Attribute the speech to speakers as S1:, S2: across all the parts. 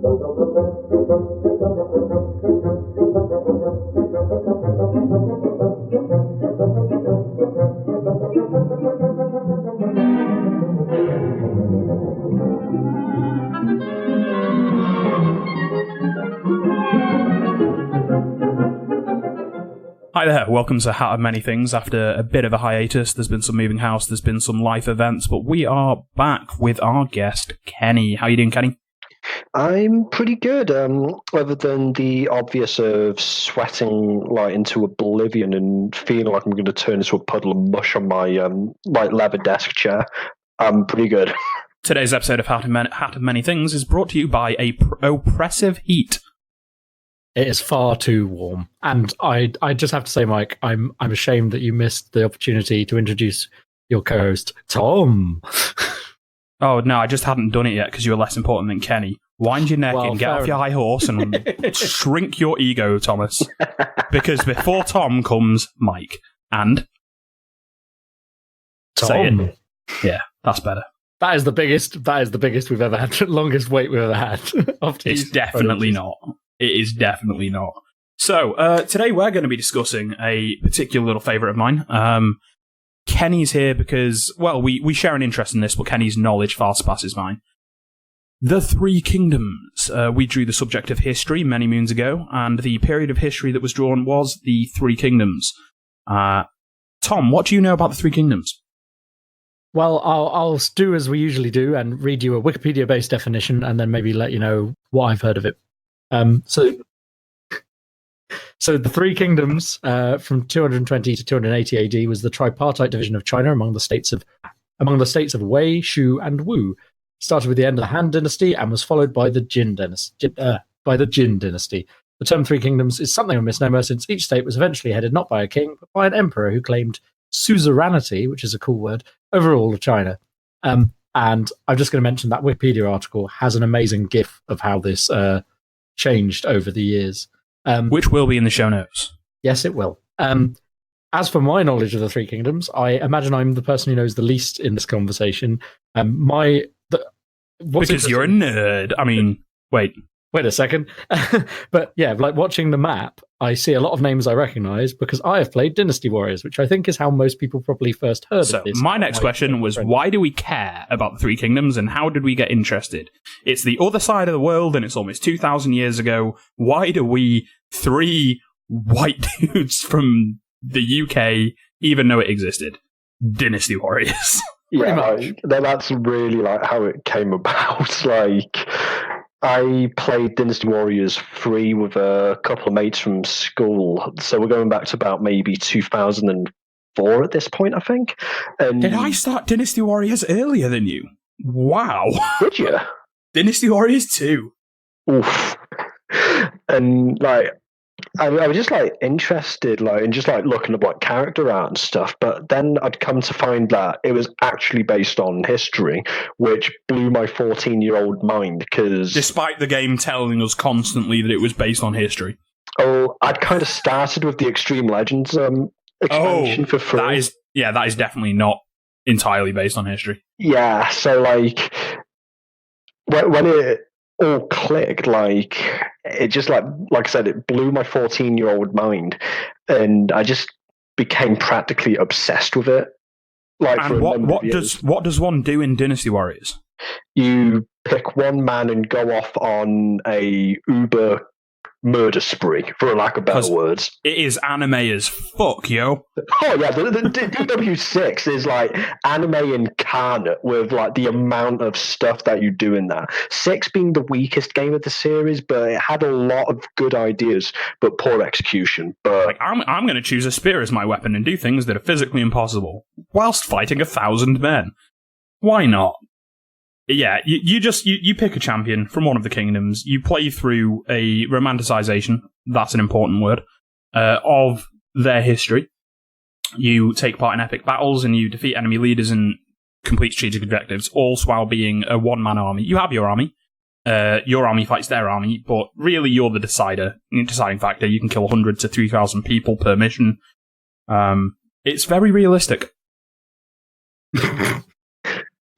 S1: Hi there, welcome to Hat of Many Things. After a bit of a hiatus, there's been some moving house, there's been some life events, but we are back with our guest, Kenny. How you doing, Kenny?
S2: I'm pretty good, other than the obvious of sweating like into oblivion and feeling like I'm going to turn into a puddle of mush on my like leather desk chair. I'm pretty good.
S1: Today's episode of Hat of Many Things is brought to you by oppressive heat.
S3: It is far too warm. And I just have to say, Mike, I'm ashamed that you missed the opportunity to introduce your co-host, Tom.
S1: Oh, no, I just hadn't done it yet because you were less important than Kenny. Wind your neck in, get off your high horse and shrink your ego, Thomas. Because before Tom comes Mike. And?
S3: Tom.
S1: Say it. Yeah, that's better.
S3: That is the biggest we've ever had, longest wait we've ever had.
S1: It's definitely not. It is definitely not. So, today we're going to be discussing a particular little favourite of mine. Kenny's here because, well, we share an interest in this, but Kenny's knowledge far surpasses mine. The Three Kingdoms. We drew the subject of history many moons ago, and the period of history that was drawn was the Three Kingdoms. Tom, what do you know about the Three Kingdoms?
S3: Well, I'll do as we usually do and read you a Wikipedia-based definition and then maybe let you know what I've heard of it. So the Three Kingdoms from 220 to 280 AD was the tripartite division of China among the states of Wei, Shu, and Wu. Started with the end of the Han Dynasty and was followed by the Jin Dynasty. The term Three Kingdoms is something of a misnomer since each state was eventually headed not by a king but by an emperor who claimed suzerainty, which is a cool word, over all of China. And I'm just going to mention that Wikipedia article has an amazing GIF of how this changed over the years.
S1: Which will be in the show notes.
S3: Yes, it will. As for my knowledge of the Three Kingdoms, I imagine I'm the person who knows the least in this conversation.
S1: Because you're a nerd. I mean, wait
S3: a second. But yeah, like watching the map, I see a lot of names I recognize because I have played Dynasty Warriors, which I think is how most people probably first heard of this.
S1: My next question was, why do we care about the Three Kingdoms and how did we get interested? It's the other side of the world and it's almost 2,000 years ago. Why do we, three white dudes from the UK, even know it existed? Dynasty Warriors.
S2: Yeah, that's really like how it came about. Like, I played Dynasty Warriors free with a couple of mates from school. So we're going back to about maybe 2004 at this point, I think. And
S1: did I start Dynasty Warriors earlier than you? Wow.
S2: Did you?
S1: Dynasty Warriors 2.
S2: Oof. And like, I was just like interested, like, and just like looking at what character art and stuff. But then I'd come to find that it was actually based on history, which blew my 14-year-old mind. Because
S1: despite the game telling us constantly that it was based on history,
S2: I'd kind of started with the Extreme Legends expansion for free.
S1: That is definitely not entirely based on history.
S2: Yeah, so like when it all clicked, like it just like I said, it blew my 14-year-old mind, and I just became practically obsessed with it. Like,
S1: and what does one do in Dynasty Warriors?
S2: You pick one man and go off on a uber murder spree, for lack of better words.
S1: It is anime as fuck, yo.
S2: Oh yeah, the DW6 is like anime incarnate with like the amount of stuff that you do in that. 6 being the weakest game of the series, but it had a lot of good ideas, but poor execution. But
S1: like, I'm going to choose a spear as my weapon and do things that are physically impossible whilst fighting 1,000 men. Why not? Yeah, you pick a champion from one of the kingdoms, you play through a romanticization, that's an important word, of their history. You take part in epic battles and you defeat enemy leaders and complete strategic objectives, all while being a one-man army. You have your army fights their army, but really you're the deciding factor. You can kill 100 to 3,000 people per mission. It's very realistic.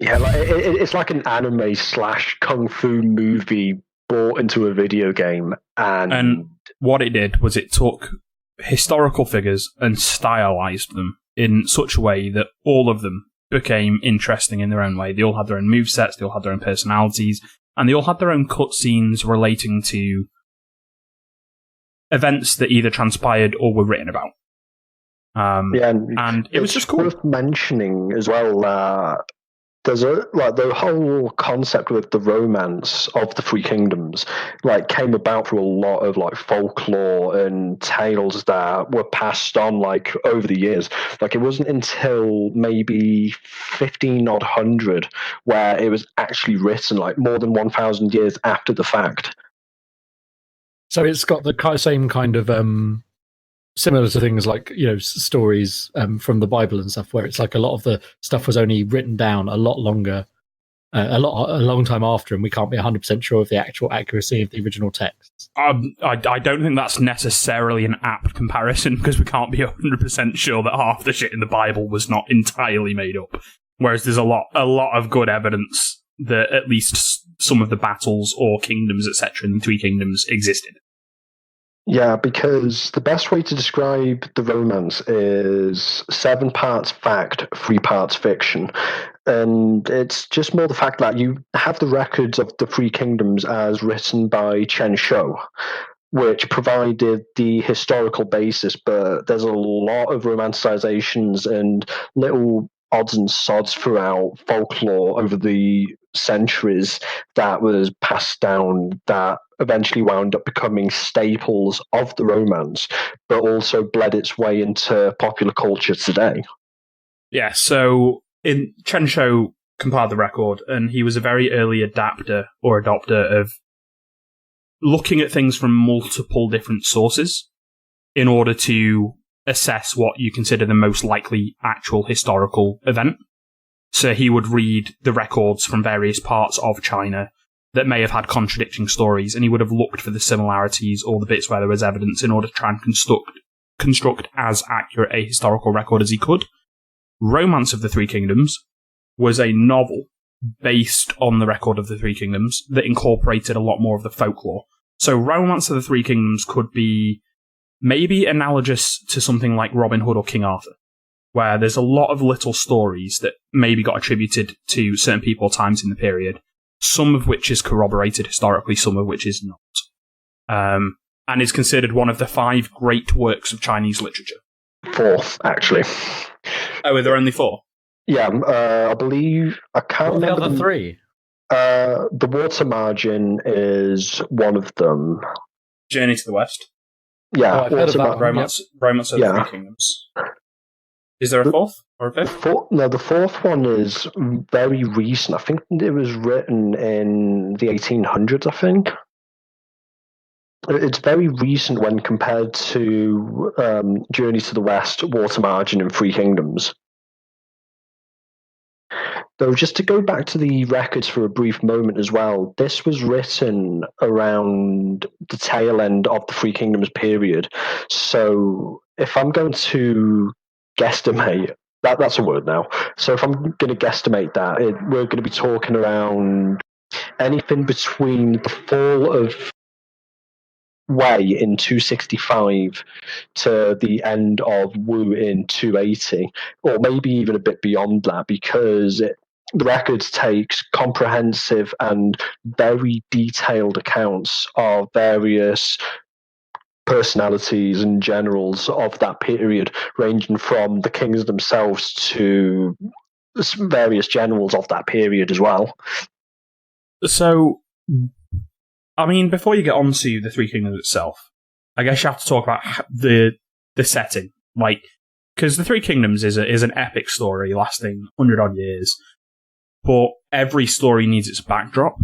S2: Yeah, like it's like an anime / kung fu movie brought into a video game,
S1: And what it did was it took historical figures and stylized them in such a way that all of them became interesting in their own way. They all had their own movesets, they all had their own personalities, and they all had their own cutscenes relating to events that either transpired or were written about. And it was just cool.
S2: Worth mentioning as well. There's the whole concept with the romance of the Three Kingdoms, came about through a lot of folklore and tales that were passed on over the years. It wasn't until maybe 1500 where it was actually written, more than 1,000 years after the fact.
S3: So it's got the same kind of similar to things like stories from the Bible and stuff, where it's a lot of the stuff was only written down a long time after, and we can't be 100% sure of the actual accuracy of the original texts.
S1: I don't think that's necessarily an apt comparison, because we can't be 100% sure that half the shit in the Bible was not entirely made up. Whereas there's a lot of good evidence that at least some of the battles or kingdoms, etc., in the Three Kingdoms existed.
S2: Yeah, because the best way to describe the romance is 7 parts fact, 3 parts fiction. And it's just more the fact that you have the records of the Three Kingdoms as written by Chen Shou, which provided the historical basis, but there's a lot of romanticizations and little odds and sods throughout folklore over the centuries that was passed down that eventually wound up becoming staples of the romance, but also bled its way into popular culture today.
S1: Yeah, so Chen Shou compiled the record, and he was a very early adopter of looking at things from multiple different sources in order to assess what you consider the most likely actual historical event. So he would read the records from various parts of China that may have had contradicting stories, and he would have looked for the similarities or the bits where there was evidence in order to try and construct as accurate a historical record as he could. Romance of the Three Kingdoms was a novel based on the record of the Three Kingdoms that incorporated a lot more of the folklore. So Romance of the Three Kingdoms could be maybe analogous to something like Robin Hood or King Arthur, where there's a lot of little stories that maybe got attributed to certain people or times in the period, some of which is corroborated historically, some of which is not. And is considered one of the 5 great works of Chinese literature.
S2: 4th, actually.
S1: Oh, are there only 4?
S2: Yeah, I believe, I can't
S3: What
S2: remember.
S3: The other 3?
S2: The Water Margin is one of them.
S1: Journey to the West.
S2: Yeah,
S3: I've heard of that.
S1: Romance of the Three Kingdoms. Is there a 4th or a 5th?
S2: No, the 4th one is very recent. I think it was written in the 1800s, I think. It's very recent when compared to Journey to the West, Water Margin, and Three Kingdoms. Though, just to go back to the records for a brief moment as well, this was written around the tail end of the Three Kingdoms period. So if I'm going to guesstimate, that's a word now. So if I'm going to guesstimate that, we're going to be talking around anything between the fall of Wei in 265 to the end of Wu in 280, or maybe even a bit beyond that, because the records takes comprehensive and very detailed accounts of various personalities and generals of that period, ranging from the kings themselves to various generals of that period as well.
S1: So, I mean, before you get on to the Three Kingdoms itself, I guess you have to talk about the setting. Because the Three Kingdoms is an epic story lasting 100-odd years, but every story needs its backdrop.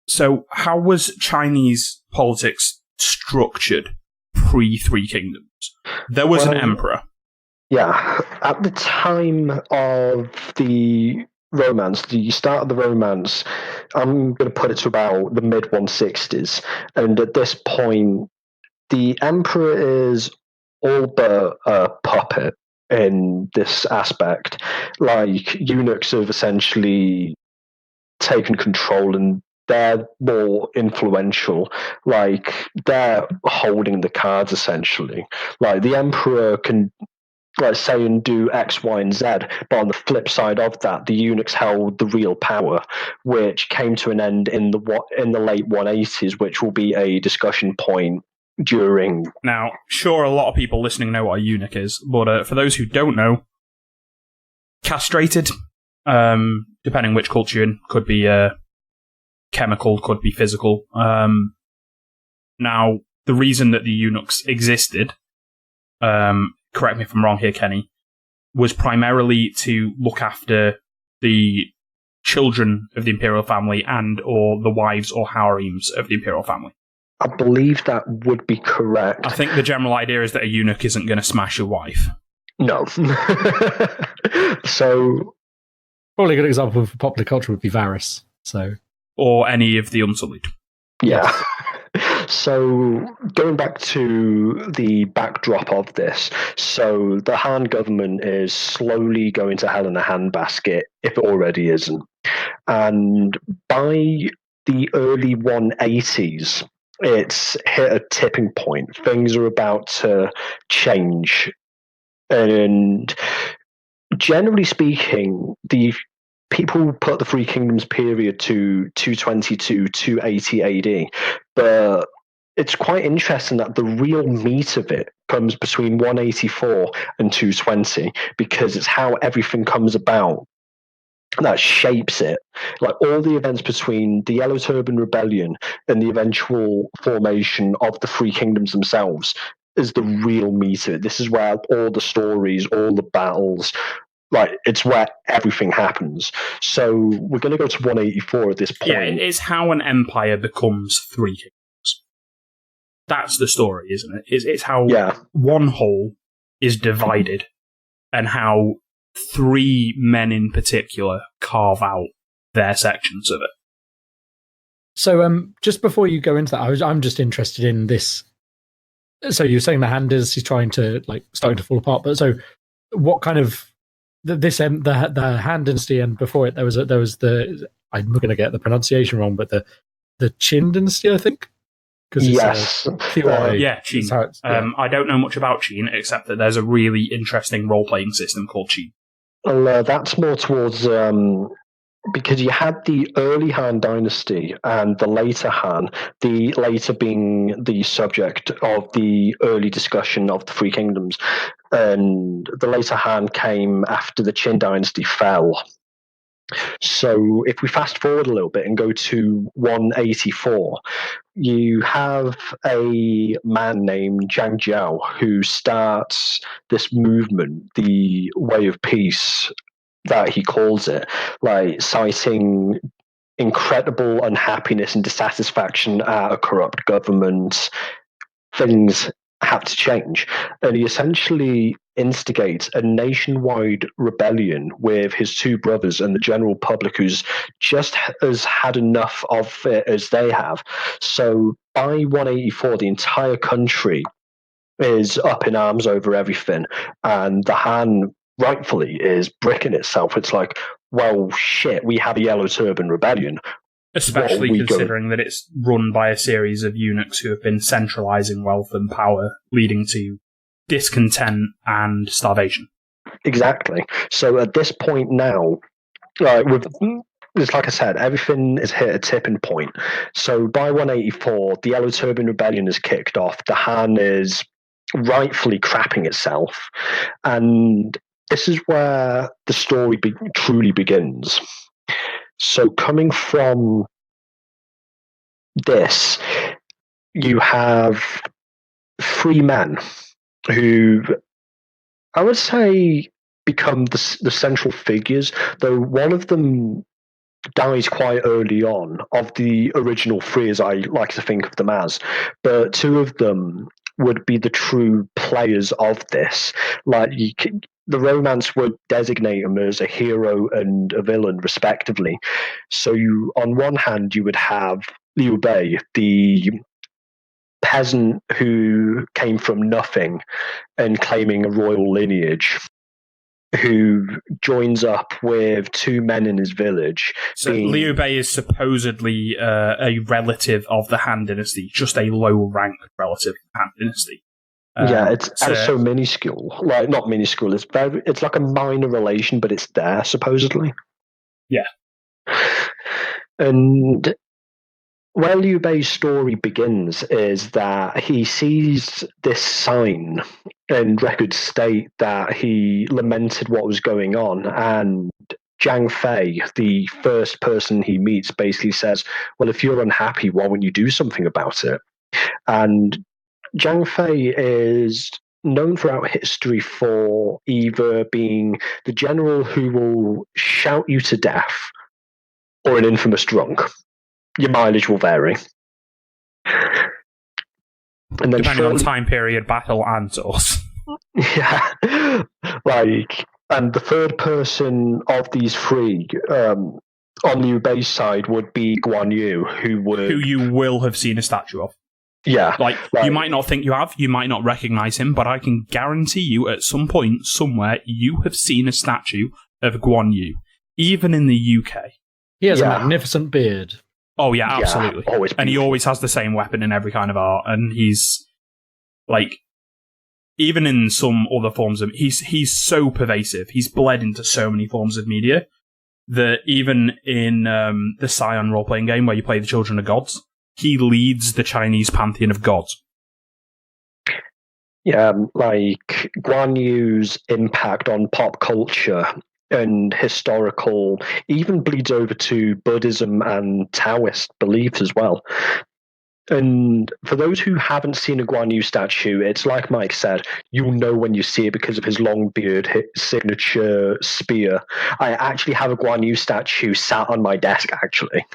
S1: So how was Chinese politics structured pre-Three Kingdoms? There was an emperor.
S2: Yeah, at the time of the romance, the start of the romance, I'm going to put it to about the mid-160s. And at this point, the emperor is all but a puppet in this aspect. Eunuchs have essentially taken control and they're more influential. Like, they're holding the cards, essentially. Like, the Emperor can, like, say and do X, Y, and Z, but on the flip side of that, the eunuchs held the real power, which came to an end in the late 180s, which will be a discussion point during.
S1: Now, sure, a lot of people listening know what a eunuch is, but for those who don't know, castrated, depending which culture you're in, could be chemical, could be physical. Now, the reason that the eunuchs existed, correct me if I'm wrong here, Kenny, was primarily to look after the children of the imperial family and or the wives or harems of the imperial family.
S2: I believe that would be correct.
S1: I think the general idea is that a eunuch isn't going to smash your wife.
S2: No. So,
S3: probably a good example of popular culture would be Varys. So,
S1: or any of the Unsullied.
S2: Yeah. So, going back to the backdrop of this, so the Han government is slowly going to hell in a handbasket, if it already isn't. And by the early 180s, it's hit a tipping point. Things are about to change. And generally speaking, the people put the Three Kingdoms period to 220 to 280 AD, but it's quite interesting that the real meat of it comes between 184 and 220, because it's how everything comes about that shapes it. Like, all the events between the Yellow Turban Rebellion and the eventual formation of the Three Kingdoms themselves is the real meat of it. This is where all the stories, all the battles, like, it's where everything happens. So we're going to go to 184 at this point.
S1: Yeah, it's how an empire becomes three kingdoms. That's the story, isn't it? It's how one whole is divided and how three men in particular carve out their sections of it.
S3: So, just before you go into that, I'm just interested in this. So you're saying the Han is trying to, like, starting to fall apart, but so what kind of the Han Dynasty, and before it there was the, I'm going to get the pronunciation wrong, but the Qin Dynasty, I think.
S2: Yes.
S1: Yeah, Qin. I don't know much about Qin, except that there's a really interesting role-playing system called Qin.
S2: Well, that's more towards, because you had the early Han Dynasty and the later Han, the later being the subject of the early discussion of the Three Kingdoms. And the later Han came after the Qin Dynasty fell. So if we fast forward a little bit and go to 184, you have a man named Zhang Jiao who starts this movement, the Way of Peace, that he calls it, like, citing incredible unhappiness and dissatisfaction at a corrupt government. Things have to change. And he essentially instigates a nationwide rebellion with his two brothers and the general public, who's just has had enough of it as they have. So by 184, the entire country is up in arms over everything, and the Han rightfully is bricking itself. It's like, well, shit, we have a Yellow Turban Rebellion.
S1: Especially considering that it's run by a series of eunuchs who have been centralizing wealth and power, leading to discontent and starvation.
S2: Exactly. So at this point now, it's like I said, everything is hit a tipping point. So by 184, the Yellow Turban Rebellion is kicked off. The Han is rightfully crapping itself. And this is where the story truly begins. So coming from this, you have three men who, I would say, become the central figures, though one of them dies quite early on, of the original three, as I like to think of them as. But two of them would be the true players of this. Like, the romance would designate him as a hero and a villain, respectively. So on one hand, you would have Liu Bei, the peasant who came from nothing and claiming a royal lineage. who joins up with two men in his village.
S1: So Liu Bei is supposedly a relative of the Han Dynasty, just a low-ranked relative of the Han Dynasty.
S2: It's so minuscule. Like, not minuscule, it's like a minor relation, but it's there, supposedly.
S1: Yeah.
S2: And where Liu Bei's story begins is that he sees this sign and records state that he lamented what was going on, and Zhang Fei, the first person he meets, basically says, well, if you're unhappy, why won't you do something about it? And Zhang Fei is known throughout history for either being the general who will shout you to death or an infamous drunk. Your mileage will vary. And then
S1: depending on time period, battle, and source.
S2: Yeah. And the third person of these three on Liu Bei's side would be Guan Yu, who
S1: you will have seen a statue of.
S2: Yeah.
S1: Like, you might not think you have, you might not recognise him, but I can guarantee you at some point, somewhere, you have seen a statue of Guan Yu, even in the UK.
S3: He has a magnificent beard.
S1: Oh, yeah, absolutely.
S2: Always
S1: and he always has the same weapon in every kind of art, and he's, like, even in some other forms of... He's so pervasive. He's bled into so many forms of media that even in the Scion role-playing game where you play the Children of Gods, he leads the Chinese pantheon of gods. Yeah,
S2: like Guan Yu's impact on pop culture and historical even bleeds over to Buddhism and Taoist beliefs as well. And for those who haven't seen a Guan Yu statue, it's like Mike said, you'll know when you see it because of his long beard, his signature spear. I actually have a Guan Yu statue sat on my desk, actually.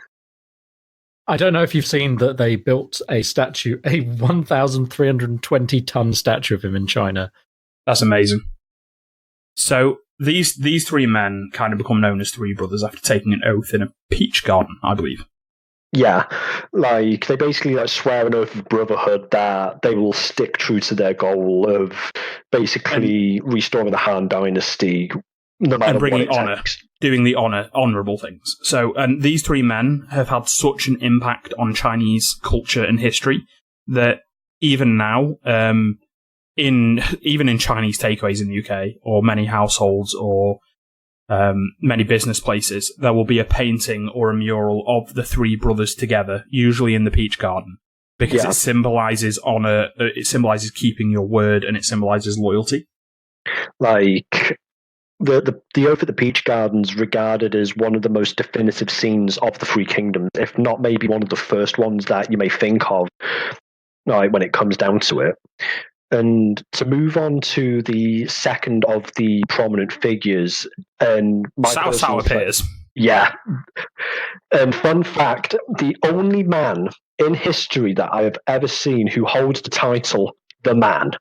S3: I don't know if you've seen that they built a statue, a 1,320-ton statue of him in China.
S1: That's amazing. So these three men kind of become known as three brothers after taking an oath in a peach garden, I believe.
S2: Yeah, like they basically swear an oath of brotherhood that they will stick true to their goal of basically restoring the Han Dynasty, no matter
S1: and bringing
S2: what it
S1: honor,
S2: takes. Doing the
S1: honorable things. So, and these three men have had such an impact on Chinese culture and history that even now, even in Chinese takeaways in the UK, or many households, or many business places, there will be a painting or a mural of the three brothers together, usually in the peach garden, because it symbolizes honor, it symbolizes keeping your word, and it symbolizes loyalty.
S2: Like the Oath at the Peach Garden's regarded as one of the most definitive scenes of the Three Kingdoms, if not maybe one of the first ones that you may think of, like, when it comes down to it. And to move on to the second of the prominent figures, and
S1: Cao Cao appears.
S2: Yeah. And fun fact, the only man in history that I have ever seen who holds the title, The Man.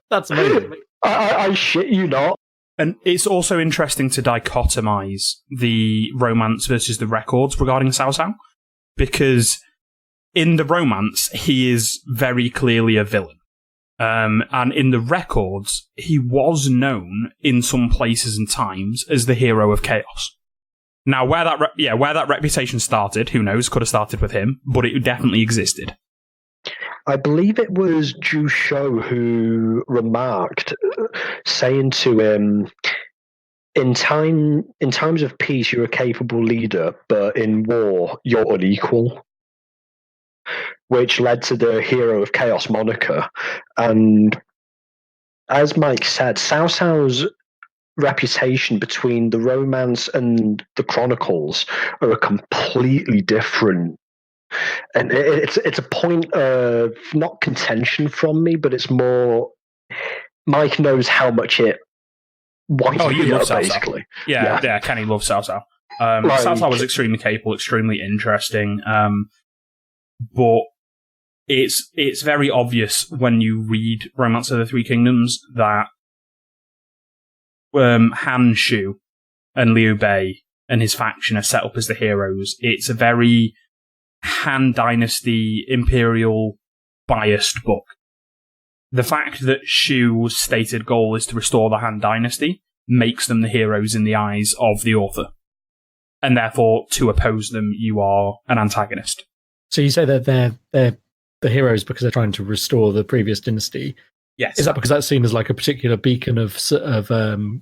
S3: That's amazing.
S2: I shit you not.
S1: And it's also interesting to dichotomize the romance versus the records regarding Cao Cao, because in the romance, he is very clearly a villain. And in the records, he was known in some places and times as the hero of chaos. Now, where that reputation started, who knows, could have started with him, but it definitely existed.
S2: I believe it was Zhu Shou who remarked, saying to him, in times of peace, you're a capable leader, but in war, you're unequal. Which led to the Hero of Chaos moniker. And as Mike said, Cao Cao's reputation between the romance and the chronicles are a completely different. And it's a point of not contention from me, but it's more Mike knows how much it winds me up, basically.
S1: Yeah, Kenny loves Cao Cao. Cao Cao was extremely capable, extremely interesting, but it's very obvious when you read Romance of the Three Kingdoms that Han Shu and Liu Bei and his faction are set up as the heroes. It's a very Han Dynasty imperial biased book the fact that Shu's stated goal is to restore the Han Dynasty makes them the heroes in the eyes of the author. And therefore, to oppose them, you are an antagonist.
S3: So you say that they're the heroes because they're trying to restore the previous dynasty.
S1: Yes.
S3: Is that because that's seen as like a particular beacon of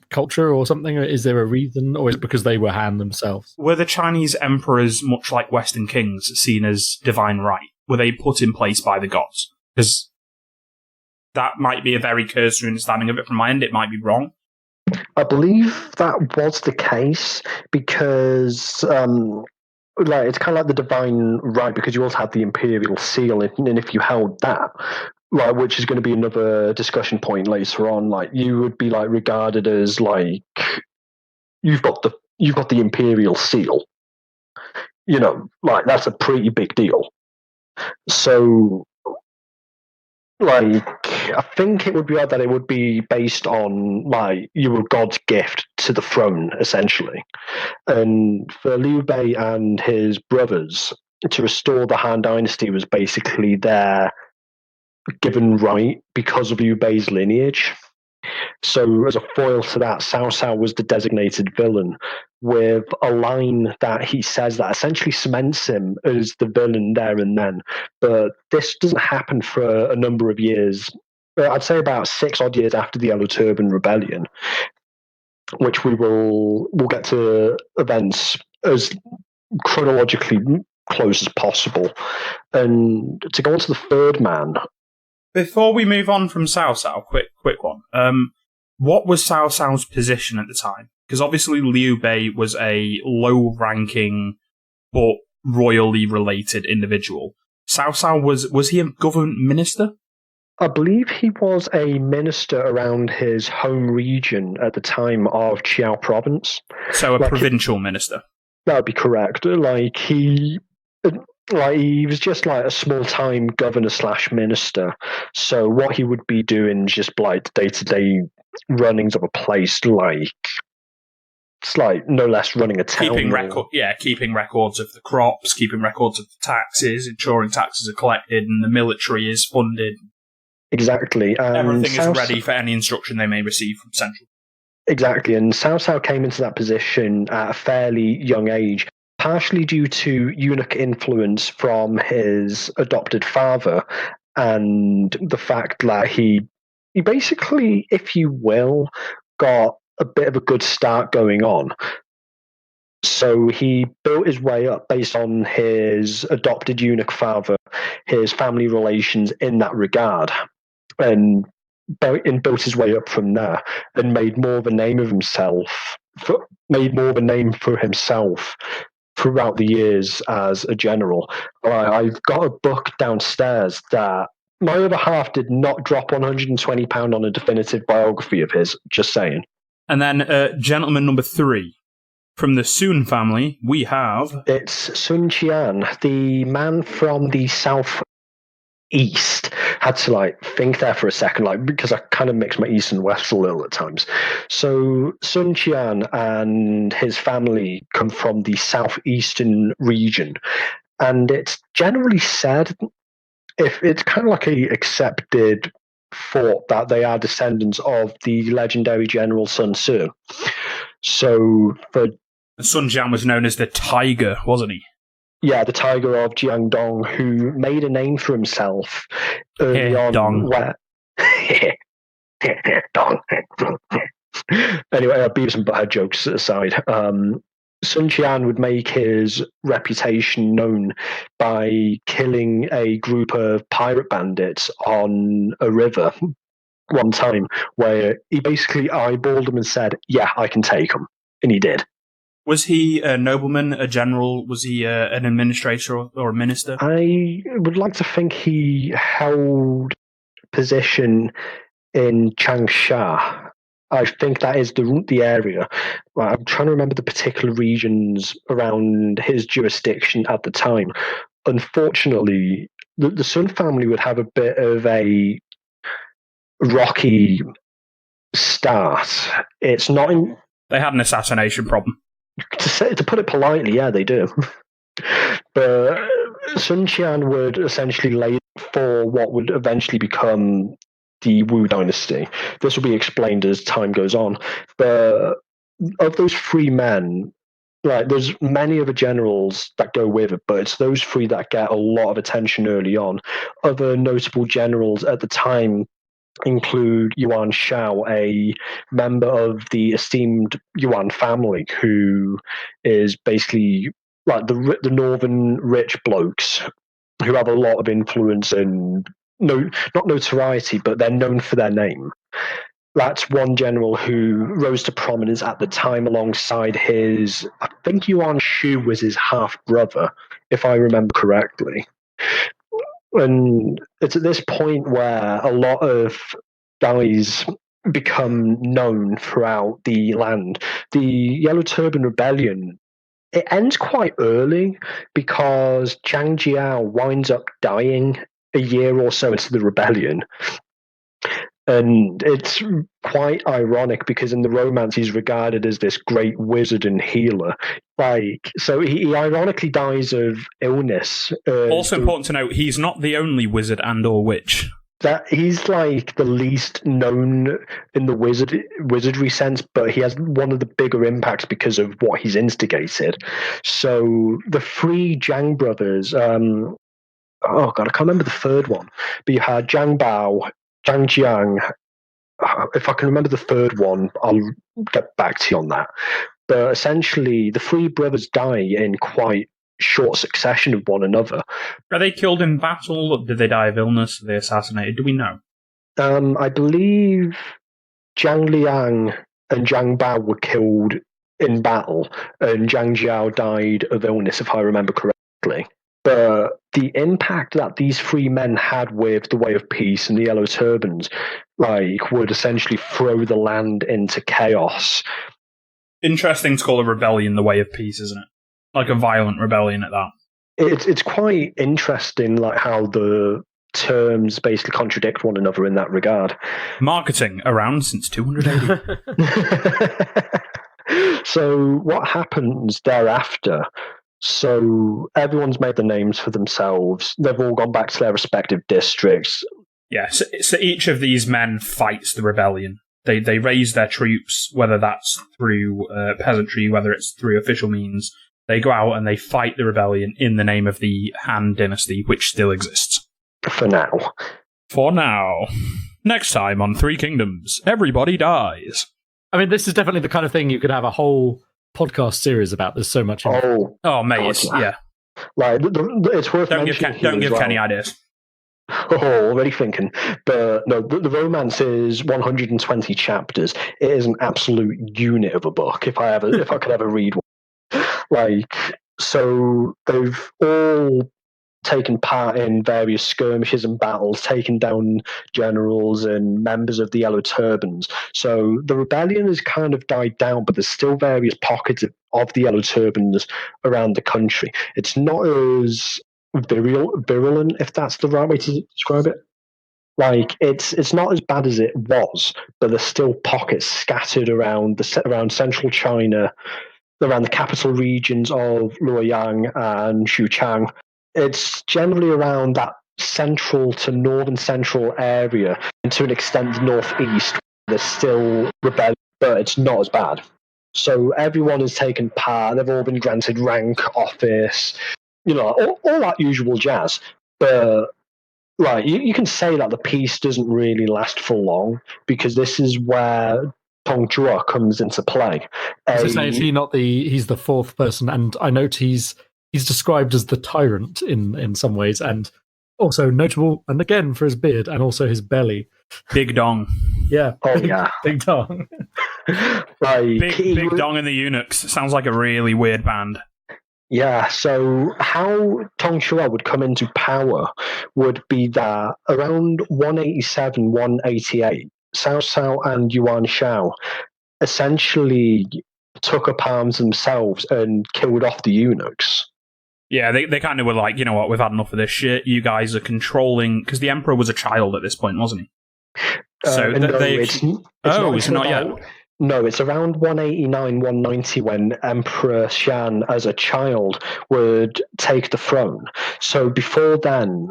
S3: culture or something? Or is there a reason? Or is it because they were Han themselves?
S1: Were the Chinese emperors, much like Western kings, seen as divine right? Were they put in place by the gods? Because that might be a very cursory understanding of it from my end. It might be wrong.
S2: I believe that was the case because, it's kind of like the divine right because you also had the imperial seal, and if you held that, like, which is going to be another discussion point later on, like you would be like regarded as like you've got the imperial seal, like that's a pretty big deal. So, like, I think it would be right that it would be based on, like, you were God's gift to the throne, essentially. And for Liu Bei and his brothers, to restore the Han Dynasty was basically their given right because of Liu Bei's lineage. So as a foil to that, Cao Cao was the designated villain with a line that he says that essentially cements him as the villain there and then. But this doesn't happen for a number of years. I'd say about 6 odd years after the Yellow Turban Rebellion, which we'll get to events as chronologically close as possible. And to go on to the third man.
S1: Before we move on from Cao Cao, quick one. What was Cao Cao's position at the time? Because obviously Liu Bei was a low-ranking but royally related individual. Cao Cao was he a government minister?
S2: I believe he was a minister around his home region at the time of Chiao province.
S1: So a provincial minister?
S2: That would be correct. He was just like a small-time governor/minister. So what he would be doing is just like the day-to-day runnings of a place, like it's like no less running a town.
S1: Keeping records of the crops, keeping records of the taxes, ensuring taxes are collected and the military is funded.
S2: Exactly.
S1: Everything is ready for any instruction they may receive from Central.
S2: Exactly, and Cao Cao came into that position at a fairly young age, partially due to eunuch influence from his adopted father and the fact that he basically, if you will, got a bit of a good start going on. So he built his way up based on his adopted eunuch father, his family relations in that regard, and built his way up from there and made more of a name for himself throughout the years as a general. I've got a book downstairs that my other half did not drop £120 on a definitive biography of his, just saying.
S1: And then gentleman number 3. From the Sun family, we have...
S2: It's Sun Qian, the man from the southeast. Had to think there for a second, because I kind of mix my east and west a little at times. So Sun Qian and his family come from the southeastern region, and it's generally said, if it's kind of like a accepted thought, that they are descendants of the legendary general Sun Tzu. So
S1: Sun Jian was known as the Tiger, wasn't he?
S2: Yeah, the Tiger of Jiangdong, who made a name for himself early on. Anyway, Beavis and Butthead jokes aside, Sun Qian would make his reputation known by killing a group of pirate bandits on a river one time, where he basically eyeballed them and said, "Yeah, I can take them," and he did.
S1: Was he a nobleman, a general? Was he an administrator or a minister?
S2: I would like to think he held position in Changsha. I think that is the area. I'm trying to remember the particular regions around his jurisdiction at the time. Unfortunately, the Sun family would have a bit of a rocky start. It's not in...
S1: They had an assassination problem.
S2: To put it politely, yeah, they do. But Sun Qian would essentially lay for what would eventually become the Wu dynasty. This will be explained as time goes on. But of those three men, like, there's many other generals that go with it, but it's those three that get a lot of attention early on. Other notable generals at the time include Yuan Shao, a member of the esteemed Yuan family, who is basically like the northern rich blokes who have a lot of influence and not notoriety, but they're known for their name. That's one general who rose to prominence at the time alongside his, I think Yuan Shu was his half brother, if I remember correctly. And it's at this point where a lot of guys become known throughout the land. The Yellow Turban Rebellion, it ends quite early because Zhang Jiao winds up dying a year or so into the rebellion. And it's quite ironic because in the romance he's regarded as this great wizard and healer. So he ironically dies of illness.
S1: Also important to note, he's not the only wizard and or witch.
S2: That he's like the least known in the wizardry sense, but he has one of the bigger impacts because of what he's instigated. So the three Zhang brothers, oh god, I can't remember the third one, but you had Zhang Bao, Zhang Jiang. If I can remember the third one, I'll get back to you on that. But essentially, the three brothers die in quite short succession of one another.
S1: Are they killed in battle? Or did they die of illness? Are they assassinated? Do we know?
S2: I believe Zhang Liang and Zhang Bao were killed in battle, and Zhang Jiao died of illness, if I remember correctly. But the impact that these three men had with the Way of Peace and the Yellow Turbans, would essentially throw the land into chaos.
S1: Interesting to call a rebellion the Way of Peace, isn't it? Like a violent rebellion at that.
S2: It's quite interesting, how the terms basically contradict one another in that regard.
S1: Marketing around since 280.
S2: So what happens thereafter? So everyone's made the names for themselves. They've all gone back to their respective districts.
S1: Yeah, so each of these men fights the rebellion. They raise their troops, whether that's through peasantry, whether it's through official means. They go out and they fight the rebellion in the name of the Han dynasty, which still exists.
S2: For now.
S1: For now. Next time on Three Kingdoms, everybody dies.
S3: I mean, this is definitely the kind of thing you could have a whole podcast series about. There's so much.
S2: Oh,
S1: mate, yeah.
S2: It's worth
S1: don't
S2: mentioning.
S1: Don't give Kenny ideas.
S2: Oh, already thinking. But no, the romance is 120 chapters. It is an absolute unit of a book. If I could ever read one. So they've all taken part in various skirmishes and battles, taken down generals and members of the Yellow Turbans. So the rebellion has kind of died down, but there's still various pockets of the Yellow Turbans around the country. It's not as virulent, if that's the right way to describe it. It's not as bad as it was, but there's still pockets scattered around central China, around the capital regions of Luoyang and Xuchang. It's generally around that central to northern central area, and to an extent the northeast. There's still rebellion, but it's not as bad. So everyone has taken part. They've all been granted rank, office, all that usual jazz. But you can say that the peace doesn't really last for long, because this is where Tong Zhuo comes into play.
S3: He's the fourth person, and I note he's described as the tyrant in some ways, and also notable, and again, for his beard and also his belly.
S1: Big dong.
S3: Yeah.
S2: Oh, yeah.
S3: Big dong.
S1: Big Dong and the Eunuchs. Sounds like a really weird band.
S2: Yeah, so how Tong Zhuo would come into power would be that around 187, 188, Cao Cao and Yuan Shao essentially took up arms themselves and killed off the eunuchs.
S1: Yeah, they kind of were like, you know what, we've had enough of this shit. You guys are controlling... Because the Emperor was a child at this point, wasn't he?
S2: It's
S1: not yet.
S2: No, it's around 189, 190 when Emperor Shan, as a child, would take the throne. So before then,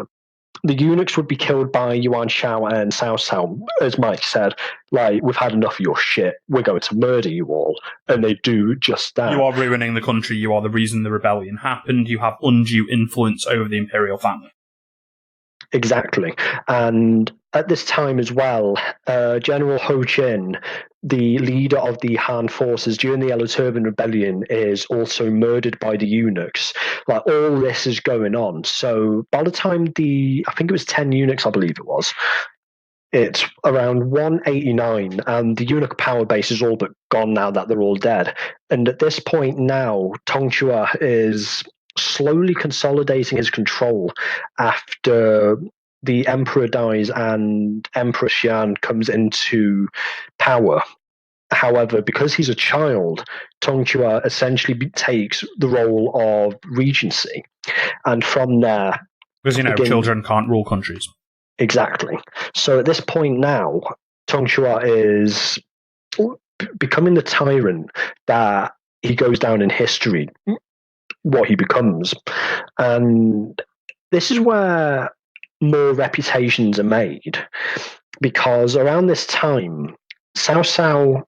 S2: the eunuchs would be killed by Yuan Shao and Cao Cao, as Mike said, like, we've had enough of your shit, we're going to murder you all. And they do just that.
S1: You are ruining the country, you are the reason the rebellion happened, you have undue influence over the imperial family.
S2: Exactly. And at this time as well, General Ho Chin, the leader of the Han forces during the Yellow Turban Rebellion, is also murdered by the eunuchs. Like, all this is going on. So by the time I think it was 10 eunuchs, I believe it was, it's around 189, and the eunuch power base is all but gone now that they're all dead. And at this point now, Tongzhou is slowly consolidating his control after the emperor dies and Emperor Xian comes into power. However, because he's a child, Tongzhou essentially takes the role of regency. And from there...
S1: Because, children can't rule countries.
S2: Exactly. So at this point now, Tongzhou is becoming the tyrant that he goes down in history, what he becomes. And this is where more reputations are made, because around this time, Cao Cao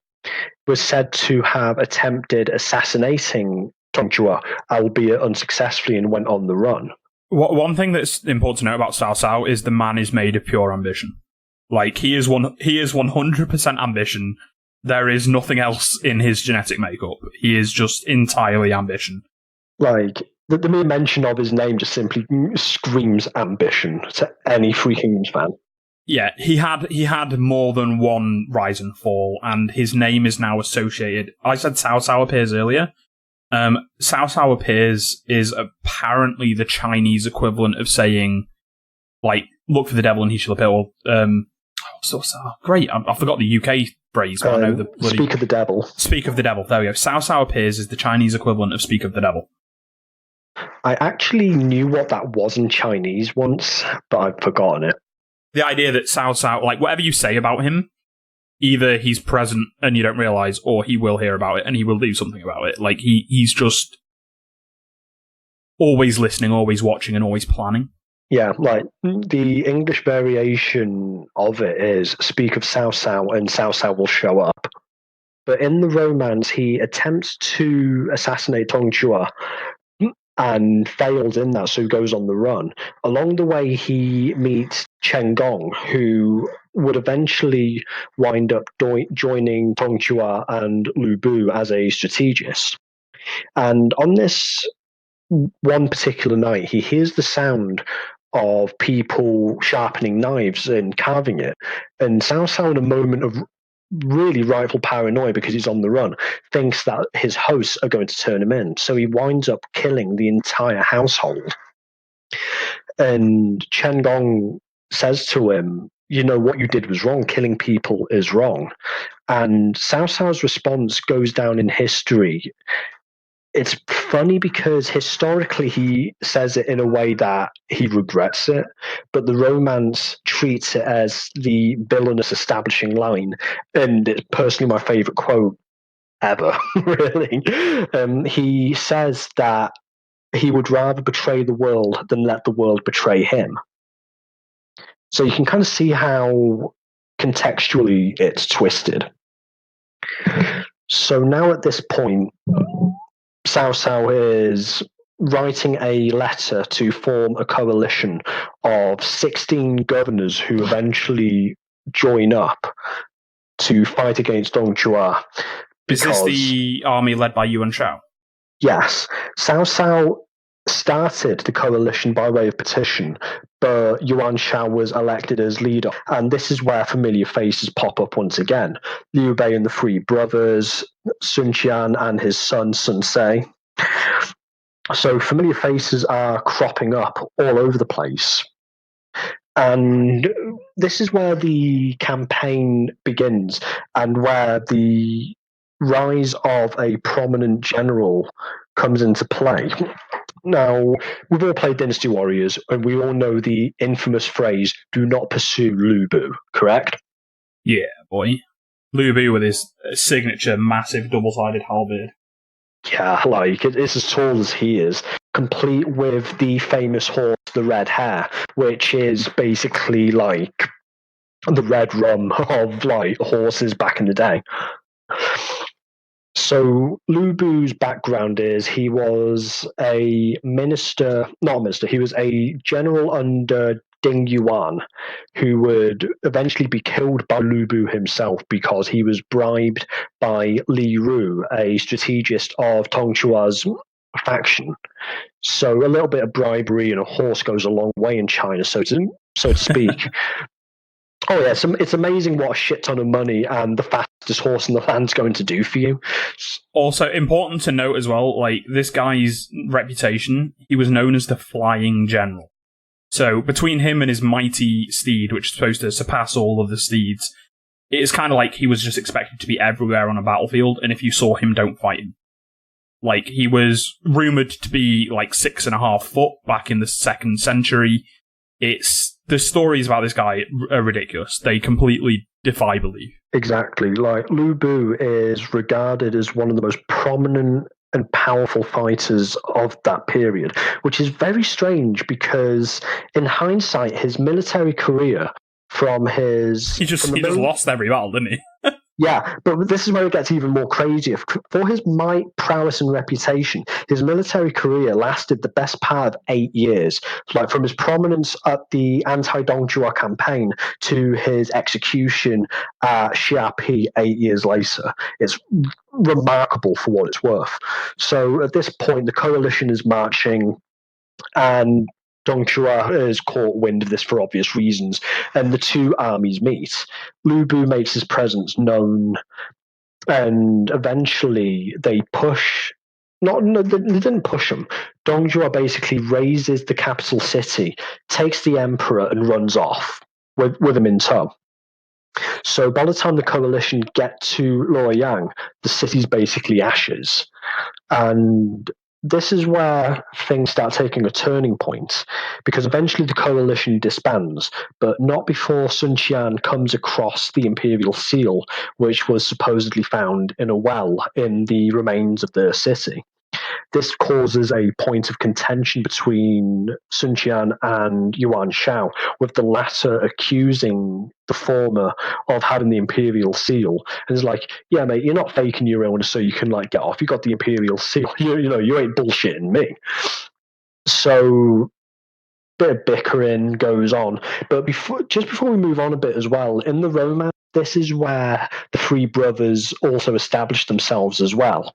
S2: was said to have attempted assassinating Tongzhou, albeit unsuccessfully, and went on the run.
S1: One thing that's important to know about Cao Cao is the man is made of pure ambition. Like, he is 100% ambition. There is nothing else in his genetic makeup. He is just entirely ambition.
S2: Like, the mere mention of his name just simply screams ambition to any Three Kingdoms fan.
S1: Yeah, he had more than one rise and fall, and his name is now associated. I said Cao Cao appears earlier. Cao Cao appears is apparently the Chinese equivalent of saying, like, look for the devil and he shall appear. Great, I forgot the UK phrase, but I know the bloody...
S2: Speak of the devil.
S1: Speak of the devil, there we go. Cao Cao appears is the Chinese equivalent of speak of the devil.
S2: I actually knew what that was in Chinese once, but I've forgotten it.
S1: The idea that Cao Cao, like, whatever you say about him, either he's present and you don't realise, or he will hear about it and he will do something about it. Like, he's just always listening, always watching, and always planning.
S2: Yeah, like, the English variation of it is speak of Cao Cao and Cao Cao will show up. But in the romance, he attempts to assassinate Tongzhou and fails in that, so he goes on the run. Along the way, he meets Chen Gong, who would eventually wind up joining Tongzhou and Lu Bu as a strategist. And on this one particular night, he hears the sound of people sharpening knives and carving it. And Cao Cao, in a moment of really rightful paranoia because he's on the run, thinks that his hosts are going to turn him in. So he winds up killing the entire household. And Chen Gong says to him, what you did was wrong. Killing people is wrong. And Cao Cao's response goes down in history. It's funny because historically he says it in a way that he regrets it, but the romance treats it as the villainous establishing line, and it's personally my favourite quote ever, really. He says that he would rather betray the world than let the world betray him. So you can kind of see how contextually it's twisted. So now at this point, Cao Cao is writing a letter to form a coalition of 16 governors who eventually join up to fight against Dongzhou.
S1: Is this the army led by Yuan Shao?
S2: Yes. Cao Cao started the coalition by way of petition, but Yuan Shao was elected as leader. And this is where familiar faces pop up once again. Liu Bei and the three brothers, Sun Qian and his son Sun Ce. So familiar faces are cropping up all over the place. And this is where the campaign begins and where the rise of a prominent general comes into play. Now, we've all played Dynasty Warriors, and we all know the infamous phrase, do not pursue Lu Bu, correct?
S1: Yeah, boy. Lu Bu with his signature massive double-sided halberd.
S2: Yeah, like, it's as tall as he is, complete with the famous horse the red hair, which is basically like the red rum of like horses back in the day. So Lu Bu's background is he was a minister, not a minister, he was a general under Ding Yuan, who would eventually be killed by Lu Bu himself because he was bribed by Li Ru, a strategist of Tongchua's faction. So a little bit of bribery and a horse goes a long way in China, so to speak. Oh yeah, it's amazing what a shit ton of money and the fastest horse in the land's going to do for you.
S1: Also, important to note as well, like, this guy's reputation, he was known as the Flying General. So, between him and his mighty steed, which is supposed to surpass all of the steeds, it is kind of like he was just expected to be everywhere on a battlefield, and if you saw him, don't fight him. Like, he was rumoured to be, like, 6.5 foot back in the 2nd century. The stories about this guy are ridiculous. They completely defy belief.
S2: Exactly. Like, Lu Bu is regarded as one of the most prominent and powerful fighters of that period, which is very strange because, in hindsight, his military career from his...
S1: He just lost every battle, didn't he?
S2: Yeah, but this is where it gets even more crazy. For his might, prowess, and reputation, his military career lasted the best part of 8 years. Like, from his prominence at the anti-Dongzhou campaign to his execution at Xiapi 8 years later. It's remarkable for what it's worth. So at this point, the coalition is marching, and Dongzhou has caught wind of this for obvious reasons, and the two armies meet. Lu Bu makes his presence known, and eventually they push. They didn't push him. Dongzhou basically razes the capital city, takes the emperor, and runs off with him in tow. So by the time the coalition get to Luoyang, the city's basically ashes, and this is where things start taking a turning point, because eventually the coalition disbands, but not before Sun Qian comes across the imperial seal, which was supposedly found in a well in the remains of the city. This causes a point of contention between Sun Qian and Yuan Shao, with the latter accusing the former of having the imperial seal. And it's like, yeah, mate, you're not faking your illness so you can like get off. You got the imperial seal. You ain't bullshitting me. So bit of bickering goes on. But just before we move on a bit as well, in the romance, this is where the three brothers also establish themselves as well.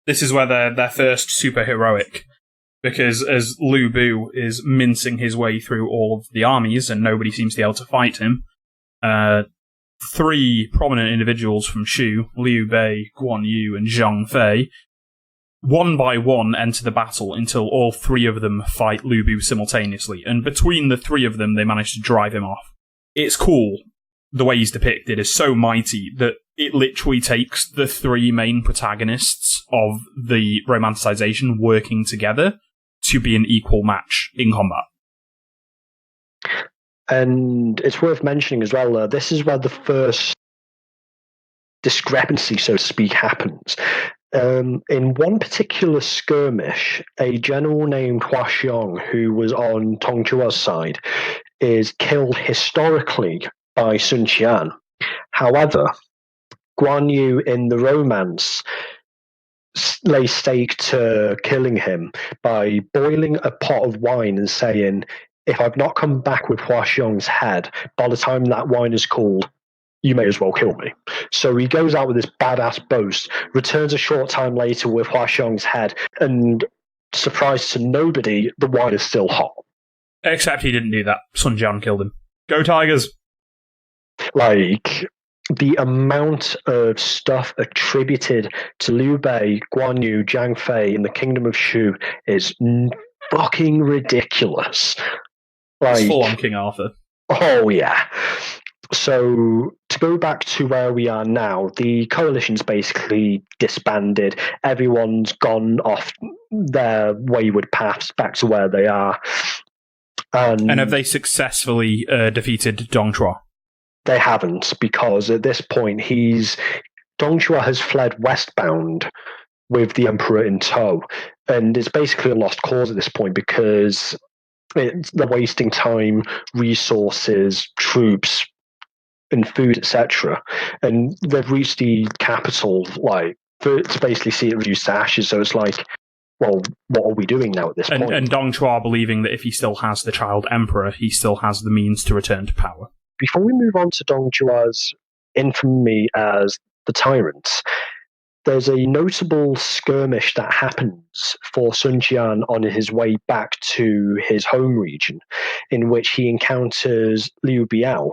S1: This is where they're first super heroic, because as Lu Bu is mincing his way through all of the armies and nobody seems to be able to fight him, three prominent individuals from Shu, Liu Bei, Guan Yu, and Zhang Fei, one by one enter the battle until all three of them fight Lu Bu simultaneously, and between the three of them they manage to drive him off. It's cool. The way he's depicted is so mighty that it literally takes the three main protagonists of the romanticization working together to be an equal match in combat.
S2: And it's worth mentioning as well, this is where the first discrepancy, so to speak, happens. In one particular skirmish, a general named Hua Xiong, who was on Tongzhua's side, is killed historically by Sun Qian. However, Guan Yu in the romance lays stake to killing him by boiling a pot of wine and saying, if I've not come back with Hua Xiong's head, by the time that wine is cooled, you may as well kill me. So he goes out with this badass boast, returns a short time later with Hua Xiong's head, and surprise to nobody, the wine is still hot.
S1: Except he didn't do that. Sun Jian killed him. Go Tigers!
S2: Like, the amount of stuff attributed to Liu Bei, Guan Yu, Zhang Fei in the Kingdom of Shu is fucking ridiculous. Like,
S1: it's full on King Arthur.
S2: Oh, yeah. So, to go back to where we are now, the coalition's basically disbanded. Everyone's gone off their wayward paths back to where they are.
S1: And have they successfully defeated Dongzhou?
S2: They haven't, because at this point, Dongzhou has fled westbound with the Emperor in tow. And it's basically a lost cause at this point, because they're wasting time, resources, troops, and food, etc. And they've reached the capital, to basically see it reduced to ashes. So it's like, well, what are we doing now at this point?
S1: And Dong Chua believing that if he still has the child emperor, he still has the means to return to power.
S2: Before we move on to Dong Chua's infamy as the tyrant, there's a notable skirmish that happens for Sun Jian on his way back to his home region, in which he encounters Liu Biao,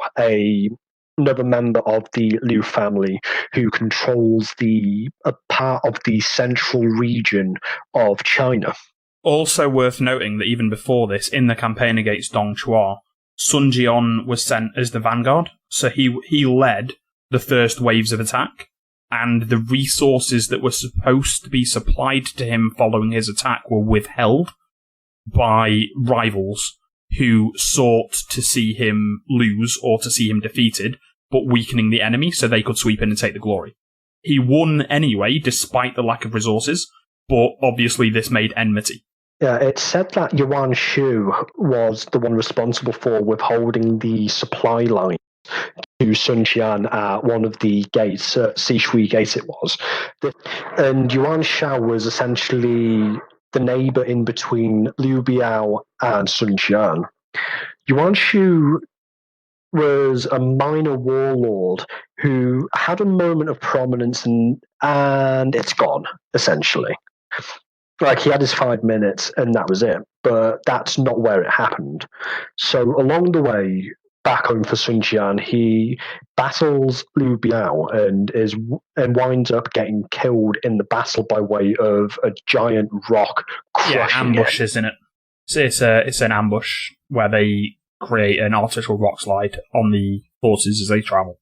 S2: another member of the Liu family who controls a part of the central region of China.
S1: Also worth noting that even before this, in the campaign against Dong Chua, Sun Jian was sent as the vanguard, so he led the first waves of attack, and the resources that were supposed to be supplied to him following his attack were withheld by rivals who sought to see him lose or to see him defeated, but weakening the enemy so they could sweep in and take the glory. He won anyway, despite the lack of resources, but obviously this made enmity.
S2: Yeah, it's said that Yuan Shu was the one responsible for withholding the supply line to Sun Jian at one of the gates, Sishui Gate it was. And Yuan Shao was essentially the neighbor in between Liu Biao and Sun Jian. Yuan Shu was a minor warlord who had a moment of prominence and it's gone, essentially. Like, he had his 5 minutes and that was it, but that's not where it happened. So along the way, back home for Sun Jian, he battles Liu Biao and winds up getting killed in the battle by way of a giant rock crushing
S1: ambush,
S2: it.
S1: Isn't it? It's an ambush where they create an artificial rock slide on the forces as they travel.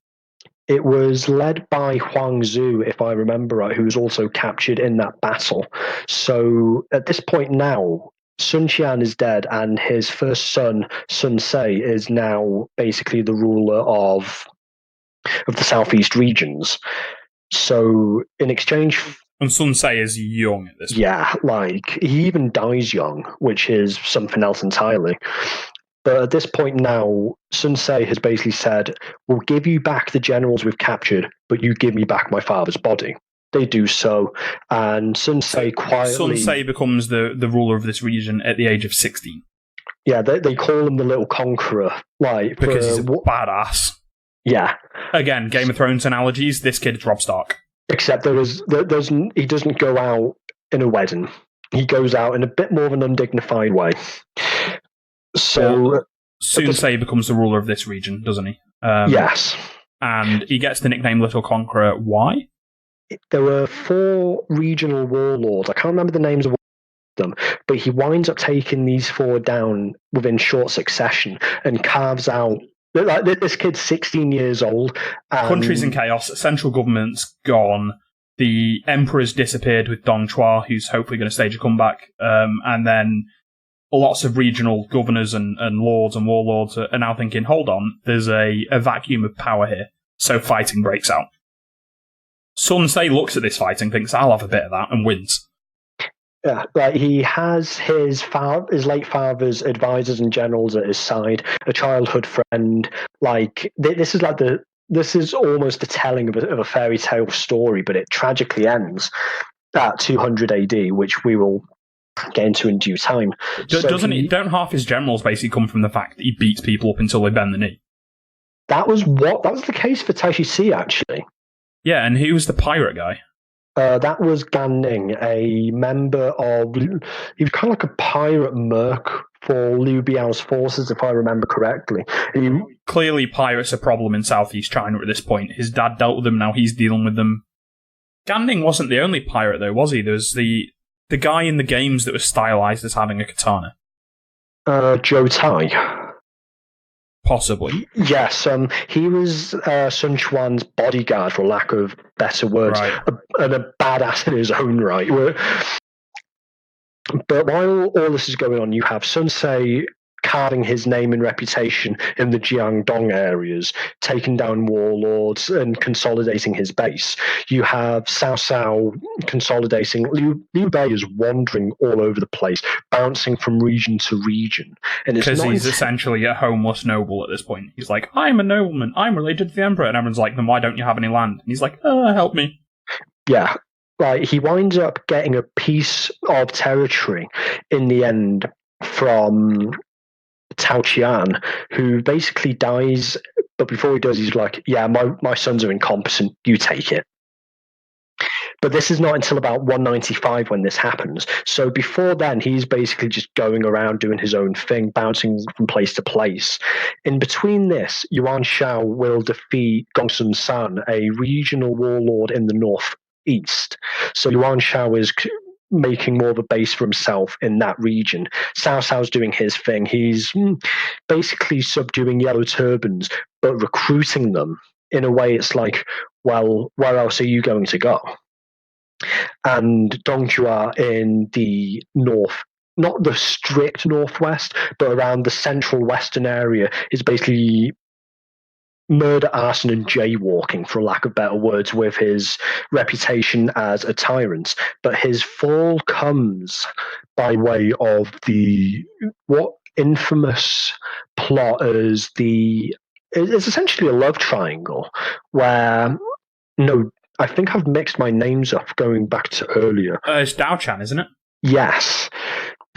S2: It was led by Huang Zu, if I remember right, who was also captured in that battle. So at this point now, Sun Jian is dead, and his first son, Sun Ce, is now basically the ruler of the southeast regions. So in exchange...
S1: And Sun Ce is young at this point.
S2: Yeah, he even dies young, which is something else entirely. But at this point now, Sun Ce has basically said, we'll give you back the generals we've captured, but you give me back my father's body. They do so, and Sun Ce quietly...
S1: Sun Ce becomes the ruler of this region at the age of 16.
S2: Yeah, they call him the Little Conqueror.
S1: Because he's a badass.
S2: Yeah.
S1: Again, Game of Thrones analogies, this kid's Robb Stark.
S2: Except he doesn't go out in a wedding. He goes out in a bit more of an undignified way. So
S1: Sun Ce becomes the ruler of this region, doesn't he?
S2: Yes.
S1: And he gets the nickname Little Conqueror. Why?
S2: There were 4 regional warlords. I can't remember the names of them, but he winds up taking these 4 down within short succession and carves out... this kid's 16 years old.
S1: Country's in chaos. Central government's gone. The emperor's disappeared with Dong Chua, who's hopefully going to stage a comeback. And then lots of regional governors and lords and warlords are now thinking, hold on, there's a vacuum of power here. So fighting breaks out. Sun Ce looks at this fighting, thinks, I'll have a bit of that, and wins.
S2: Yeah, he has his late father's advisors and generals at his side, a childhood friend. This is almost the telling of a fairy tale story, but it tragically ends at 200 AD, which we will get into in due time.
S1: Don't half his generals basically come from the fact that he beats people up until they bend the knee?
S2: That was the case for Taishi Ci, actually.
S1: Yeah, and who was the pirate guy?
S2: That was Gan Ning, a member of... He was kind of like a pirate merc for Liu Biao's forces, if I remember correctly.
S1: Clearly, pirates are a problem in southeast China at this point. His dad dealt with them, now he's dealing with them. Gan Ning wasn't the only pirate, though, was he? There was the guy in the games that was stylized as having a katana.
S2: Zhou Tai.
S1: Possibly.
S2: Yes, he was Sun Quan's bodyguard, for lack of better words,
S1: right.
S2: And a badass in his own right. But while all this is going on, you have Sun Ce carving his name and reputation in the Jiangdong areas, taking down warlords and consolidating his base. You have Cao Cao consolidating. Liu Bei is wandering all over the place, bouncing from region to region.
S1: Because he's essentially a homeless noble at this point. He's like, I'm a nobleman, I'm related to the emperor. And everyone's like, then why don't you have any land? And he's like, help me.
S2: Yeah. Like, he winds up getting a piece of territory in the end from Tao Qian, who basically dies, but before he does, he's like, yeah, my sons are incompetent, you take it. But this is not until about 195 when this happens. So before then, he's basically just going around doing his own thing, bouncing from place to place. In between this, Yuan Shao will defeat Gongsun San, a regional warlord in the northeast. So Yuan Shao is making more of a base for himself in that region. Cao Cao's doing his thing. He's basically subduing yellow turbans, but recruiting them in a way it's like, well, where else are you going to go? And Dongjua in the north, not the strict northwest, but around the central western area, is basically murder, arson, and jaywalking, for lack of better words, with his reputation as a tyrant. But his fall comes by way of what infamous plot is it's essentially a love triangle where, no, I think I've mixed my names up going back to earlier.
S1: It's Dao Chan, isn't it?
S2: Yes.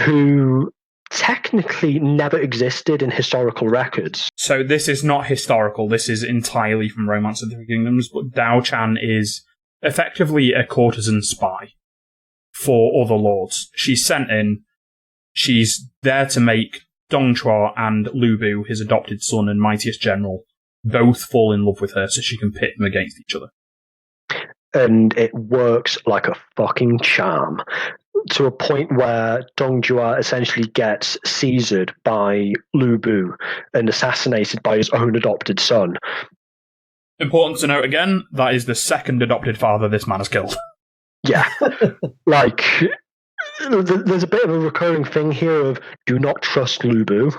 S2: Who technically never existed in historical records.
S1: So this is not historical, this is entirely from Romance of the Three Kingdoms, but Dao Chan is effectively a courtesan spy for other lords. She's sent in, she's there to make Dong Chua and Lu Bu, his adopted son and mightiest general, both fall in love with her so she can pit them against each other.
S2: And it works like a fucking charm, to a point where Dongjua essentially gets seizured by Lu Bu and assassinated by his own adopted son.
S1: Important to note again, that is the second adopted father this man has killed.
S2: Yeah. Like, there's a bit of a recurring thing here of do not trust Lu Bu.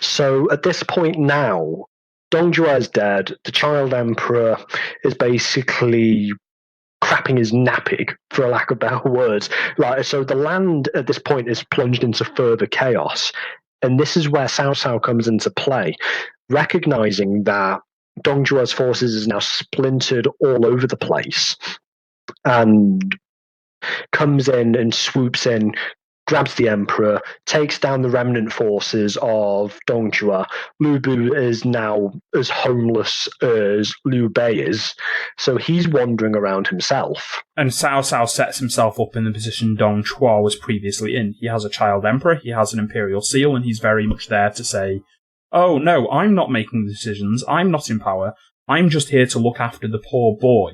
S2: So at this point now, Dongjua is dead. The child emperor is basically crapping his nappy, for a lack of better words. Like, so the land at this point is plunged into further chaos. And this is where Cao Cao comes into play, recognizing that Dongjua's forces is now splintered all over the place, and comes in and swoops in, grabs the emperor, takes down the remnant forces of Dongjua. Lu Bu is now as homeless as Liu Bei is, so he's wandering around himself.
S1: And Cao Cao sets himself up in the position Dong Chua was previously in. He has a child emperor, he has an imperial seal, and he's very much there to say, oh no, I'm not making the decisions, I'm not in power, I'm just here to look after the poor boy.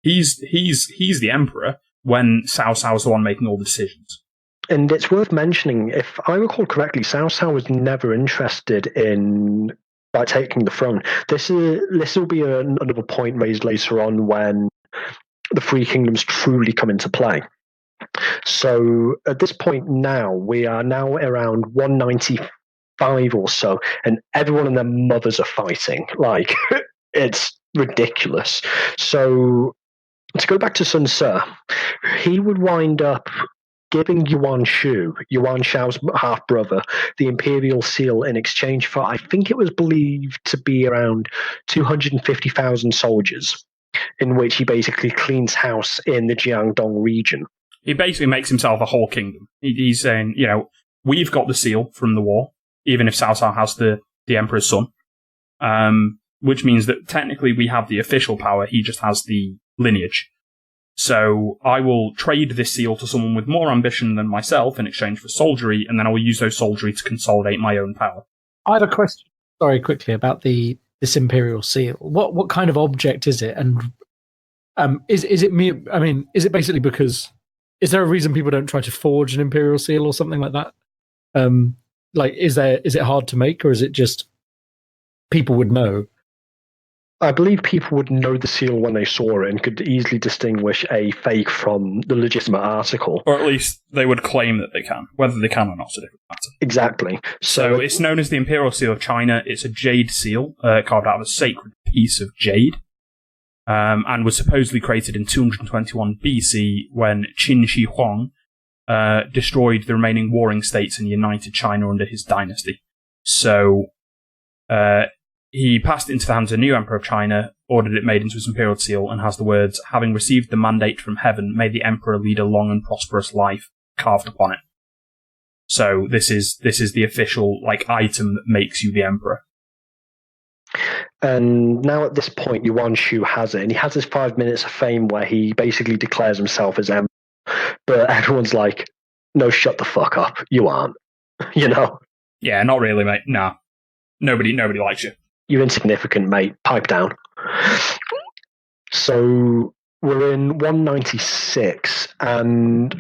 S1: He's the emperor when Cao Cao's the one making all the decisions.
S2: And it's worth mentioning, if I recall correctly, Cao Cao was never interested in taking the throne. This will be another point raised later on when the Three Kingdoms truly come into play. So at this point now, we are now around 195 or so, and everyone and their mothers are fighting. Like, it's ridiculous. So to go back to Sun Ce, he would wind up giving Yuan Shao's half-brother, the imperial seal in exchange for, I think it was believed to be around 250,000 soldiers, in which he basically cleans house in the Jiangdong region.
S1: He basically makes himself a whole kingdom. He's saying, we've got the seal from the war, even if Cao Cao has the emperor's son, which means that technically we have the official power, he just has the lineage. So I will trade this seal to someone with more ambition than myself in exchange for soldiery, and then I will use those soldiery to consolidate my own power.
S3: I have a question, quickly, about this imperial seal. What kind of object is it? And is it basically because, is there a reason people don't try to forge an imperial seal or something like that? Is it hard to make, or is it just people would know?
S2: I believe people would know the seal when they saw it and could easily distinguish a fake from the legitimate article.
S1: Or at least they would claim that they can. Whether they can or not is a different matter.
S2: Exactly.
S1: So it's known as the Imperial Seal of China. It's a jade seal carved out of a sacred piece of jade, and was supposedly created in 221 BC when Qin Shi Huang destroyed the remaining warring states and united China under his dynasty. So he passed it into the hands of the new Emperor of China, ordered it made into his imperial seal, and has the words, "Having received the mandate from heaven, may the Emperor lead a long and prosperous life," carved upon it. So this is the official item that makes you the Emperor.
S2: And now at this point, Yuan Shu has it, and he has his 5 minutes of fame where he basically declares himself as Emperor. But everyone's like, "No, shut the fuck up. You aren't." You know?
S1: Yeah, not really, mate. Nah. Nobody likes you.
S2: You're insignificant, mate. Pipe down. So we're in 196, and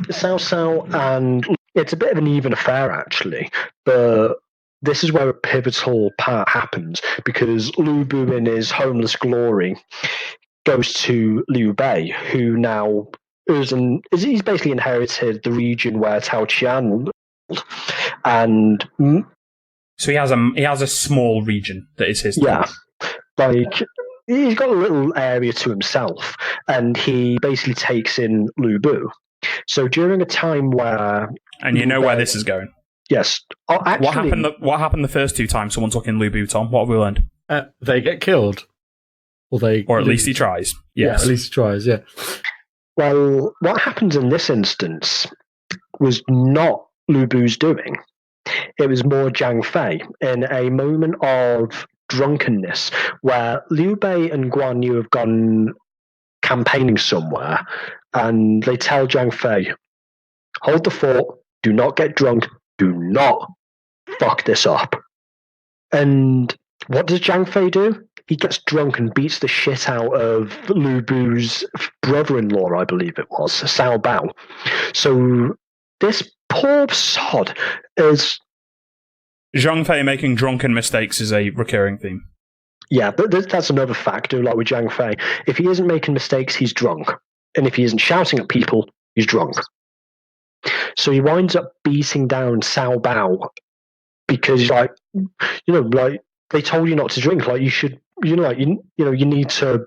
S2: Cao Cao, and it's a bit of an even affair, actually, but this is where a pivotal part happens, because Lu Bu, in his homeless glory, goes to Liu Bei, who now he's basically inherited the region where Tao Qian lived, and
S1: so he has a small region that is his.
S2: Yeah, he's got a little area to himself, and he basically takes in Lu Bu. So during a time where,
S1: and you know where this is going.
S2: Yes. Oh, actually,
S1: what happened the first two times someone took in Lu Bu, Tom? What have we learned?
S3: They get killed, or
S1: at least he tries. Yes,
S3: yeah, at least he tries. Yeah.
S2: Well, what happens in this instance was not Lu Bu's doing. It was more Zhang Fei in a moment of drunkenness where Liu Bei and Guan Yu have gone campaigning somewhere, and they tell Zhang Fei, "Hold the fort, do not get drunk, do not fuck this up." And what does Zhang Fei do? He gets drunk and beats the shit out of Lu Bu's brother-in-law, I believe it was, Cao Bao. So this poor sod is...
S1: Zhang Fei making drunken mistakes is a recurring theme.
S2: Yeah, but that's another factor, like with Zhang Fei. If he isn't making mistakes, he's drunk. And if he isn't shouting at people, he's drunk. So he winds up beating down Cao Bao because, they told you not to drink. Like, you should, you need to,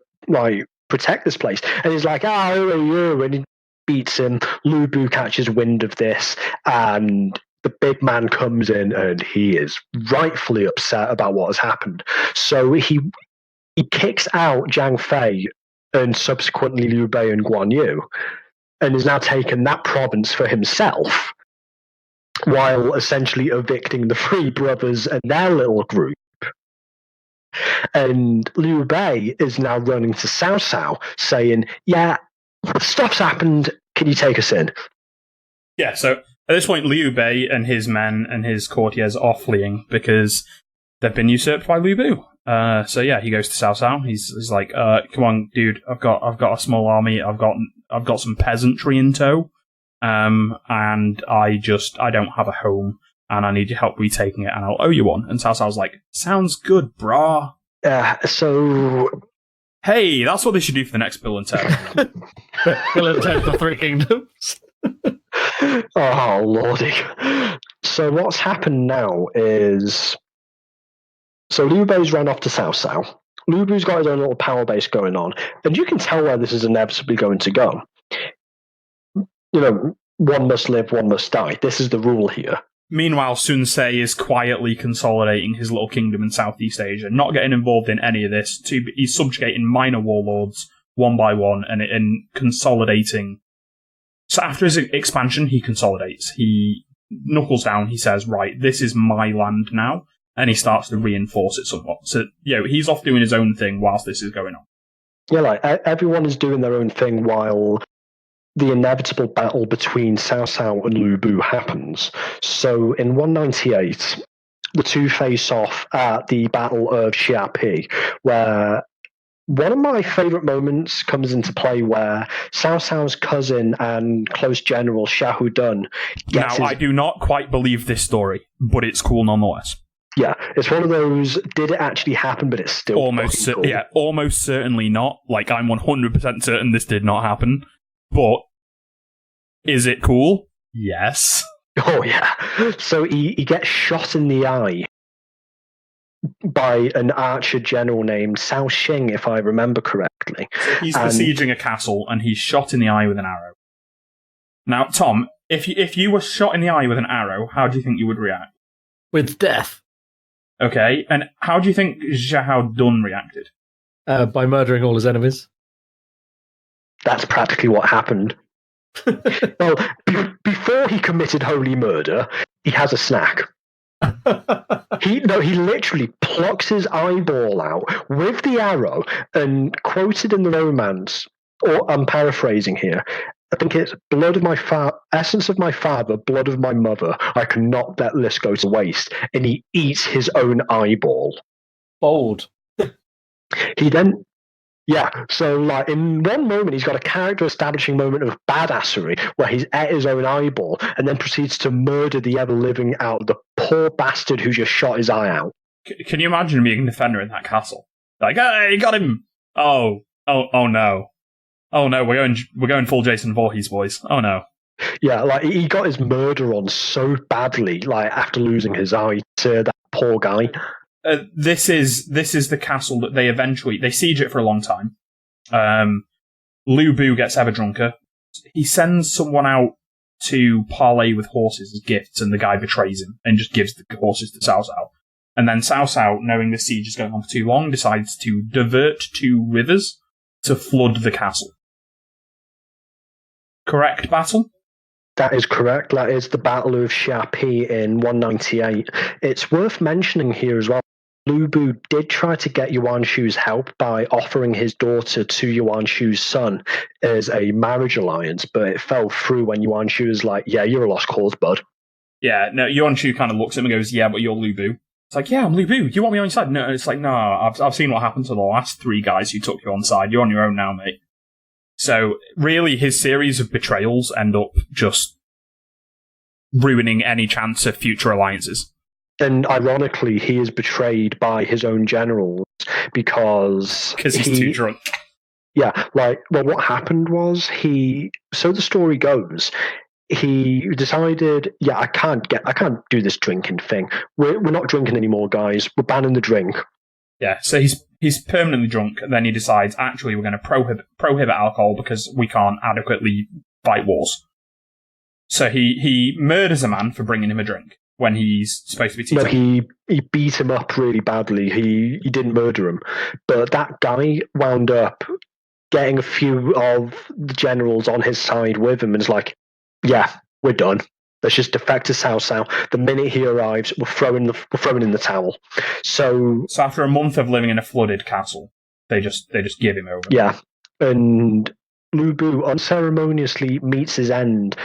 S2: protect this place. And he's like, and he beats him. Lu Bu catches wind of this, and the big man comes in, and he is rightfully upset about what has happened. So he kicks out Zhang Fei and subsequently Liu Bei and Guan Yu, and has now taken that province for himself, while essentially evicting the three brothers and their little group. And Liu Bei is now running to Cao Cao, saying, "Yeah, stuff's happened. Can you take us in?"
S1: Yeah, so at this point, Liu Bei and his men and his courtiers are fleeing because they've been usurped by Lu Bu. So yeah, he goes to Cao Cao. He's like, "Come on, dude. I've got a small army. I've got some peasantry in tow, and I don't have a home, and I need your help retaking it, and I'll owe you one." And Cao Cao's like, "Sounds good, brah."
S2: So
S1: hey, that's what they should do for the next Bill and Ted.
S3: Bill and Ted: The Three Kingdoms.
S2: Oh lordy! So what's happened now is, so Liu Bei's run off to Cao Cao. Lu Bu's got his own little power base going on, and you can tell where this is inevitably going to go. One must live, one must die. This is the rule here.
S1: Meanwhile, Sun Ce is quietly consolidating his little kingdom in Southeast Asia, not getting involved in any of this. He's subjugating minor warlords one by one and consolidating. So after his expansion, he consolidates. He knuckles down. He says, "Right, this is my land now," and he starts to reinforce it somewhat. So, he's off doing his own thing whilst this is going on.
S2: Yeah, everyone is doing their own thing while the inevitable battle between Cao Cao and Lu Bu happens. So in 198, the two face off at the Battle of Xiapi, where one of my favourite moments comes into play where Cao Cao's cousin and close general Xiahou Dun gets
S1: I do not quite believe this story, but it's cool nonetheless.
S2: Yeah, it's one of those, did it actually happen, but it's still
S1: almost
S2: fucking cool.
S1: almost certainly not. Like, I'm 100% certain this did not happen. But is it cool? Yes.
S2: Oh, yeah. So he gets shot in the eye by an archer general named Cao Xing, if I remember correctly.
S1: So he's besieging a castle, and he's shot in the eye with an arrow. Now, Tom, if you were shot in the eye with an arrow, how do you think you would react?
S3: With death.
S1: Okay, and how do you think Zhao Dun reacted?
S3: By murdering all his enemies.
S2: That's practically what happened. Well, before he committed holy murder, he has a snack. He literally plucks his eyeball out with the arrow, and quoted in the romance, or I'm paraphrasing here, I think it's blood of my essence of my father, blood of my mother. I cannot let this go to waste. And he eats his own eyeball.
S3: Bold.
S2: He then, so like in one moment he's got a character establishing moment of badassery where he's ate his own eyeball and then proceeds to murder the ever living out of the poor bastard who just shot his eye out.
S1: Can you imagine being a defender in that castle? Like, hey, got him! Oh no. Oh no, we're going full Jason Voorhees, boys. Oh no.
S2: Yeah, like he got his murder on so badly, like after losing his eye to that poor guy.
S1: This is the castle that they siege it for a long time. Lu Bu gets ever drunker. He sends someone out to parley with horses as gifts, and the guy betrays him and just gives the horses to Cao Cao. And then Cao Cao, knowing the siege is going on for too long, decides to divert 2 rivers to flood the castle. Correct, Battle?
S2: That is correct. That is the Battle of Xiapi in 198. It's worth mentioning here as well, Lu Bu did try to get Yuan Shu's help by offering his daughter to Yuan Shu's son as a marriage alliance, but it fell through when Yuan Shu was like, yeah, you're a lost cause, bud.
S1: Yeah, no, Yuan Shu kind of looks at him and goes, yeah, but you're Lu Bu. It's like, yeah, I'm Lu Bu. You want me on your side? No, it's like, no, I've seen what happened to the last 3 guys who took you on side. You're on your own now, mate. So, really, his series of betrayals end up just ruining any chance of future alliances.
S2: And ironically, he is betrayed by his own generals because
S1: he's too drunk.
S2: Yeah, what happened was so the story goes, he decided, I can't do this drinking thing. We're not drinking anymore, guys. We're banning the drink.
S1: Yeah, so he's permanently drunk, and then he decides, actually, we're going to prohibit alcohol because we can't adequately fight wars. So he murders a man for bringing him a drink when he's supposed to be teaching.
S2: No, he beat him up really badly. He didn't murder him. But that guy wound up getting a few of the generals on his side with him and is like, yeah, we're done. Let's just defect to Cao Cao. The minute he arrives, we're throwing in the towel. So
S1: after a month of living in a flooded castle, they just give him over.
S2: Yeah, and Lu Bu unceremoniously meets his end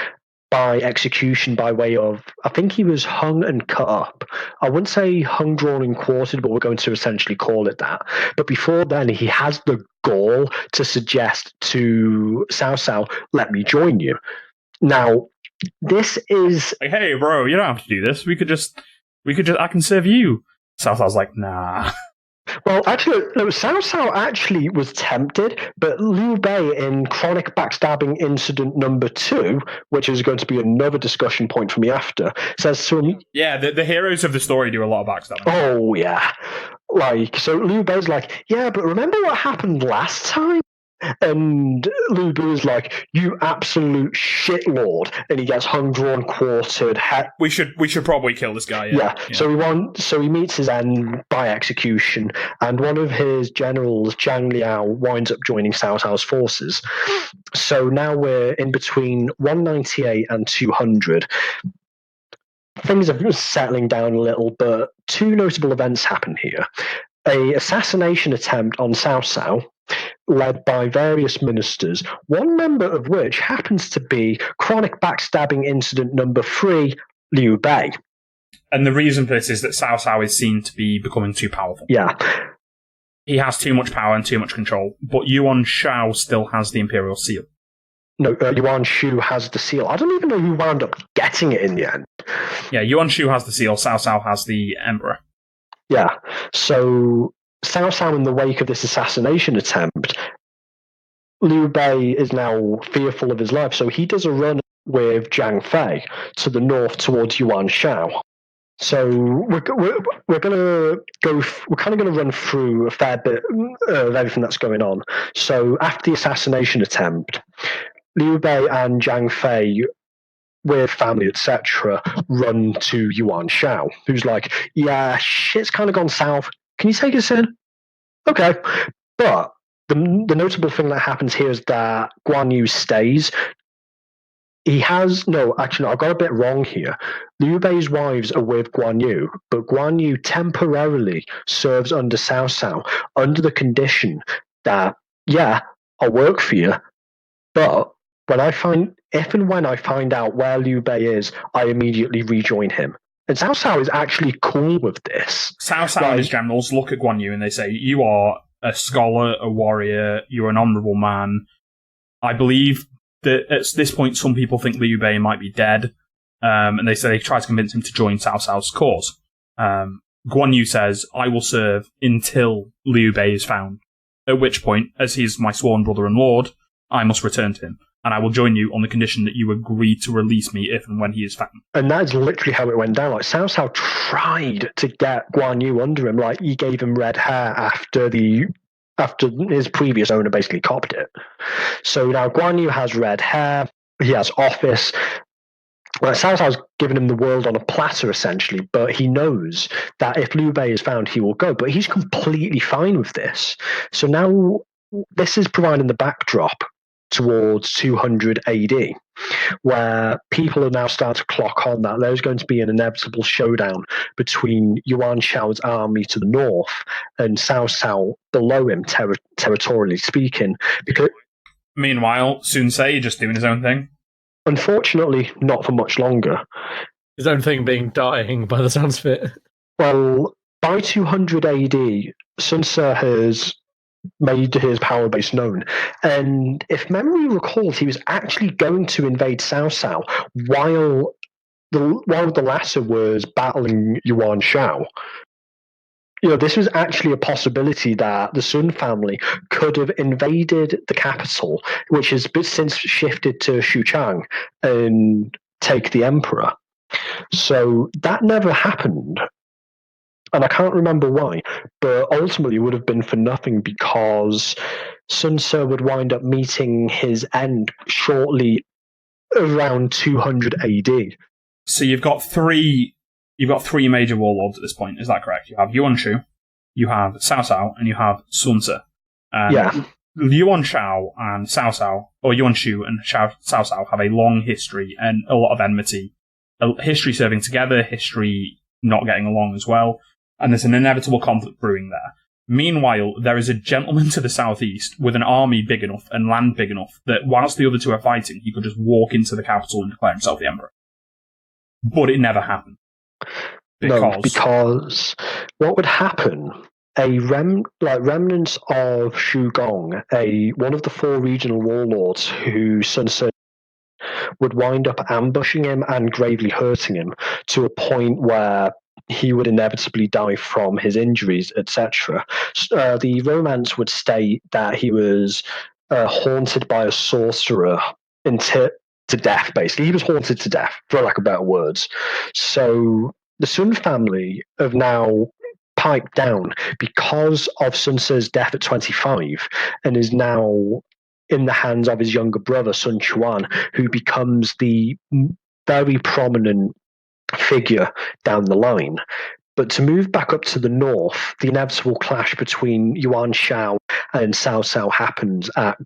S2: by execution by way of, I think he was hung and cut up. I wouldn't say hung, drawn, and quartered, but we're going to essentially call it that. But before then, he has the gall to suggest to Cao Cao, let me join you. Now, this is...
S1: like, hey, bro, you don't have to do this. We could just, I can serve you. Cao Cao's like, nah.
S2: Well, actually, no, Cao Cao actually was tempted, but Liu Bei in Chronic Backstabbing Incident number 2, which is going to be another discussion point for me after, says to him...
S1: Yeah, the heroes of the story do a lot of backstabbing.
S2: Oh, yeah. So Liu Bei's like, yeah, but remember what happened last time? And Lu Bu is like, you absolute shitlord, and he gets hung, drawn, quartered.
S1: We should probably kill this guy. Yeah.
S2: So he meets his end by execution, and one of his generals, Zhang Liao, winds up joining Cao Cao's forces. So now we're in between 198 and 200. Things are settling down a little, but 2 notable events happen here. A assassination attempt on Cao Cao, led by various ministers, one member of which happens to be Chronic Backstabbing Incident number 3, Liu Bei.
S1: And the reason for this is that Cao Cao is seen to be becoming too powerful.
S2: Yeah.
S1: He has too much power and too much control, but Yuan Shao still has the Imperial Seal.
S2: No, Yuan Shu has the seal. I don't even know who wound up getting it in the end.
S1: Yeah, Yuan Shu has the seal, Cao Cao has the Emperor.
S2: Yeah. So Cao Cao, in the wake of this assassination attempt, Liu Bei is now fearful of his life, so he does a run with Zhang Fei to the north towards Yuan Shao. So we're going to go. We're kind of going to run through a fair bit of everything that's going on. So after the assassination attempt, Liu Bei and Zhang Fei, with family, etc., run to Yuan Shao, who's like, "Yeah, shit's kind of gone south. Can you take us in?" Okay, but the notable thing that happens here is that Guan Yu stays. He has actually, I got a bit wrong here. Liu Bei's wives are with Guan Yu, but Guan Yu temporarily serves under Cao Cao under the condition that, yeah, I'll work for you, but if and when I find out where Liu Bei is, I immediately rejoin him. And Cao Cao is actually cool with this.
S1: Cao Cao and his generals look at Guan Yu and they say, "You are a scholar, a warrior, you're an honourable man. I believe that at this point some people think Liu Bei might be dead, and they say they try to convince him to join Cao Cao's cause. Guan Yu says, I will serve until Liu Bei is found, at which point, as he's my sworn brother and lord, I must return to him, and I will join you on the condition that you agree to release me if and when he is found." And
S2: that's literally how it went down. Like, Cao Cao tried to get Guan Yu under him, like he gave him red hair after his previous owner basically copped it. So now Guan Yu has red hair, he has office. Well, Cao Cao's given him the world on a platter, essentially, but he knows that if Liu Bei is found, he will go. But he's completely fine with this. So now this is providing the backdrop towards 200 AD, where people are now starting to clock on that there's going to be an inevitable showdown between Yuan Shao's army to the north and Cao Cao below him, territorially speaking. Because
S1: meanwhile, Sun Ce just doing his own thing.
S2: Unfortunately, not for much longer.
S3: His own thing being dying, by the sounds of it.
S2: Well, by 200 AD, Sun Ce has made his power base known. And if memory recalls, he was actually going to invade Cao Cao while the latter was battling Yuan Shao. This was actually a possibility that the Sun family could have invaded the capital, which has since shifted to Xuchang, and take the emperor. So that never happened. And I can't remember why, but ultimately it would have been for nothing because Sun Ce would wind up meeting his end shortly around 200 AD.
S1: So you've got three major warlords at this point, is that correct? You have Yuan Shu, you have Cao Cao, and you have Sun Ce.
S2: Yeah.
S1: Yuan Shao and Cao Cao, or Yuan Shu and Cao Cao, have a long history and a lot of enmity. A history serving together, history not getting along as well. And there's an inevitable conflict brewing there. Meanwhile, there is a gentleman to the southeast with an army big enough and land big enough that whilst the other two are fighting, he could just walk into the capital and declare himself the emperor. But it never happened.
S2: Because what would happen? Remnants of Shu Gong, one of the four regional warlords who Sun Ce would wind up ambushing him and gravely hurting him to a point where he would inevitably die from his injuries, etc. The romance would state that he was haunted by a sorcerer to death, basically. He was haunted to death, for lack of better words. So the Sun family have now piped down because of Sun Ce's death at 25 and is now in the hands of his younger brother, Sun Quan, who becomes the very prominent figure down the line. But to move back up to the north, the inevitable clash between Yuan Shao and Cao Cao happens at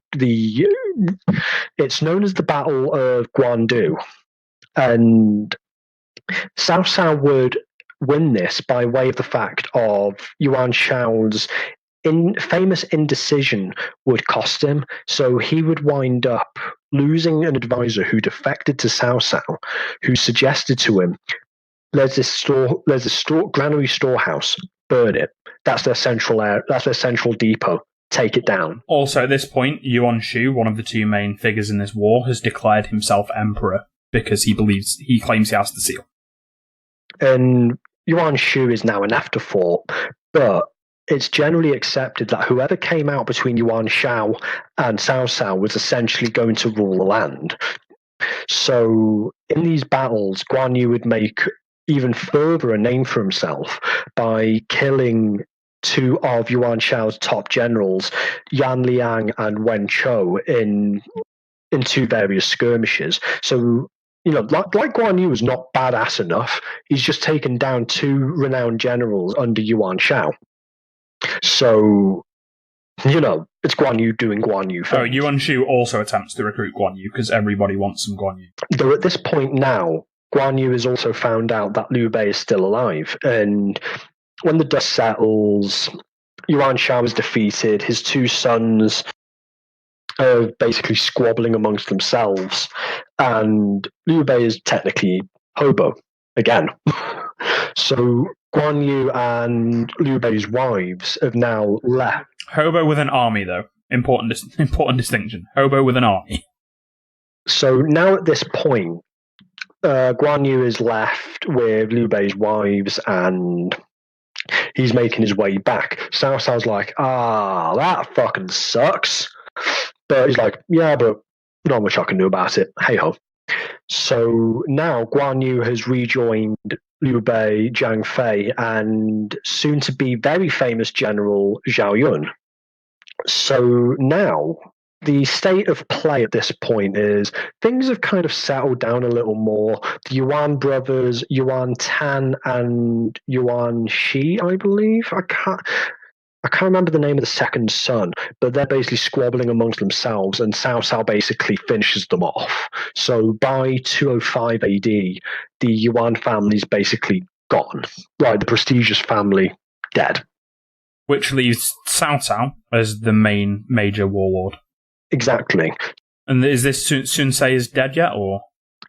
S2: it's known as the Battle of Guandu. And Cao Cao would win this by way of the fact of Yuan Shao's famous indecision would cost him, so he would wind up losing an advisor who defected to Cao Cao, who suggested to him, there's a granary storehouse, burn it. That's their central depot. Take it down.
S1: Also, at this point, Yuan Shu, one of the two main figures in this war, has declared himself emperor because he claims he has the seal.
S2: And Yuan Shu is now an afterthought, but it's generally accepted that whoever came out between Yuan Shao and Cao Cao was essentially going to rule the land. So in these battles, Guan Yu would make even further a name for himself by killing two of Yuan Shao's top generals, Yan Liang and Wen Chou, in two various skirmishes. So, like Guan Yu was not badass enough. He's just taken down two renowned generals under Yuan Shao. So, it's Guan Yu doing Guan Yu things.
S1: Oh, Yuan Shu also attempts to recruit Guan Yu because everybody wants some Guan Yu.
S2: Though at this point now, Guan Yu has also found out that Liu Bei is still alive. And when the dust settles, Yuan Shao is defeated. His two sons are basically squabbling amongst themselves. And Liu Bei is technically hobo again. So Guan Yu and Liu Bei's wives have now left.
S1: Hobo with an army, though. Important distinction. Hobo with an army.
S2: So now at this point, Guan Yu is left with Liu Bei's wives, and he's making his way back. Cao Cao's like, that fucking sucks. But he's like, yeah, but not much I can do about it. Hey ho. So now Guan Yu has rejoined Liu Bei, Zhang Fei, and soon to be very famous general Zhao Yun. So now the state of play at this point is things have kind of settled down a little more. The Yuan brothers, Yuan Tan and Yuan Shi, I believe. I can't remember the name of the second son, but they're basically squabbling amongst themselves, and Cao Cao basically finishes them off. So by 205 AD, the Yuan family's basically gone. Right, the prestigious family, dead.
S1: Which leaves Cao Cao as the main major warlord.
S2: Exactly.
S1: And is this Sun Ce is dead yet, or?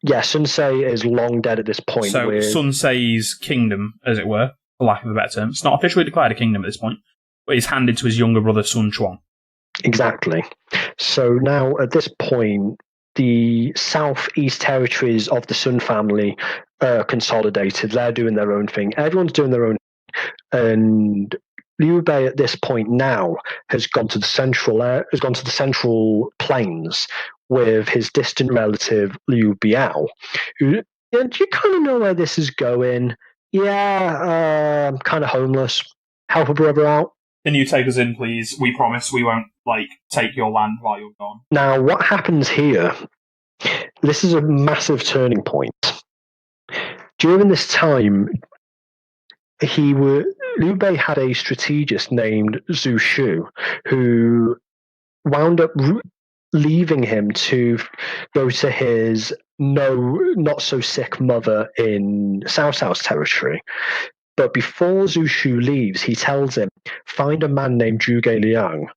S2: Yeah, Sun Ce is long dead at this point.
S1: So Sun Ce's kingdom, as it were, for lack of a better term, it's not officially declared a kingdom at this point, but he's handed to his younger brother Sun Quan.
S2: Exactly. So now at this point, the southeast territories of the Sun family are consolidated. They're doing their own thing. Everyone's doing their own thing. And Liu Bei at this point now has gone to the central plains with his distant relative Liu Biao. Who, and you kind of know where this is going. Yeah, I'm kind of homeless. Help a brother out.
S1: Can you take us in, please? We promise we won't, take your land while you're gone.
S2: Now, what happens here, this is a massive turning point. During this time, Liu Bei had a strategist named Zhu Shu, who wound up leaving him to go to his not so sick mother in Cao Cao's territory. But before Zhu Shu leaves, he tells him, find a man named Zhuge Liang.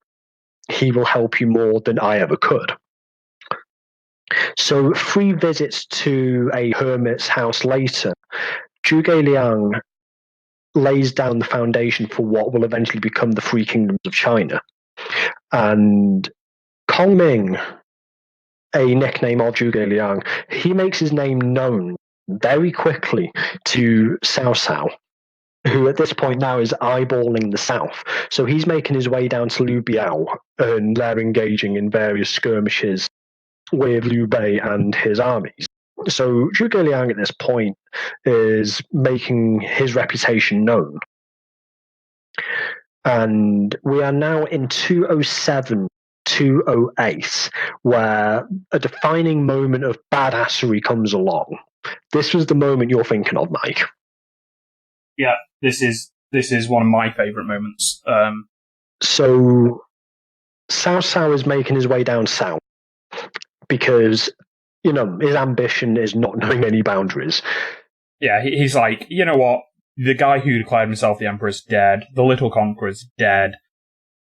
S2: He will help you more than I ever could. So 3 visits to a hermit's house later, Zhuge Liang lays down the foundation for what will eventually become the 3 kingdoms of China. And Kongming, a nickname of Zhuge Liang, he makes his name known very quickly to Cao Cao, who at this point now is eyeballing the south. So he's making his way down to Liu Biao, and they're engaging in various skirmishes with Liu Bei and his armies. So Zhuge Liang at this point is making his reputation known. And we are now in 207, 208, where a defining moment of badassery comes along. This was the moment you're thinking of, Mike.
S1: Yeah, this is one of my favourite moments.
S2: So Cao Cao is making his way down south because, his ambition is not knowing any boundaries.
S1: Yeah, he's like, you know what? The guy who declared himself the Emperor's dead. The Little Conqueror's dead.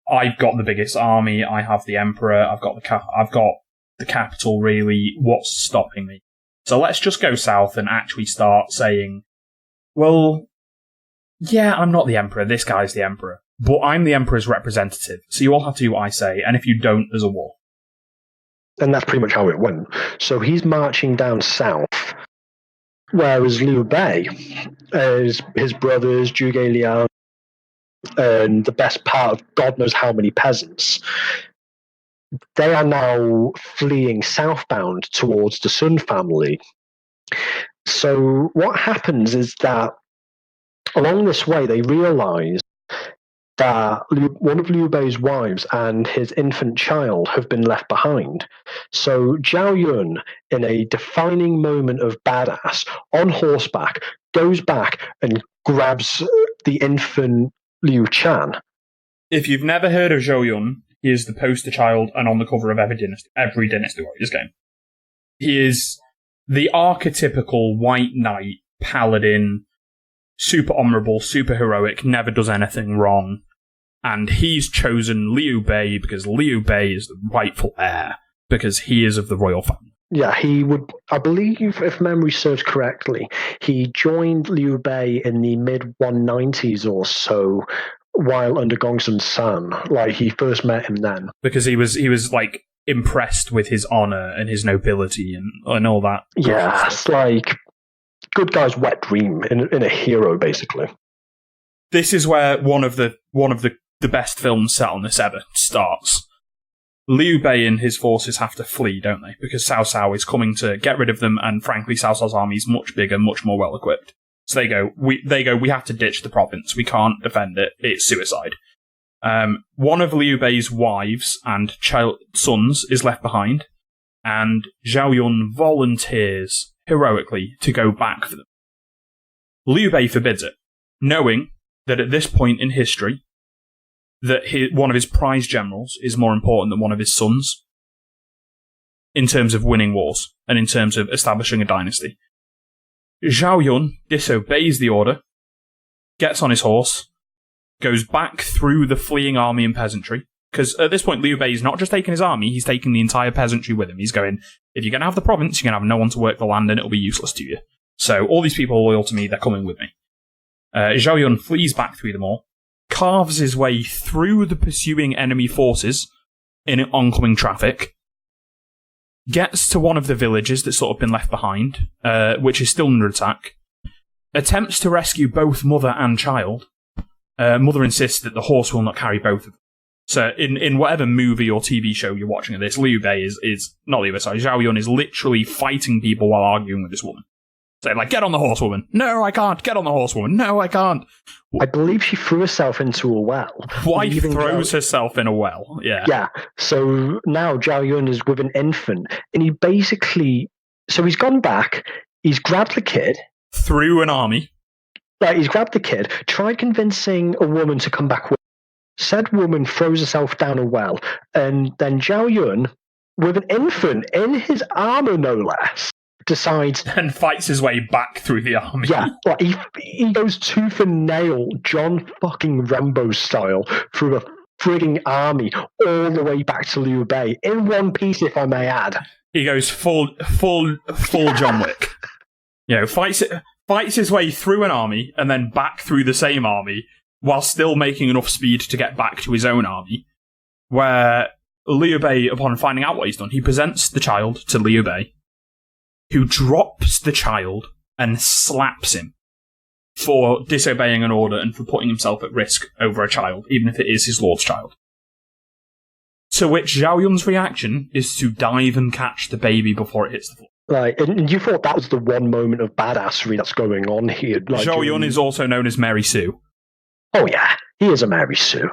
S1: I've got the biggest army. I have the Emperor. I've got the capital, really. What's stopping me? So let's just go south and actually start saying, well, yeah, I'm not the Emperor. This guy's the Emperor. But I'm the Emperor's representative. So you all have to do what I say. And if you don't, there's a war.
S2: And that's pretty much how it went. So he's marching down south, Whereas Liu Bei, his brothers, Zhuge Liang, and the best part of God knows how many peasants, they are now fleeing southbound towards the Sun family. So what happens is that along this way, they realize that one of Liu Bei's wives and his infant child have been left behind. So Zhao Yun, in a defining moment of badass, on horseback, goes back and grabs the infant Liu Shan.
S1: If you've never heard of Zhao Yun, he is the poster child and on the cover of every Dynasty Warriors game. He is the archetypical white knight, paladin, super honourable, super heroic, never does anything wrong. And he's chosen Liu Bei because Liu Bei is the rightful heir, because he is of the royal family.
S2: Yeah, he would, I believe, if memory serves correctly, he joined Liu Bei in the mid-190s or so while under Gongsun San. Like, he first met him then.
S1: Because he was like, impressed with his honour and his nobility and all that.
S2: Yeah, it's like good guy's wet dream in a hero, basically.
S1: This is where one of the best films set on this ever starts. Liu Bei and his forces have to flee, don't they? Because Cao Cao is coming to get rid of them, and frankly, Cao Cao's army is much bigger, much more well equipped. So they go, we have to ditch the province. We can't defend it. It's suicide. One of Liu Bei's wives and sons is left behind, and Zhao Yun volunteers heroically to go back for them. Liu Bei forbids it, knowing that at this point in history, that one of his prize generals is more important than one of his sons in terms of winning wars and in terms of establishing a dynasty. Zhao Yun disobeys the order, gets on his horse, goes back through the fleeing army and peasantry, because at this point Liu Bei is not just taking his army, he's taking the entire peasantry with him. He's going, if you're going to have the province, you're going to have no one to work the land and it'll be useless to you. So all these people are loyal to me, they're coming with me. Zhao Yun flees back through them all, carves his way through the pursuing enemy forces in oncoming traffic, gets to one of the villages that's sort of been left behind, which is still under attack, attempts to rescue both mother and child. Mother insists that the horse will not carry both of them. So in whatever movie or TV show you're watching of this, Liu Bei is not Liu Bei, sorry, Zhao Yun is literally fighting people while arguing with this woman. So, like, get on the horse, woman. No, I can't. Get on the horse, woman. No, I can't.
S2: I believe she threw herself into a well.
S1: Wife throws herself in a well, yeah.
S2: Yeah, so now Zhao Yun is with an infant, and he basically... So he's gone back, he's grabbed the kid...
S1: Through an army.
S2: Like, he's grabbed the kid, tried convincing a woman to come back with him. Said woman throws herself down a well, and then Zhao Yun, with an infant in his armour no less, decides...
S1: And fights his way back through the army.
S2: Yeah, like he goes tooth and nail, John fucking Rambo style, through a frigging army all the way back to Liu Bei, in one piece, if I may add.
S1: He goes full John Wick. You know, fights his way through an army and then back through the same army while still making enough speed to get back to his own army. Where Liu Bei, upon finding out what he's done, he presents the child to Liu Bei, who drops the child and slaps him for disobeying an order and for putting himself at risk over a child, even if it is his lord's child. To which Zhao Yun's reaction is to dive and catch the baby before it hits the floor.
S2: Right, and you thought that was the one moment of badassery that's going on here. Like,
S1: Zhao Yun is also known as Mary Sue.
S2: Oh yeah, he is a Mary Sue.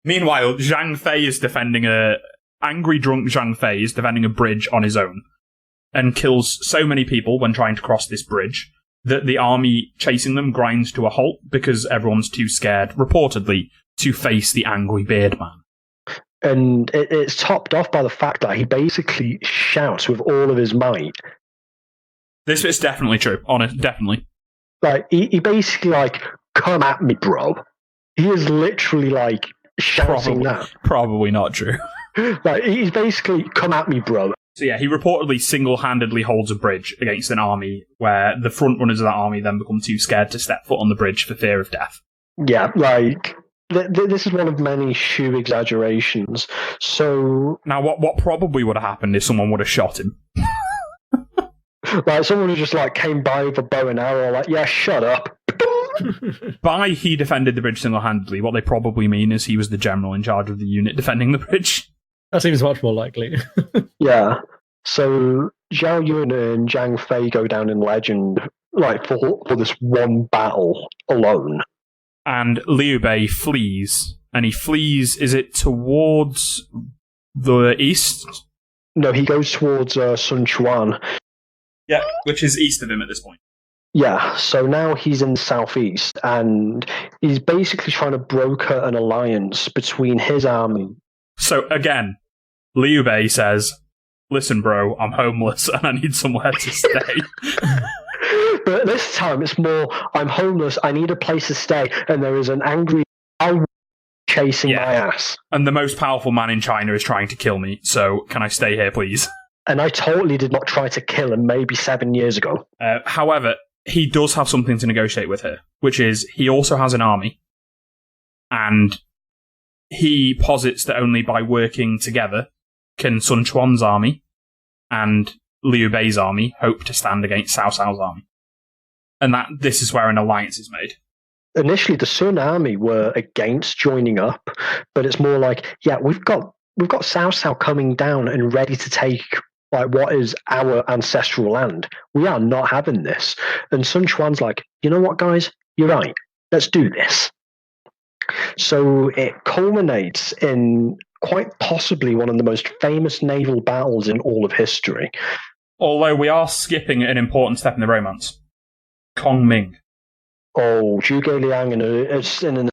S1: Meanwhile, Zhang Fei is defending angry drunk Zhang Fei is defending a bridge on his own, and kills so many people when trying to cross this bridge that the army chasing them grinds to a halt because everyone's too scared, reportedly, to face the angry beard man.
S2: And it's topped off by the fact that he basically shouts with all of his might.
S1: This bit's definitely true. Honest, definitely.
S2: Like, he basically, like, come at me, bro. He is literally, like, shouting that.
S1: Probably not true.
S2: Like, he's basically, come at me, bro.
S1: So yeah, he reportedly single-handedly holds a bridge against an army where the front runners of that army then become too scared to step foot on the bridge for fear of death.
S2: Yeah, like... This is one of many Shu exaggerations. So
S1: now, what probably would have happened is someone would have shot him.
S2: Like someone who just like came by with a bow and arrow, like, yeah, shut up.
S1: By he defended the bridge single-handedly, what they probably mean is he was the general in charge of the unit defending the bridge.
S3: That seems much more likely.
S2: Yeah. So Zhao Yun and Zhang Fei go down in legend, like for this one battle alone.
S1: And Liu Bei flees, and he flees. Is it towards the east?
S2: No, he goes towards Sun Quan.
S1: Yeah, which is east of him at this point.
S2: Yeah, so now he's in the southeast, and he's basically trying to broker an alliance between his army.
S1: So again, Liu Bei says, "Listen, bro, I'm homeless and I need somewhere to stay."
S2: But this time it's more, I'm homeless, I need a place to stay, and there is an angry owl chasing my ass.
S1: And the most powerful man in China is trying to kill me, so can I stay here, please?
S2: And I totally did not try to kill him maybe 7 years ago.
S1: However, he does have something to negotiate with her, which is he also has an army, and he posits that only by working together can Sun Quan's army and Liu Bei's army hope to stand against Cao Cao's army. And that this is where an alliance is made.
S2: Initially, the Sun army were against joining up, but it's more like, yeah, we've got Cao Cao coming down and ready to take like what is our ancestral land. We are not having this. And Sun Quan's like, you know what, guys? You're right. Let's do this. So it culminates in quite possibly one of the most famous naval battles in all of history.
S1: Although we are skipping an important step in the romance. Kongming.
S2: Oh, Zhuge Liang in a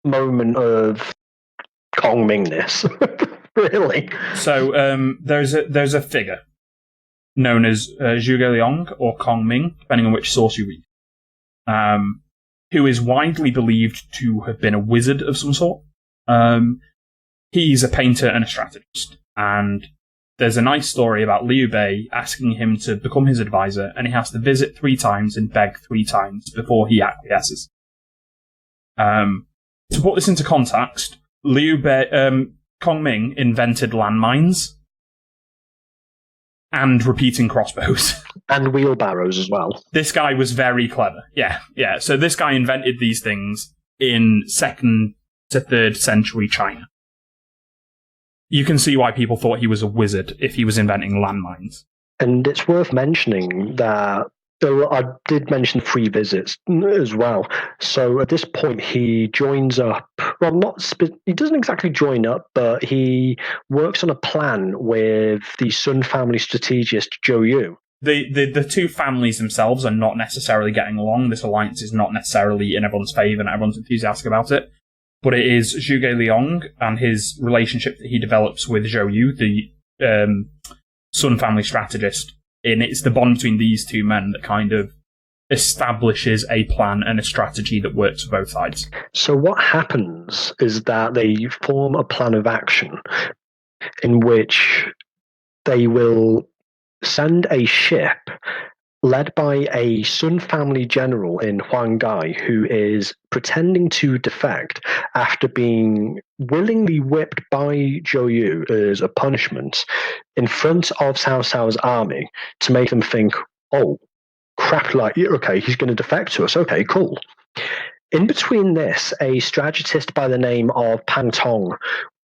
S2: moment of Kongmingness. Really?
S1: So there's a figure known as Zhuge Liang or Kongming, depending on which source you read, who is widely believed to have been a wizard of some sort. He's a painter and a strategist, and there's a nice story about Liu Bei asking him to become his advisor, and he has to visit 3 times and beg 3 times before he acquiesces. To put this into context, Liu Bei, Kongming invented landmines and repeating crossbows.
S2: And wheelbarrows as well.
S1: This guy was very clever. Yeah. So this guy invented these things in 2nd to 3rd century China. You can see why people thought he was a wizard if he was inventing landmines. And
S2: it's worth mentioning that I did mention 3 visits as well. So at this point, he joins up. Well, he doesn't exactly join up, but he works on a plan with the Sun family strategist Zhou Yu.
S1: The 2 families themselves are not necessarily getting along. This alliance is not necessarily in everyone's favour and everyone's enthusiastic about it. But it is Zhuge Liang and his relationship that he develops with Zhou Yu, the Sun family strategist. And it's the bond between these 2 men that kind of establishes a plan and a strategy that works for both sides.
S2: So what happens is that they form a plan of action in which they will send a ship led by a Sun family general in Huanggai who is pretending to defect after being willingly whipped by Zhou Yu as a punishment in front of Cao Cao's army to make them think, oh, crap, like, okay, he's going to defect to us. Okay, cool. In between this, a strategist by the name of Pang Tong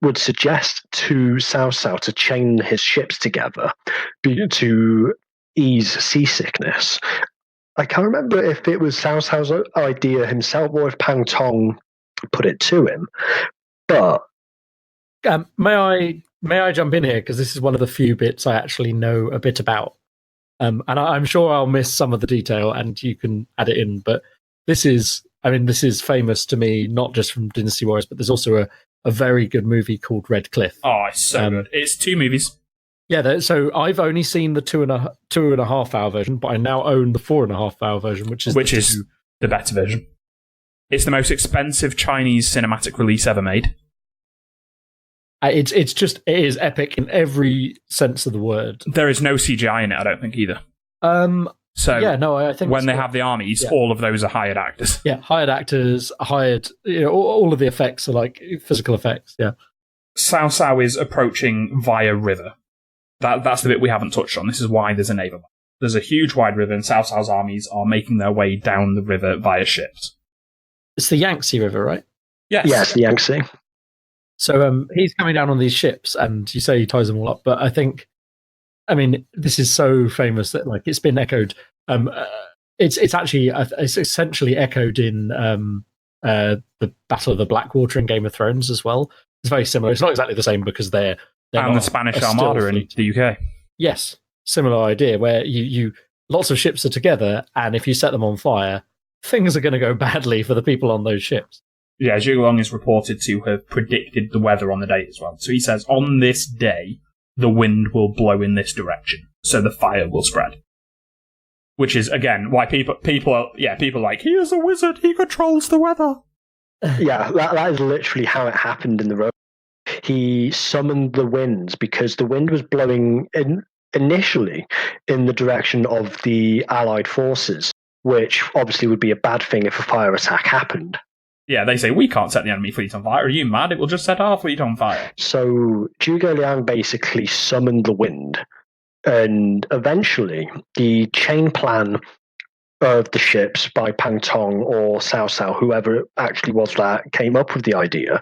S2: would suggest to Cao Cao to chain his ships together to ease seasickness. I can't remember if it was Cao Cao's idea himself or if Pang Tong put it to him. But
S3: may I jump in here, because this is one of the few bits I actually know a bit about, and I'm sure I'll miss some of the detail, and you can add it in. But this is famous to me, not just from Dynasty Warriors, but there's also a very good movie called Red Cliff.
S1: Oh, it's so good. It's 2 movies.
S3: Yeah, so I've only seen the 2.5 hour version, but I now own the 4.5 hour version, which is
S1: the better version. It's the most expensive Chinese cinematic release ever made.
S3: It is epic in every sense of the word.
S1: There is no CGI in it, I don't think either.
S3: I think
S1: when they have the armies, all of those are hired actors.
S3: Yeah, hired actors, all of the effects are like physical effects. Yeah,
S1: Cao Cao is approaching via river. That's the bit we haven't touched on. This is why there's a naval. there's a huge wide river, and Cao Cao's armies are making their way down the river via ships.
S3: It's the Yangtze River, right?
S2: Yes, the Yangtze.
S3: So he's coming down on these ships, and you say he ties them all up. But I mean, this is so famous that like it's been echoed. It's actually it's essentially echoed in the Battle of the Blackwater in Game of Thrones as well. It's very similar. It's not exactly the same because they're
S1: and the Spanish Armada in the UK.
S3: Yes, similar idea where you lots of ships are together, and if you set them on fire, things are going to go badly for the people on those ships.
S1: Yeah, Zhuge Liang is reported to have predicted the weather on the day as well. So he says, on this day, the wind will blow in this direction, so the fire will spread. Which is, again, why people are like, he is a wizard, he controls the weather.
S2: Yeah, that is literally how it happened in the road. He summoned the winds because the wind was blowing initially in the direction of the Allied forces, which obviously would be a bad thing if a fire attack happened.
S1: Yeah, they say, we can't set the enemy fleet on fire. Are you mad? It will just set our fleet on fire.
S2: So Zhuge Liang basically summoned the wind, and eventually the chain plan of the ships by Pang Tong or Cao Cao, whoever it actually was that came up with the idea,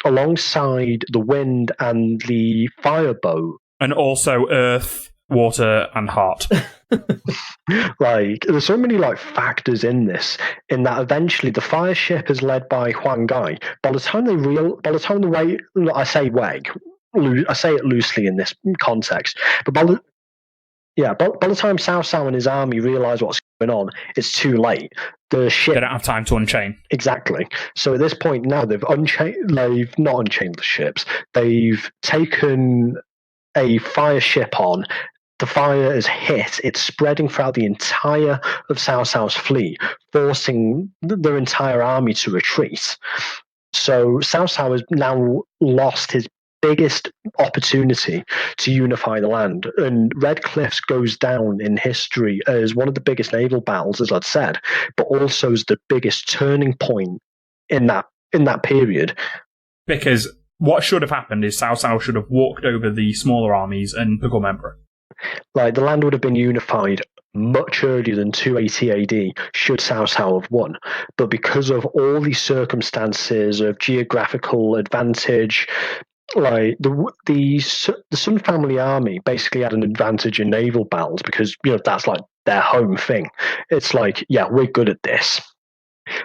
S2: alongside the wind and the fireboat.
S1: And also earth, water, and heart.
S2: Like, there's so many like factors in this, in that eventually the fire ship is led by Huang Gai. By the time the way, I say Weg, I say it loosely in this context, but by the time Cao Cao and his army realise what's going on, it's too late. The ship,
S1: they don't have time to unchain.
S2: Exactly. So at this point now, they've not unchained the ships. They've taken a fire ship on. The fire is hit. It's spreading throughout the entire of Cao Cao's fleet, forcing their entire army to retreat. So Cao Cao has now lost his biggest opportunity to unify the land, and Red Cliffs goes down in history as one of the biggest naval battles, as I'd said, but also as the biggest turning point in that period.
S1: Because what should have happened is Cao Cao should have walked over the smaller armies and become emperor.
S2: Like, the land would have been unified much earlier than 280 AD should Cao Cao have won. But because of all these circumstances of geographical advantage, like the Sun family army basically had an advantage in naval battles because, you know, that's like their home thing. It's like, yeah, we're good at this.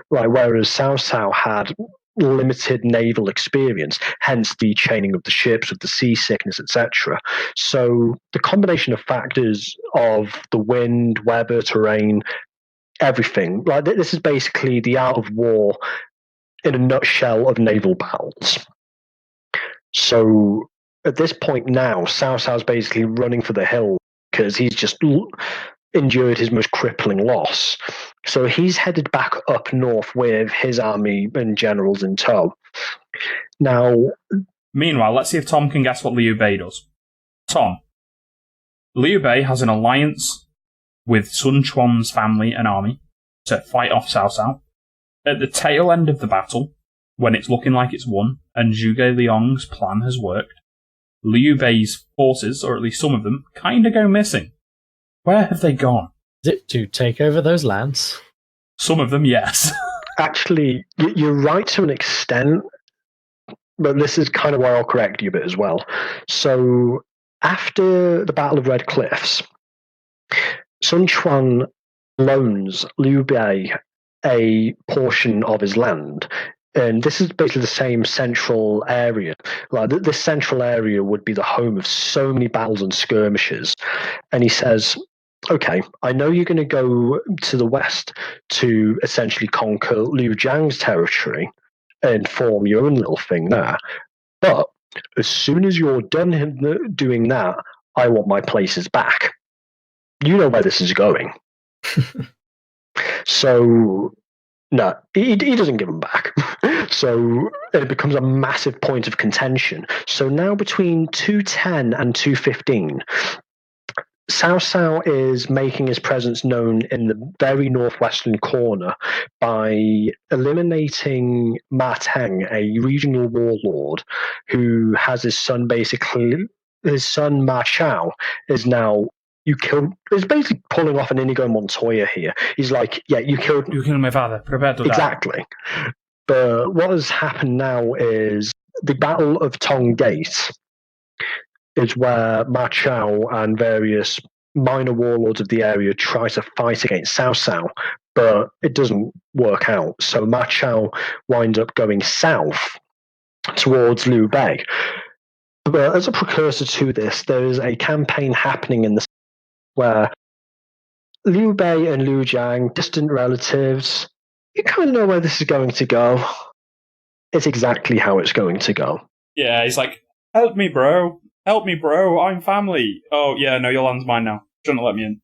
S2: Like, whereas Cao Cao had limited naval experience, hence the chaining of the ships, of the seasickness, etc. So the combination of factors of the wind, weather, terrain, everything, like, this is basically the art of war in a nutshell of naval battles. So at this point now, Cao Cao's basically running for the hill because he's just endured his most crippling loss. So he's headed back up north with his army and generals in tow. Now,
S1: meanwhile, let's see if Tom can guess what Liu Bei does. Tom, Liu Bei has an alliance with Sun Quan's family and army to fight off Cao Cao. At the tail end of the battle, when it's looking like it's won, and Zhuge Liang's plan has worked, Liu Bei's forces, or at least some of them, kind of go missing. Where have they gone?
S3: Is it to take over those lands?
S1: Some of them, yes.
S2: Actually, you're right to an extent, but this is kind of where I'll correct you a bit as well. So, after the Battle of Red Cliffs, Sun Quan loans Liu Bei a portion of his land. And this is basically the same central area. Like, this central area would be the home of so many battles and skirmishes. And he says, okay, I know you're going to go to the west to essentially conquer Liu Jiang's territory and form your own little thing there. But as soon as you're done doing that, I want my places back. You know where this is going. So, no, he doesn't give them back. So it becomes a massive point of contention. So now between 210 and 215, Cao Cao is making his presence known in the very northwestern corner by eliminating Ma Teng, a regional warlord who has his son Ma Chao is now you killed. It's basically pulling off an Inigo Montoya here. He's like, yeah, you killed
S1: my father. Prepare to die.
S2: Exactly. But what has happened now is the Battle of Tong Gate is where Ma Chao and various minor warlords of the area try to fight against Cao Cao, but it doesn't work out. So Ma Chao winds up going south towards Liu Bei. But as a precursor to this, there is a campaign happening in the where Liu Bei and Liu Jiang, distant relatives, you kind of know where this is going to go. It's exactly how it's going to go.
S1: Yeah, he's like, help me, bro. Help me, bro. I'm family. Oh, yeah, no, your land's mine now. Shouldn't have let me in.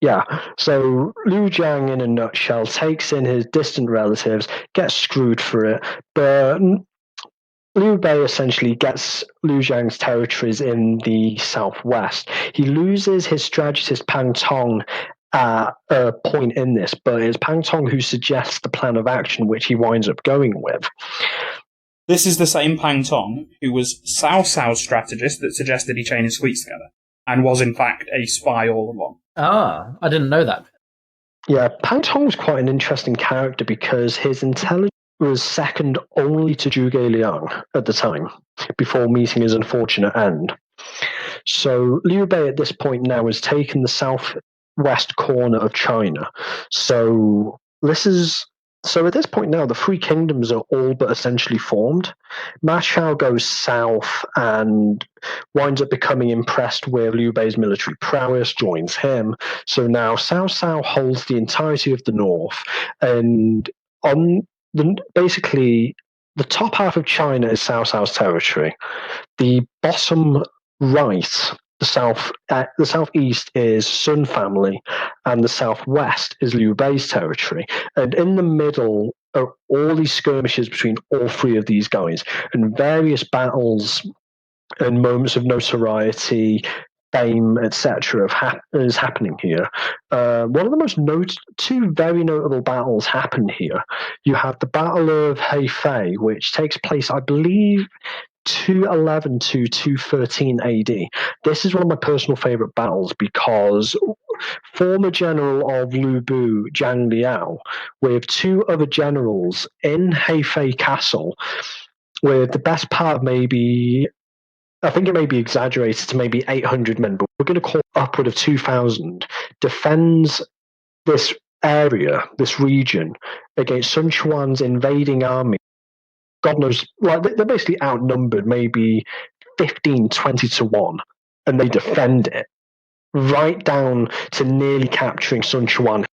S2: Yeah, so Liu Jiang, in a nutshell, takes in his distant relatives, gets screwed for it, but Liu Bei essentially gets Liu Jiang's territories in the southwest. He loses his strategist Pang Tong at a point in this, but it's Pang Tong who suggests the plan of action, which he winds up going with.
S1: This is the same Pang Tong who was Cao Cao's strategist that suggested he chain his fleets together, and was in fact a spy all along.
S3: Ah, I didn't know that.
S2: Yeah, Pang Tong was quite an interesting character because his intelligence was second only to Zhuge Liang at the time, before meeting his unfortunate end. So Liu Bei at this point now has taken the southwest corner of China. So at this point now, the three kingdoms are all but essentially formed. Ma Chao goes south and winds up becoming impressed with Liu Bei's military prowess, joins him. So now Cao Cao holds the entirety of the north, and basically the top half of China is Cao Cao's territory. The bottom right, the southeast is Sun family, and the southwest is Liu Bei's territory. And in the middle are all these skirmishes between all three of these guys, and various battles and moments of notoriety, fame, etc. is happening here. One of the two very notable battles happen here. You have the Battle of Hefei, which takes place, I believe, 211 to 213 AD. This is one of my personal favorite battles because former general of Lu Bu, Zhang Liao, with two other generals in Hefei Castle, with the best part maybe, I think it may be exaggerated to maybe 800 men, but we're going to call upward of 2,000, defends this area, this region, against Sun Quan's invading army. God knows, like, they're basically outnumbered, maybe 15, 20 to 1, and they defend it, right down to nearly capturing Sun Quan.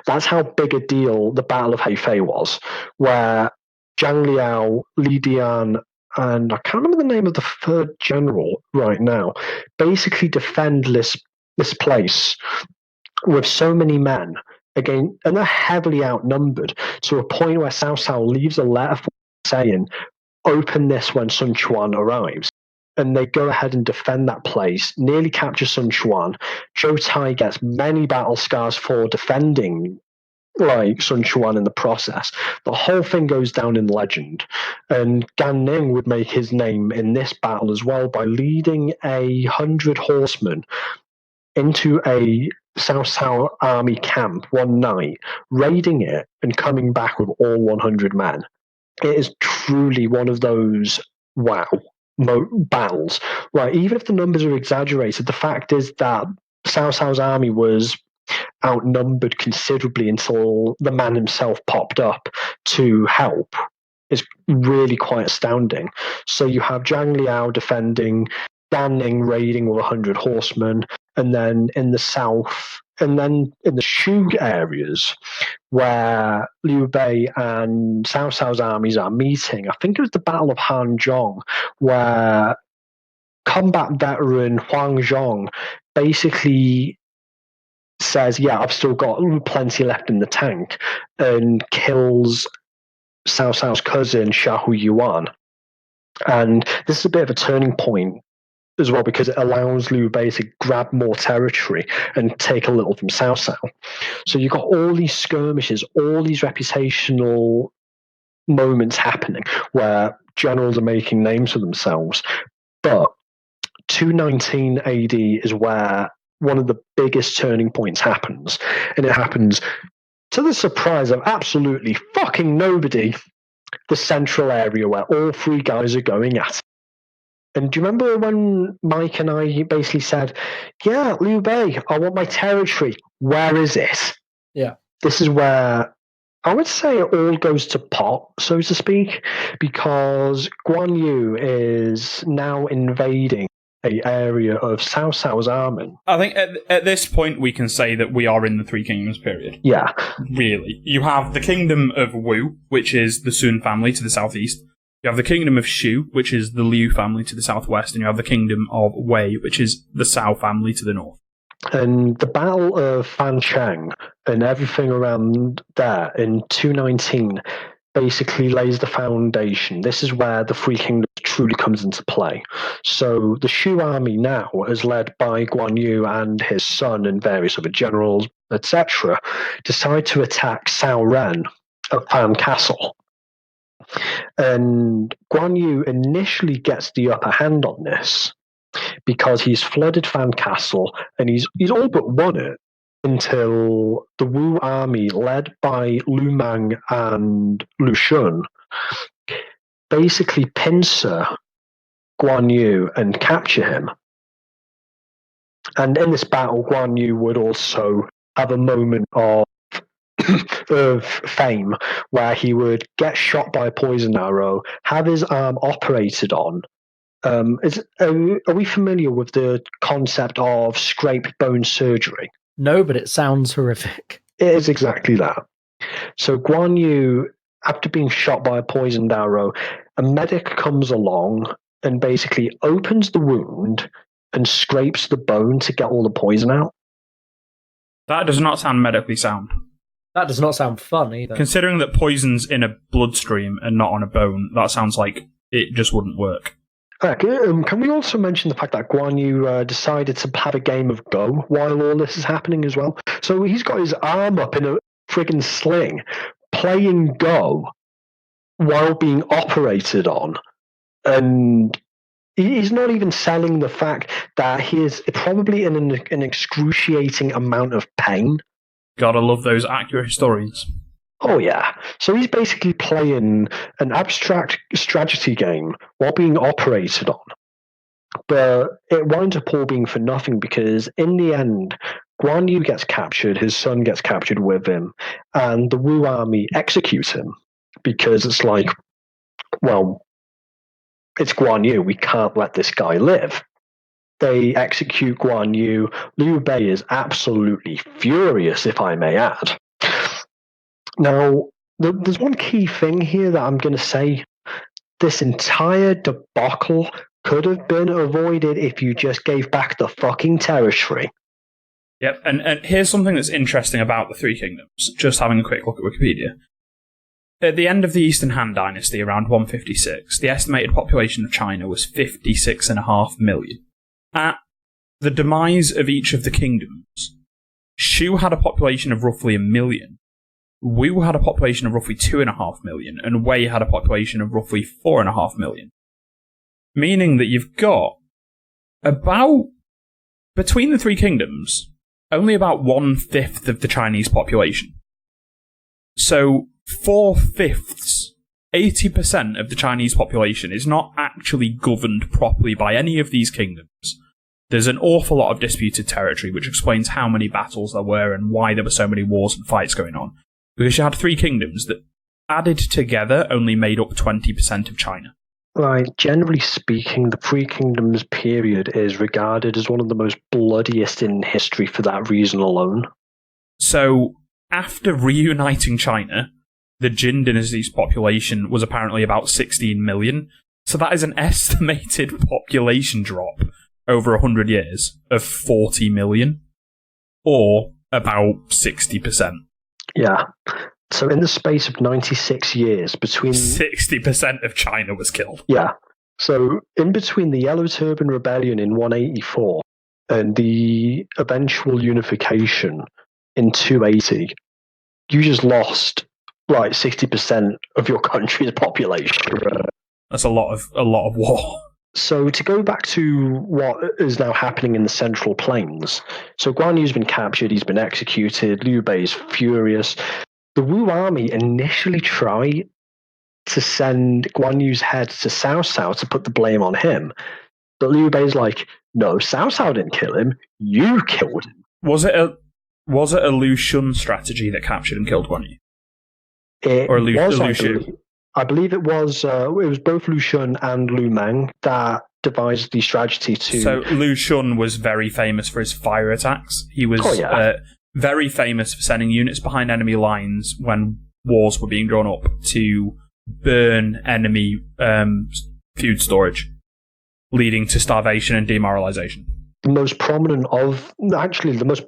S2: That's how big a deal the Battle of Hefei was, where Zhang Liao, Li Dian, and I can't remember the name of the third general right now, basically defend this place with so many men, again, and they're heavily outnumbered, to a point where Cao Cao leaves a letter saying, open this when Sun Quan arrives. And they go ahead and defend that place, nearly capture Sun Quan. Zhou Tai gets many battle scars for defending Sun Quan in the process. The whole thing goes down in legend. And Gan Ning would make his name in this battle as well by leading 100 horsemen into a Cao Cao army camp one night, raiding it and coming back with all 100 men. It is truly one of those battles. Right, even if the numbers are exaggerated, the fact is that Cao Cao's army was outnumbered considerably until the man himself popped up to help. Is really quite astounding. So you have Zhang Liao defending, Gan Ning raiding with 100 horsemen, and then in the south, and then in the Shu areas where Liu Bei and Cao Cao's armies are meeting, I think it was the Battle of Hanzhong, where combat veteran Huang Zhong basically says, yeah, I've still got plenty left in the tank, and kills Cao Cao's cousin, Xiahou Yuan. And this is a bit of a turning point as well, because it allows Liu Bei to grab more territory and take a little from Cao Cao. So you've got all these skirmishes, all these reputational moments happening where generals are making names for themselves. But 219 AD is where one of the biggest turning points happens. And it happens to the surprise of absolutely fucking nobody, the central area where all three guys are going at. And do you remember when Mike and I basically said, yeah, Liu Bei, I want my territory. Where is it?
S3: Yeah.
S2: This is where I would say it all goes to pot, so to speak, because Guan Yu is now invading an area of Cao Cao's army.
S1: I think at this point we can say that we are in the Three Kingdoms period.
S2: Yeah.
S1: Really. You have the Kingdom of Wu, which is the Sun family to the southeast. You have the Kingdom of Shu, which is the Liu family to the southwest. And you have the Kingdom of Wei, which is the Cao family to the north.
S2: And the Battle of Fancheng and everything around there in 219 basically lays the foundation. This is where the Three Kingdoms truly comes into play. So the Shu army now is led by Guan Yu and his son and various other generals, etc., decide to attack Cao Ren at Fan Castle. And Guan Yu initially gets the upper hand on this because he's flooded Fan Castle and he's all but won it until the Wu army, led by Lu Mang and Liu Shan, basically pincer Guan Yu and capture him. And in this battle, Guan Yu would also have a moment of fame where he would get shot by a poison arrow, have his arm operated on. Are we familiar with the concept of scraped bone surgery?
S3: No, but it sounds horrific.
S2: It is exactly that. So Guan Yu, after being shot by a poisoned arrow, a medic comes along and basically opens the wound and scrapes the bone to get all the poison out.
S1: That does not sound medically sound.
S3: That does not sound fun either.
S1: Considering that poison's in a bloodstream and not on a bone, that sounds like it just wouldn't work.
S2: Can we also mention the fact that Guan Yu decided to have a game of Go while all this is happening as well? So he's got his arm up in a friggin' sling, playing Go while being operated on. And he's not even selling the fact that he is probably in an excruciating amount of pain.
S1: Gotta love those accurate historians.
S2: Oh, yeah. So he's basically playing an abstract strategy game while being operated on. But it winds up all being for nothing because in the end, Guan Yu gets captured, his son gets captured with him, and the Wu army executes him because it's like, well, it's Guan Yu, we can't let this guy live. They execute Guan Yu. Liu Bei is absolutely furious, if I may add. Now, there's one key thing here that I'm going to say. This entire debacle could have been avoided if you just gave back the fucking territory.
S1: Yep, and here's something that's interesting about the Three Kingdoms, just having a quick look at Wikipedia. At the end of the Eastern Han Dynasty, around 156, the estimated population of China was 56.5 million. At the demise of each of the kingdoms, Shu had a population of roughly 1 million, Wu had a population of roughly 2.5 million, and Wei had a population of roughly 4.5 million. Meaning that you've got about, between the three kingdoms, only about 1/5 of the Chinese population. So 4/5, 80% of the Chinese population is not actually governed properly by any of these kingdoms. There's an awful lot of disputed territory, which explains how many battles there were and why there were so many wars and fights going on. Because you had three kingdoms that, added together, only made up 20% of China.
S2: Right, generally speaking, the Three Kingdoms period is regarded as one of the most bloodiest in history for that reason alone.
S1: So, after reuniting China, the Jin dynasty's population was apparently about 16 million. So that is an estimated population drop over 100 years of 40 million, or about 60%.
S2: Yeah. So in the space of 96 years between...
S1: 60% of China was killed.
S2: Yeah. So in between the Yellow Turban Rebellion in 184 and the eventual unification in 280, you just lost like 60% of your country's population.
S1: That's a lot of war.
S2: So to go back to what is now happening in the Central Plains, so Guan Yu's been captured, he's been executed, Liu Bei is furious. The Wu army initially tried to send Guan Yu's head to Cao Cao to put the blame on him, but Liu Bei's like, no, Cao Cao didn't kill him, you killed him.
S1: Was it a Liu Shan strategy that captured and killed Guan Yu?
S2: I believe it was both Liu Shan and Liu Meng that devised the strategy to...
S1: So Liu Shan was very famous for his fire attacks. He was very famous for sending units behind enemy lines when wars were being drawn up to burn enemy food storage, leading to starvation and demoralization.
S2: The most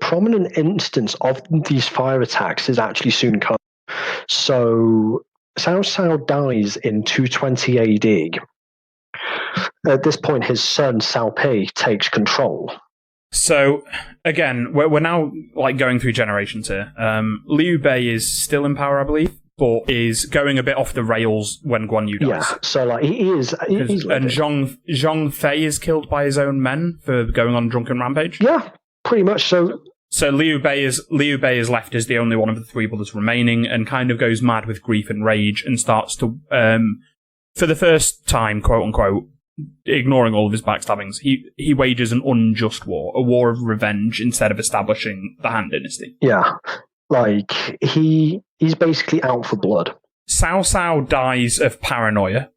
S2: prominent instance of these fire attacks is actually soon coming. So Cao Cao dies in 220 AD. At this point, his son Cao Pi takes control.
S1: So again, we're now like going through generations here. Liu Bei is still in power, I believe, but is going a bit off the rails when Guan Yu dies.
S2: Yeah, so like he's
S1: and Zhang Fei is killed by his own men for going on a drunken rampage.
S2: Yeah, pretty much so.
S1: So Liu Bei is left as the only one of the three brothers remaining, and kind of goes mad with grief and rage, and starts to, for the first time, quote unquote, ignoring all of his backstabbings, he wages an unjust war, a war of revenge, instead of establishing the Han Dynasty.
S2: Yeah, like he's basically out for blood.
S1: Cao Cao dies of paranoia.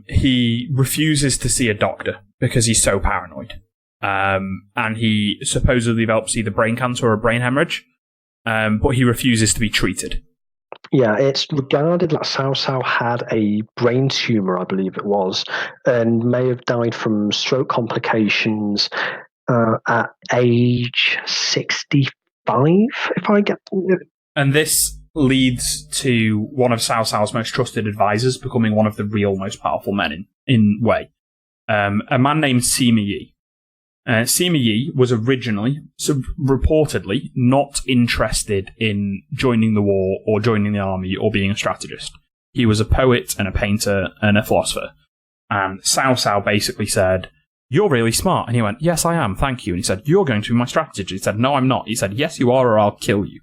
S1: He refuses to see a doctor because he's so paranoid. And he supposedly develops either brain cancer or a brain hemorrhage, but he refuses to be treated.
S2: Yeah, it's regarded that Cao Cao had a brain tumor, I believe it was, and may have died from stroke complications at age 65, if I get it.
S1: And this leads to one of Cao Cao's most trusted advisors becoming one of the real most powerful men in Wei, a man named Sima Yi. Sima Yi was originally, reportedly, not interested in joining the war or joining the army or being a strategist. He was a poet and a painter and a philosopher. And Cao Cao basically said, "You're really smart." And he went, "Yes, I am, thank you." And he said, "You're going to be my strategist." He said, "No, I'm not." He said, "Yes, you are, or I'll kill you."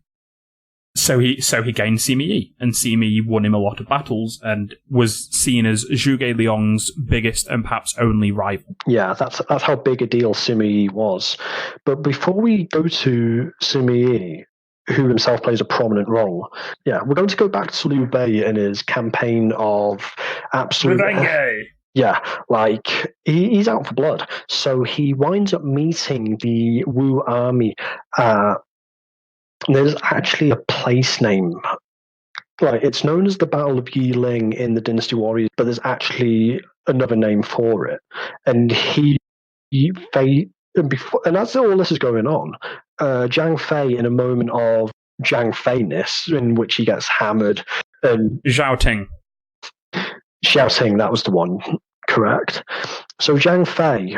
S1: So he gained Sima Yi, and Sima Yi won him a lot of battles and was seen as Zhuge Liang's biggest and perhaps only rival.
S2: Yeah, that's how big a deal Sima Yi was. But before we go to Sima Yi, who himself plays a prominent role, we're going to go back to Liu Bei and his campaign of absolute... Yeah, like, he's out for blood. So he winds up meeting the Wu army. There's actually a place name. Like, it's known as the Battle of Yiling in the Dynasty Warriors, but there's actually another name for it. And and as all this is going on, Zhang Fei, in a moment of Zhang Fei-ness, in which he gets hammered, and
S1: Xiao Ting,
S2: that was the one, correct. So Zhang Fei,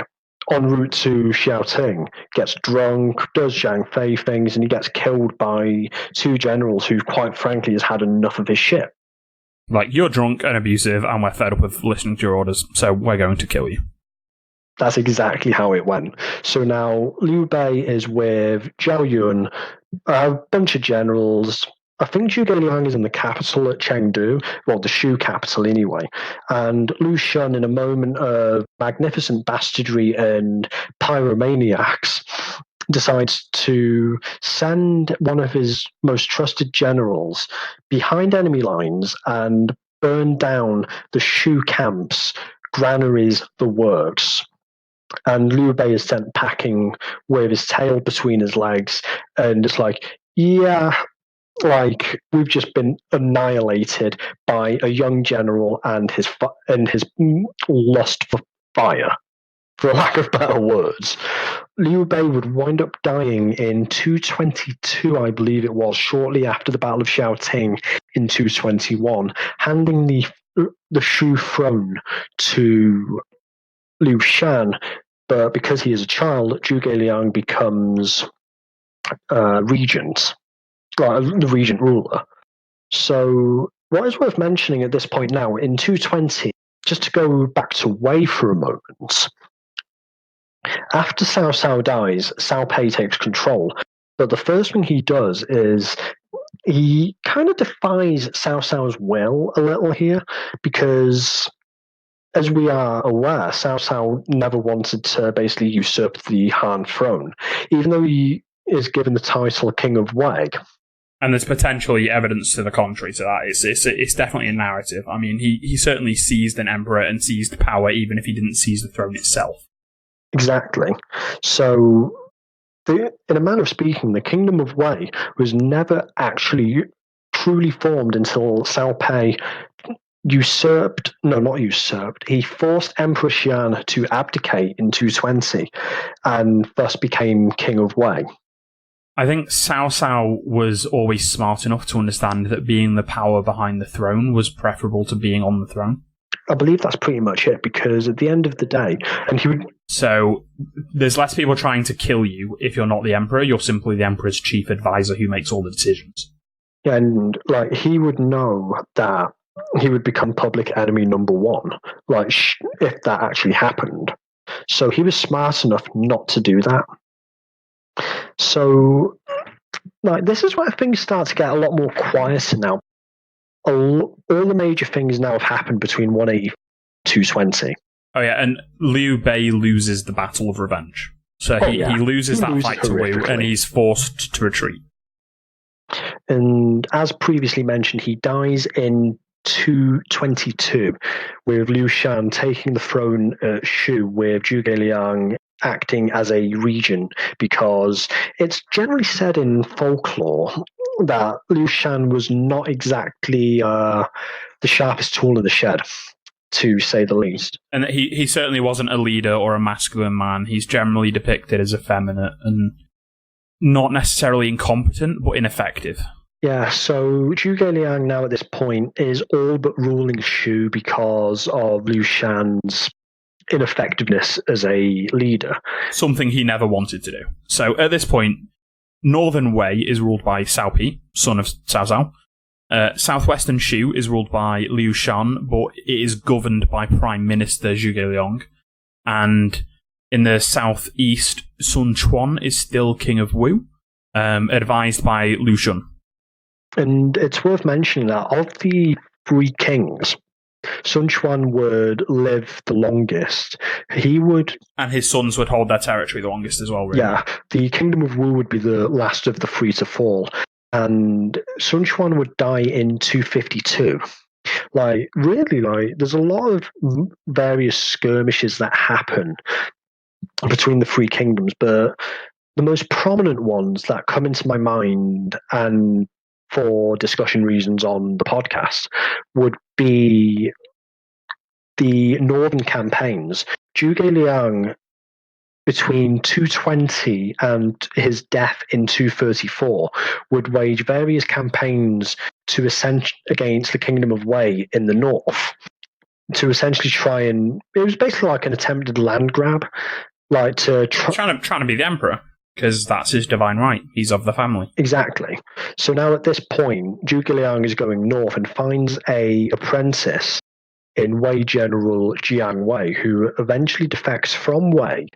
S2: en route to Xiaoting, gets drunk, does Zhang Fei things, and he gets killed by two generals who, quite frankly, has had enough of his shit.
S1: Like, you're drunk and abusive, and we're fed up with listening to your orders, so we're going to kill you.
S2: That's exactly how it went. So now Liu Bei is with Zhao Yun, a bunch of generals. I think Zhuge Liang is in the capital at Chengdu, well, the Shu capital anyway. And Liu Shan, in a moment of magnificent bastardry and pyromaniacs, decides to send one of his most trusted generals behind enemy lines and burn down the Shu camps, granaries, the works. And Liu Bei is sent packing with his tail between his legs, and it's like, yeah, like, we've just been annihilated by a young general and his lust for fire, for lack of better words. Liu Bei would wind up dying in 222, I believe it was, shortly after the Battle of Xiaoting in 221, handing the Shu throne to Liu Shan. But because he is a child, Zhuge Liang becomes regent. The regent ruler. So what is worth mentioning at this point now, in 220, just to go back to Wei for a moment, after Cao Cao dies, Cao Pei takes control. But the first thing he does is he kind of defies Cao Cao's will a little here, because as we are aware, Cao Cao never wanted to basically usurp the Han throne, even though he is given the title King of Wei.
S1: And there's potentially evidence to the contrary to that. It's definitely a narrative. I mean, he certainly seized an emperor and seized power, even if he didn't seize the throne itself.
S2: Exactly. So, in a manner of speaking, the Kingdom of Wei was never actually truly formed until Cao Pei he forced Emperor Xian to abdicate in 220 and thus became King of Wei.
S1: I think Cao Cao was always smart enough to understand that being the power behind the throne was preferable to being on the throne.
S2: I believe that's pretty much it, because at the end of the day,
S1: So, there's less people trying to kill you if you're not the emperor, you're simply the emperor's chief advisor who makes all the decisions.
S2: And, he would know that he would become public enemy number one, if that actually happened. So he was smart enough not to do that. So, this is where things start to get a lot more quieter now. All the major things now have happened between 180 and 220.
S1: Oh yeah, and Liu Bei loses the Battle of Revenge. So he loses that fight to Wu, and he's forced to retreat.
S2: And as previously mentioned, he dies in 222, with Liu Shan taking the throne at Shu, with Zhuge Liang acting as a regent, because it's generally said in folklore that Liu Shan was not exactly the sharpest tool in the shed, to say the least.
S1: And he certainly wasn't a leader or a masculine man. He's generally depicted as effeminate and not necessarily incompetent, but ineffective.
S2: Yeah, so Zhuge Liang now at this point is all but ruling Shu because of Liu Shan's ineffectiveness as a leader.
S1: Something he never wanted to do. So at this point, Northern Wei is ruled by Cao Pi, son of Cao Cao. Southwestern Shu is ruled by Liu Shan, but it is governed by Prime Minister Zhuge Liang. And in the southeast, Sun Quan is still King of Wu, advised by Liu Shan.
S2: And it's worth mentioning that of the three kings, Sun Quan would live the longest.
S1: And his sons would hold their territory the longest as well, really.
S2: Yeah, the Kingdom of Wu would be the last of the three to fall. And Sun Quan would die in 252. There's a lot of various skirmishes that happen between the three kingdoms, but the most prominent ones that come into my mind, and for discussion reasons on the podcast, would be the northern campaigns. Zhuge Liang, between 220 and his death in 234, would wage various campaigns to against the Kingdom of Wei in the north, to essentially try and... It was basically like an attempted land grab, trying
S1: to be the emperor. Because that's his divine right. He's of the family.
S2: Exactly. So now at this point, Zhuge Liang is going north and finds an apprentice in Wei General Jiang Wei, who eventually defects from Wei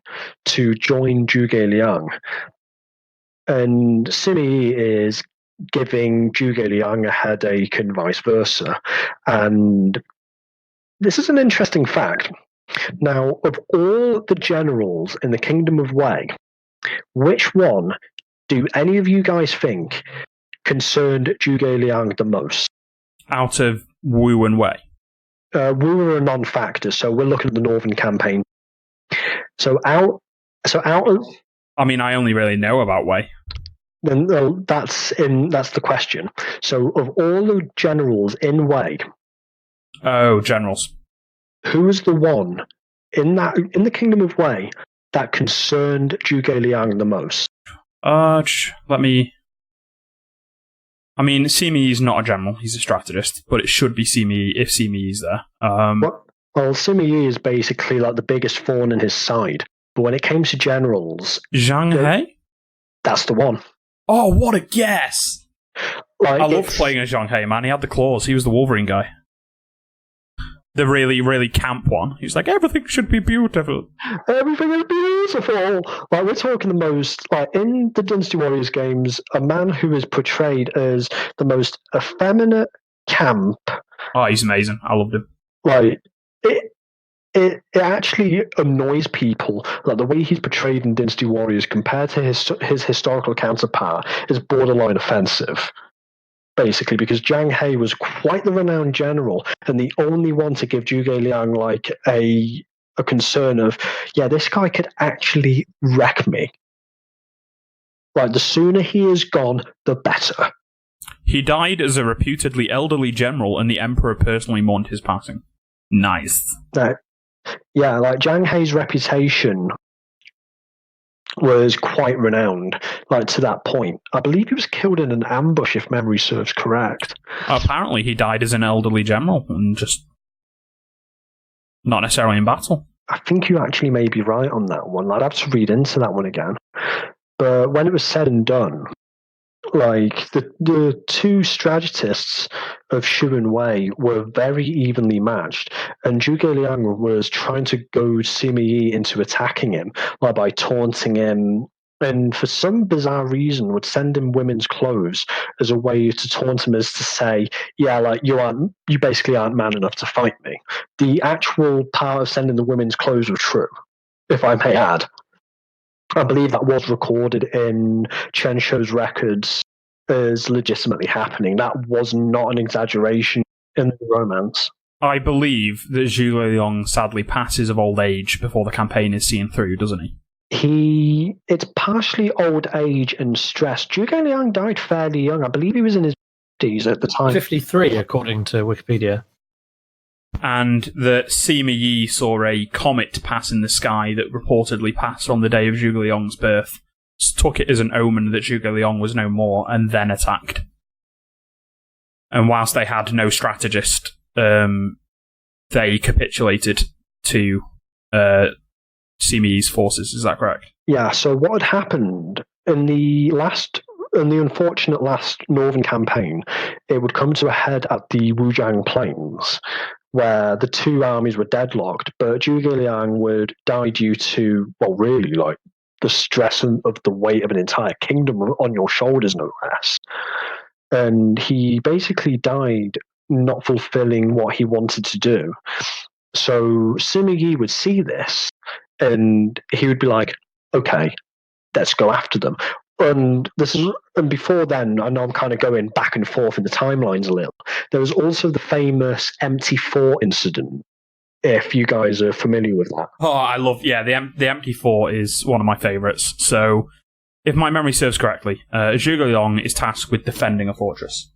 S2: to join Zhuge Liang. And Sima Yi is giving Zhuge Liang a headache and vice versa. And this is an interesting fact. Now, of all the generals in the Kingdom of Wei, which one do any of you guys think concerned Zhuge Liang the most?
S1: Out of Wu and Wei?
S2: Wu are a non-factor, so we're looking at the Northern campaign.
S1: I mean, I only really know about Wei.
S2: Then that's the question. So, of all the generals in Wei,
S1: generals,
S2: who was the one in the Kingdom of Wei that concerned Zhuge Liang the most?
S1: Sima Yi is not a general, he's a strategist, but it should be Sima Yi if Sima Yi is there.
S2: Sima Yi is basically like the biggest thorn in his side, but when it came to generals...
S1: Zhang He?
S2: That's the one.
S1: Oh, what a guess! I loved playing as Zhang He, man, he had the claws, he was the Wolverine guy. The really, really camp one. He's like, everything should be beautiful.
S2: Everything is beautiful. Like, we're talking the most, like, in the Dynasty Warriors games, a man who is portrayed as the most effeminate camp.
S1: Oh, he's amazing. I loved him.
S2: Like, it actually annoys people. Like, the way he's portrayed in Dynasty Warriors compared to his historical counterpart is borderline offensive. Basically, because Zhang He was quite the renowned general, and the only one to give Zhuge Liang like a concern of, yeah, this guy could actually wreck me. Like, the sooner he is gone, the better.
S1: He died as a reputedly elderly general, and the emperor personally mourned his passing. Nice.
S2: Yeah, like Zhang He's reputation was quite renowned, like to that point. I believe he was killed in an ambush, if memory serves correct.
S1: Apparently he died as an elderly general, and just not necessarily in battle.
S2: I think you actually may be right on that one. I'd have to read into that one again. But when it was said and done, like, the two strategists of Xu and Wei were very evenly matched, and Zhuge Liang was trying to goad Sima Yi into attacking him, like by taunting him, and for some bizarre reason would send him women's clothes as a way to taunt him, as to say, yeah, like, you basically aren't man enough to fight me. The actual part of sending the women's clothes was true, if I may add. I believe that was recorded in Chen Shou's records as legitimately happening. That was not an exaggeration in the romance.
S1: I believe that Zhuge Liang sadly passes of old age before the campaign is seen through, doesn't he?
S2: It's partially old age and stress. Zhuge Liang died fairly young. I believe he was in his 50s at the time.
S3: 53, according to Wikipedia.
S1: And that Sima Yi saw a comet pass in the sky that reportedly passed on the day of Zhuge Liang's birth, took it as an omen that Zhuge Liang was no more, and then attacked. And whilst they had no strategist, they capitulated to Sima Yi's forces. Is that correct?
S2: Yeah, so what had happened in the unfortunate last northern campaign, it would come to a head at the Wujiang Plains, where the two armies were deadlocked, but Zhuge Liang would die due to, well, really, like, the stress of the weight of an entire kingdom on your shoulders, no less. And he basically died not fulfilling what he wanted to do. So Sima Yi would see this, and he would be like, okay, let's go after them. And before then, I know I'm kind of going back and forth in the timelines a little. There was also the famous Empty Fort incident, if you guys are familiar with that.
S1: Oh, I love, the Empty Fort is one of my favourites. So, if my memory serves correctly, Zhuge Liang is tasked with defending a fortress.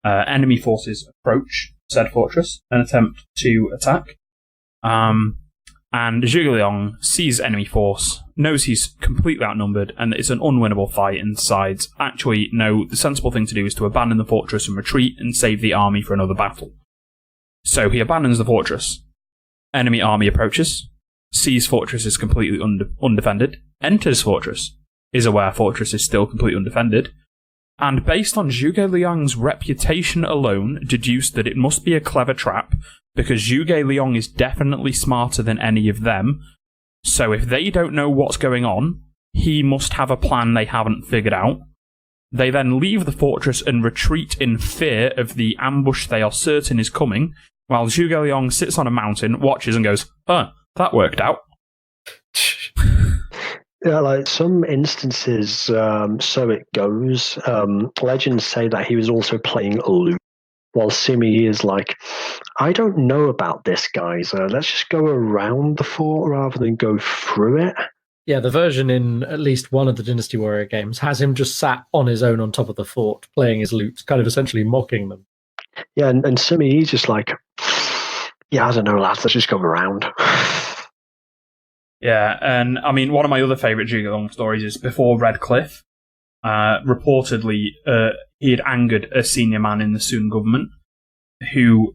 S1: Enemy forces approach said fortress and attempt to attack. And Zhuge Liang sees enemy force, knows he's completely outnumbered, and it's an unwinnable fight, and decides, actually, no, the sensible thing to do is to abandon the fortress and retreat and save the army for another battle. So he abandons the fortress. Enemy army approaches, sees fortress is completely undefended, enters fortress, is aware fortress is still completely undefended, and based on Zhuge Liang's reputation alone, deduced that it must be a clever trap, because Zhuge Liang is definitely smarter than any of them, so if they don't know what's going on, he must have a plan they haven't figured out. They then leave the fortress and retreat in fear of the ambush they are certain is coming, while Zhuge Liang sits on a mountain, watches and goes, that worked out.
S2: Yeah, like some instances, so it goes. Legends say that he was also playing a lute, while Sima Yi is like, I don't know about this, guys. Let's just go around the fort rather than go through it.
S3: Yeah, the version in at least one of the Dynasty Warrior games has him just sat on his own on top of the fort, playing his lute, kind of essentially mocking them.
S2: Yeah, and Sima Yi's just like, yeah, I don't know, lads, let's just go around.
S1: Yeah, and I mean, one of my other favourite Zhuge Liang stories is before Red Cliff. Reportedly, he had angered a senior man in the Sun government who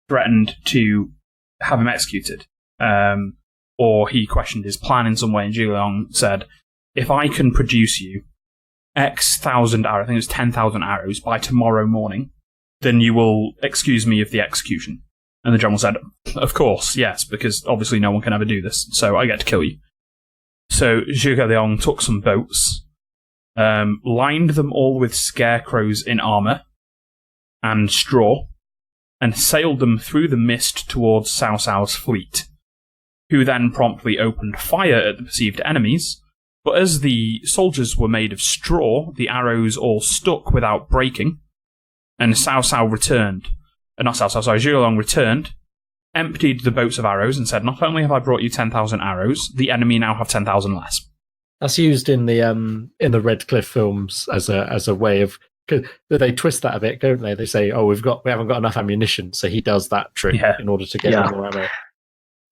S1: threatened to have him executed. Or he questioned his plan in some way, and Zhuge Liang said, if I can produce you X thousand arrows, I think it was 10,000 arrows, by tomorrow morning, then you will excuse me of the execution. And the general said, of course, yes, because obviously no one can ever do this, so I get to kill you. So Zhuge Liang took some boats, lined them all with scarecrows in armour and straw, and sailed them through the mist towards Cao Cao's fleet, who then promptly opened fire at the perceived enemies. But as the soldiers were made of straw, the arrows all stuck without breaking, and Zhuge Liang returned, emptied the boats of arrows, and said, not only have I brought you 10,000 arrows, the enemy now have 10,000 less.
S3: That's used in the Red Cliff films as a way of, cause they twist that a bit, don't they? They say, "Oh, we haven't got enough ammunition," so he does that trick in order to get more ammo.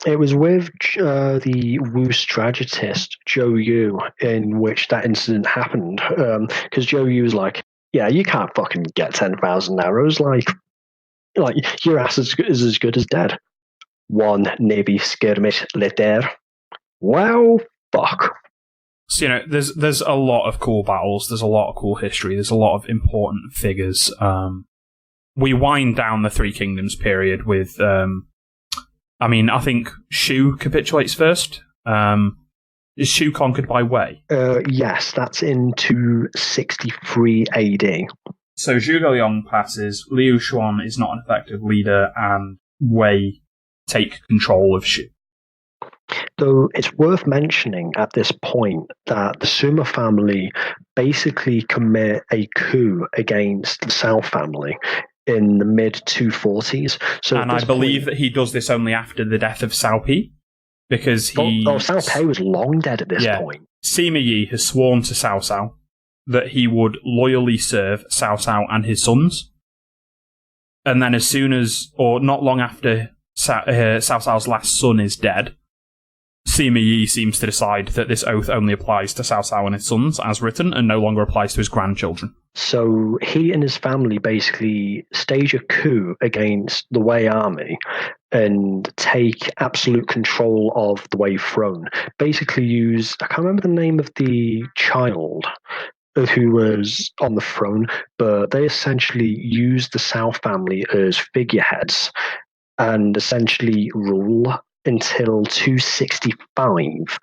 S2: It was with the Wu strategist Zhou Yu in which that incident happened, because Zhou Yu was like, "Yeah, you can't fucking get 10,000 arrows. Like your ass is as good as dead. One Navy skirmish later. Wow, fuck."
S1: So, there's a lot of cool battles, there's a lot of cool history, there's a lot of important figures. We wind down the Three Kingdoms period with, I think Shu capitulates first. Is Shu conquered by Wei?
S2: Yes, that's in 263 AD.
S1: So Zhuge Liang passes, Liu Shan is not an effective leader, and Wei take control of Shu.
S2: Though it's worth mentioning at this point that the Sima family basically commit a coup against the Cao family in the mid-240s.
S1: And I believe that he does this only after the death of Cao Pi, because he...
S2: Cao Pi was long dead at this point.
S1: Sima Yi has sworn to Cao Cao that he would loyally serve Cao Cao and his sons. And then as soon as, or not long after Cao Cao's last son is dead, Sima Yi seems to decide that this oath only applies to Cao Cao and his sons, as written, and no longer applies to his grandchildren.
S2: So he and his family basically stage a coup against the Wei army and take absolute control of the Wei throne. Basically use, I can't remember the name of the child who was on the throne, but they essentially use the Cao family as figureheads and essentially rule until 265,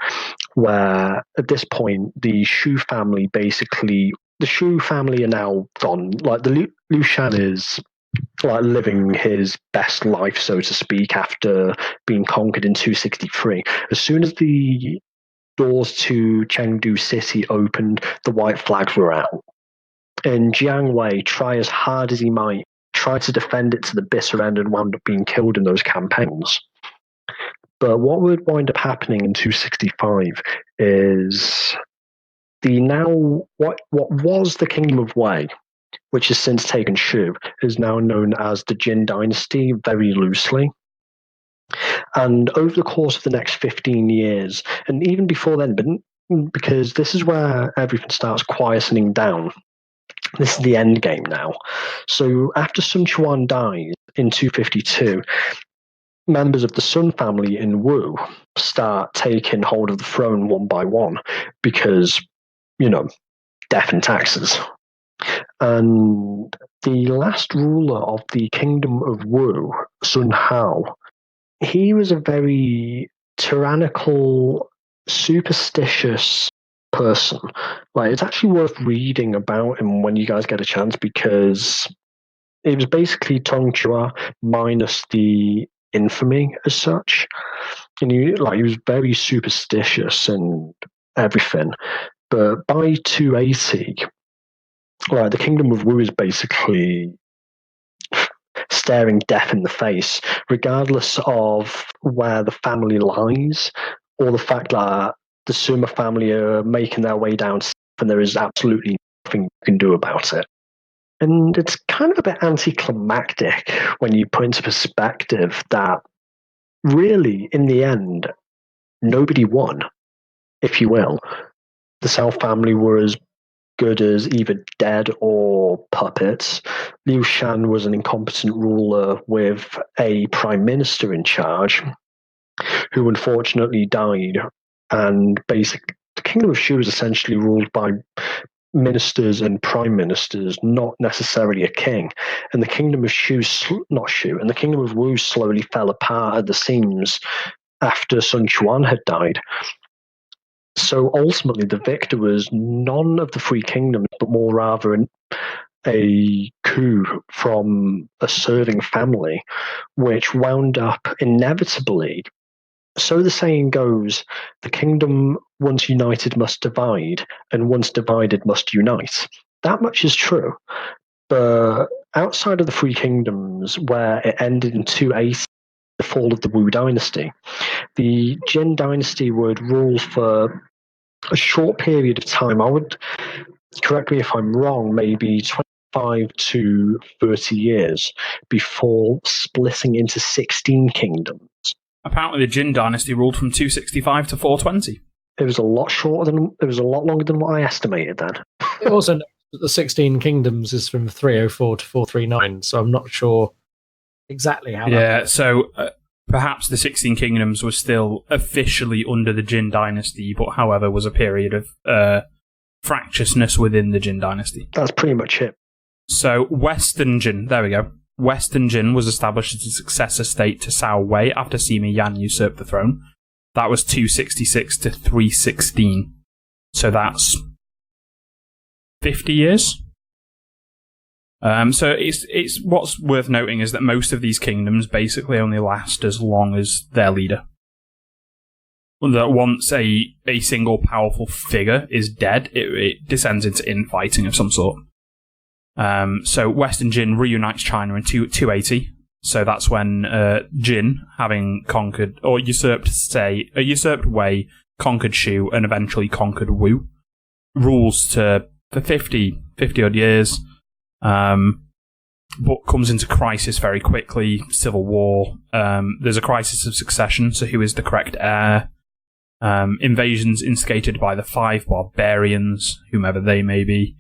S2: where at this point the Shu family are now gone. Like the Liu Shan is like living his best life, so to speak, after being conquered in 263. As soon as the doors to Chengdu city opened, the white flags were out. And Jiang Wei, try as hard as he might, tried to defend it to the bitter end and wound up being killed in those campaigns. But what would wind up happening in 265 is what was the Kingdom of Wei, which has since taken Shu, is now known as the Jin Dynasty very loosely. And over the course of the next 15 years, and even before then, because this is where everything starts quietening down, this is the end game now. So after Sun Quan dies in 252, members of the Sun family in Wu start taking hold of the throne one by one because, death and taxes. And the last ruler of the Kingdom of Wu, Sun Hao, he was a very tyrannical, superstitious person. Like, it's actually worth reading about him when you guys get a chance, because it was basically Tong Chua minus the infamy as such. And he was very superstitious and everything. But by 280, the Kingdom of Wu is basically staring death in the face, regardless of where the family lies, or the fact that the Suma family are making their way down and there is absolutely nothing you can do about it. And it's kind of a bit anticlimactic when you put into perspective that really, in the end, nobody won, if you will. The Cao family were as good as either dead or puppets. Liu Shan was an incompetent ruler with a prime minister in charge, who unfortunately died. And basically, the Kingdom of Shu was essentially ruled by ministers and prime ministers, not necessarily a king. And the kingdom of and the kingdom of Wu slowly fell apart at the seams after Sun Quan had died. So ultimately, the victor was none of the three kingdoms, but more rather a coup from a serving family, which wound up inevitably. So the saying goes, the kingdom once united must divide, and once divided must unite. That much is true. But outside of the three kingdoms, where it ended in 280, the fall of the Wu dynasty, the Jin dynasty would rule for a short period of time. I would, correct me if I'm wrong, maybe 25 to 30 years before splitting into 16 kingdoms.
S1: Apparently, the Jin dynasty ruled from 265 to 420.
S2: It was a lot longer than what I estimated then.
S3: It also knows that the 16 kingdoms is from 304 to 439, so I'm not sure exactly how.
S1: Yeah, so perhaps the 16 kingdoms was still officially under the Jin dynasty, but however was a period of fractiousness within the Jin dynasty.
S2: That's pretty much it.
S1: So Western Jin, there we go. Western Jin was established as a successor state to Cao Wei after Sima Yan usurped the throne. That was 266 to 316. So that's 50 years. So it's what's worth noting is that most of these kingdoms basically only last as long as their leader. That once a single powerful figure is dead, it descends into infighting of some sort. So Western Jin reunites China in 280. So that's when Jin, having conquered or usurped Wei, conquered Shu, and eventually conquered Wu, rules for 50 odd years. But comes into crisis very quickly. Civil war. There's a crisis of succession. So who is the correct heir? Invasions instigated by the five barbarians, whomever they may be.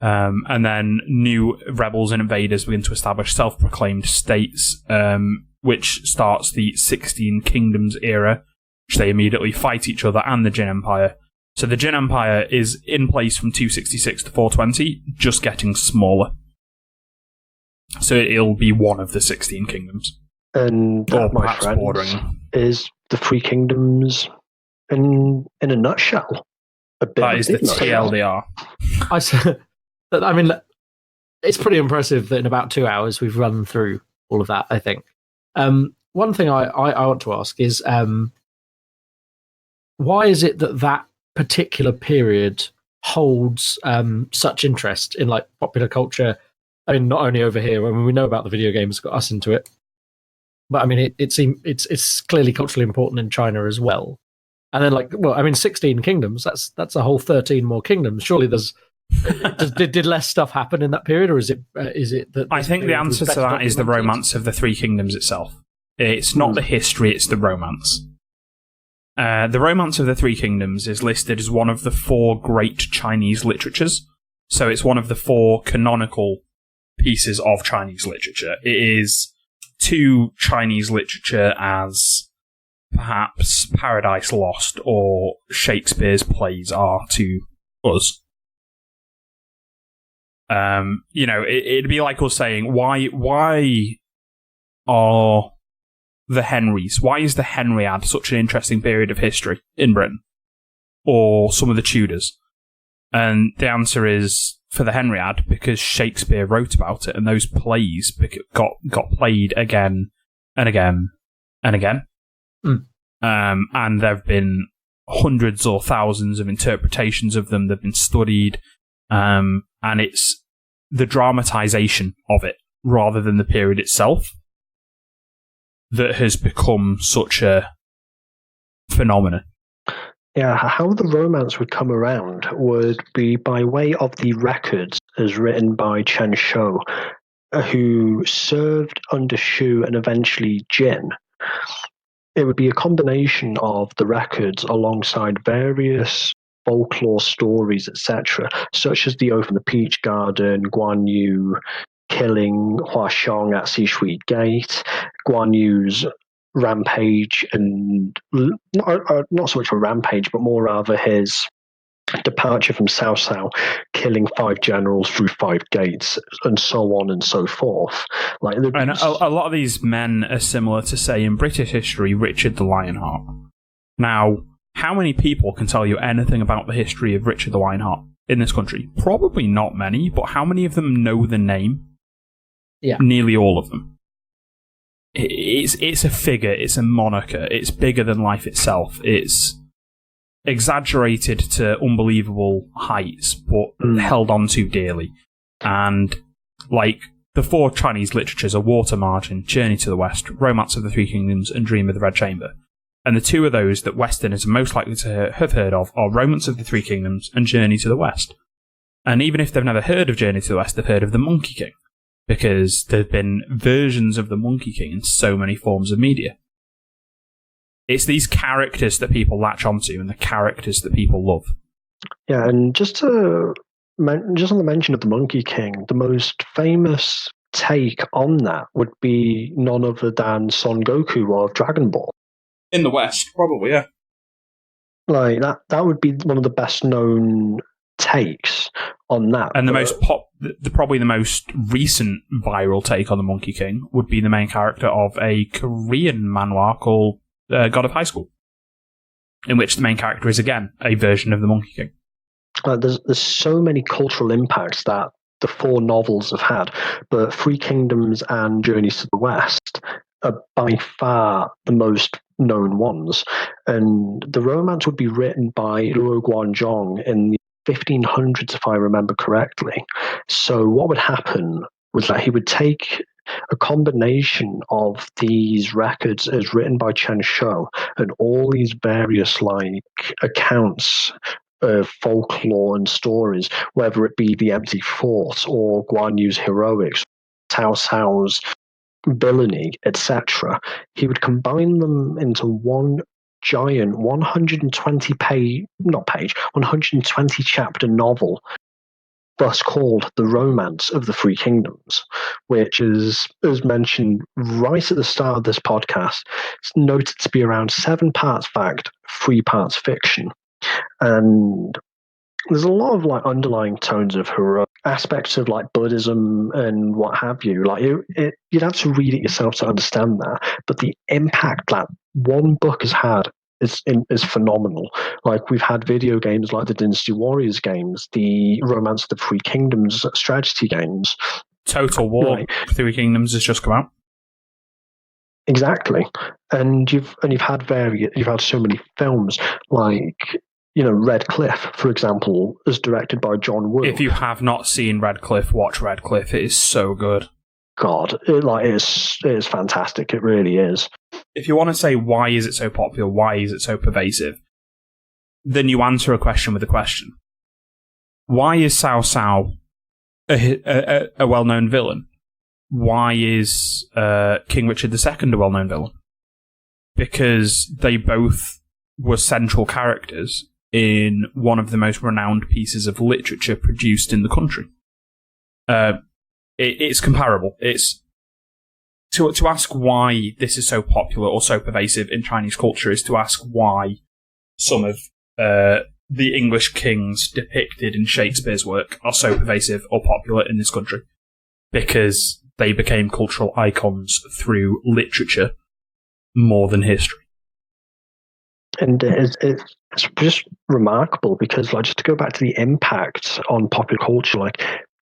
S1: And then new rebels and invaders begin to establish self-proclaimed states, which starts the 16 Kingdoms era, which they immediately fight each other and the Jin Empire. So the Jin Empire is in place from 266 to 420, just getting smaller. So it'll be one of the 16 kingdoms.
S2: And that, my friends, is the three kingdoms in a nutshell.
S1: That is the TLDR.
S3: I mean, it's pretty impressive that in about 2 hours we've run through all of that, I think. One thing I want to ask is, why is it that particular period holds such interest in like popular culture? I mean, not only over here. I mean, we know about the video games got us into it, but I mean, it's clearly culturally important in China as well. And then, 16 kingdoms. That's a whole 13 more kingdoms. Surely did less stuff happen in that period, or is it that?
S1: I think the answer to that is the romance of the three kingdoms itself. It's not the history; it's the romance. The romance of the three kingdoms is listed as one of the 4 great Chinese literatures. So it's one of the 4 canonical pieces of Chinese literature. It is to Chinese literature as perhaps Paradise Lost or Shakespeare's plays are to us. It'd be like us saying, why are the Henrys? Why is the Henriad such an interesting period of history in Britain? Or some of the Tudors? And the answer is, for the Henriad, because Shakespeare wrote about it, and those plays got played again and again and again. And there have been hundreds or thousands of interpretations of them that have been studied, and it's the dramatization of it, rather than the period itself, that has become such a phenomenon.
S2: Yeah, how the romance would come around would be by way of the records as written by Chen Shou, who served under Shu and eventually Jin. It would be a combination of the records alongside various folklore stories, etc., such as the Oath of the Peach Garden, Guan Yu killing Hua Xiong at Sishui Gate, Guan Yu's rampage, and not so much a rampage, but more rather his departure from Cao Cao, killing 5 generals through 5 gates, and so on and so forth. Like,
S1: and a lot of these men are similar to, say, in British history, Richard the Lionheart. Now, how many people can tell you anything about the history of Richard the Lionheart in this country? Probably not many, but how many of them know the name?
S3: Yeah.
S1: Nearly all of them. It's a figure, it's a moniker, it's bigger than life itself, it's exaggerated to unbelievable heights, but held on to dearly. And, like, the 4 Chinese literatures are Water Margin, Journey to the West, Romance of the Three Kingdoms, and Dream of the Red Chamber. And the 2 of those that Westerners are most likely to have heard of are Romance of the Three Kingdoms and Journey to the West. And even if they've never heard of Journey to the West, they've heard of the Monkey King, because there have been versions of the Monkey King in so many forms of media. It's these characters that people latch onto and the characters that people love.
S2: Yeah, and just on the mention of the Monkey King, the most famous take on that would be none other than Son Goku of Dragon Ball.
S1: In the West, probably, yeah.
S2: Like, that would be one of the best known takes on that.
S1: And probably the most recent viral take on the Monkey King would be the main character of a Korean manhwa called God of High School, in which the main character is, again, a version of the Monkey King.
S2: There's so many cultural impacts that the 4 novels have had, but Three Kingdoms and Journeys to the West are by far the most known ones. And the romance would be written by Luo Guanzhong in the 1500s, if I remember correctly. So what would happen was that he would take a combination of these records as written by Chen Shou and all these various accounts of folklore and stories, whether it be the empty fort or Guan Yu's heroics, Cao Cao's villainy, etc. He would combine them into one giant 120 chapter novel, thus called The Romance of the Three Kingdoms, which is, as mentioned right at the start of this podcast, it's noted to be around 7 parts fact, 3 parts fiction. And there's a lot of underlying tones of heroic aspects of Buddhism and what have you. You'd have to read it yourself to understand that. But the impact that one book has had is phenomenal. We've had video games like the Dynasty Warriors games, the Romance of the Three Kingdoms strategy games.
S1: Total War Three Kingdoms has just come out.
S2: Exactly, and you've had so many films Red Cliff, for example, is directed by John Woo.
S1: If you have not seen Red Cliff, watch Red Cliff. It is so good.
S2: God, it is fantastic. It really is.
S1: If you want to say why is it so popular, why is it so pervasive, then you answer a question with a question. Why is Cao Cao a well-known villain? Why is King Richard II a well-known villain? Because they both were central characters in one of the most renowned pieces of literature produced in the country. It's comparable. It's to ask why this is so popular or so pervasive in Chinese culture is to ask why some of the English kings depicted in Shakespeare's work are so pervasive or popular in this country. Because they became cultural icons through literature more than history.
S2: And it's just remarkable because, just to go back to the impact on popular culture,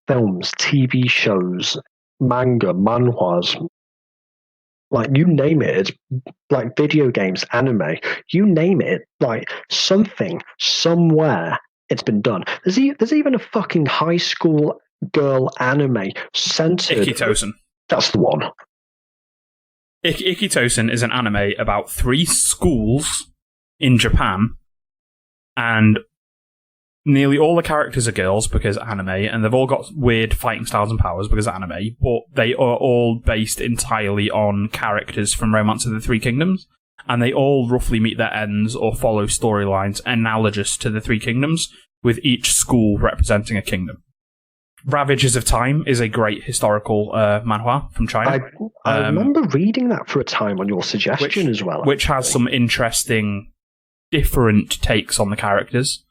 S2: films, TV shows, manga, manhwas, you name it, it's video games, anime, you name it, something, somewhere, it's been done. There's even a fucking high school girl anime centered.
S1: Ikitosen.
S2: That's the one.
S1: Ikitosen is an anime about 3 schools in Japan, and nearly all the characters are girls because anime, and they've all got weird fighting styles and powers because anime, but they are all based entirely on characters from Romance of the Three Kingdoms, and they all roughly meet their ends or follow storylines analogous to the Three Kingdoms, with each school representing a kingdom. Ravages of Time is a great historical manhwa from China.
S2: I remember reading that for a time on your suggestion as well.
S1: Which has some interesting, different takes on the characters.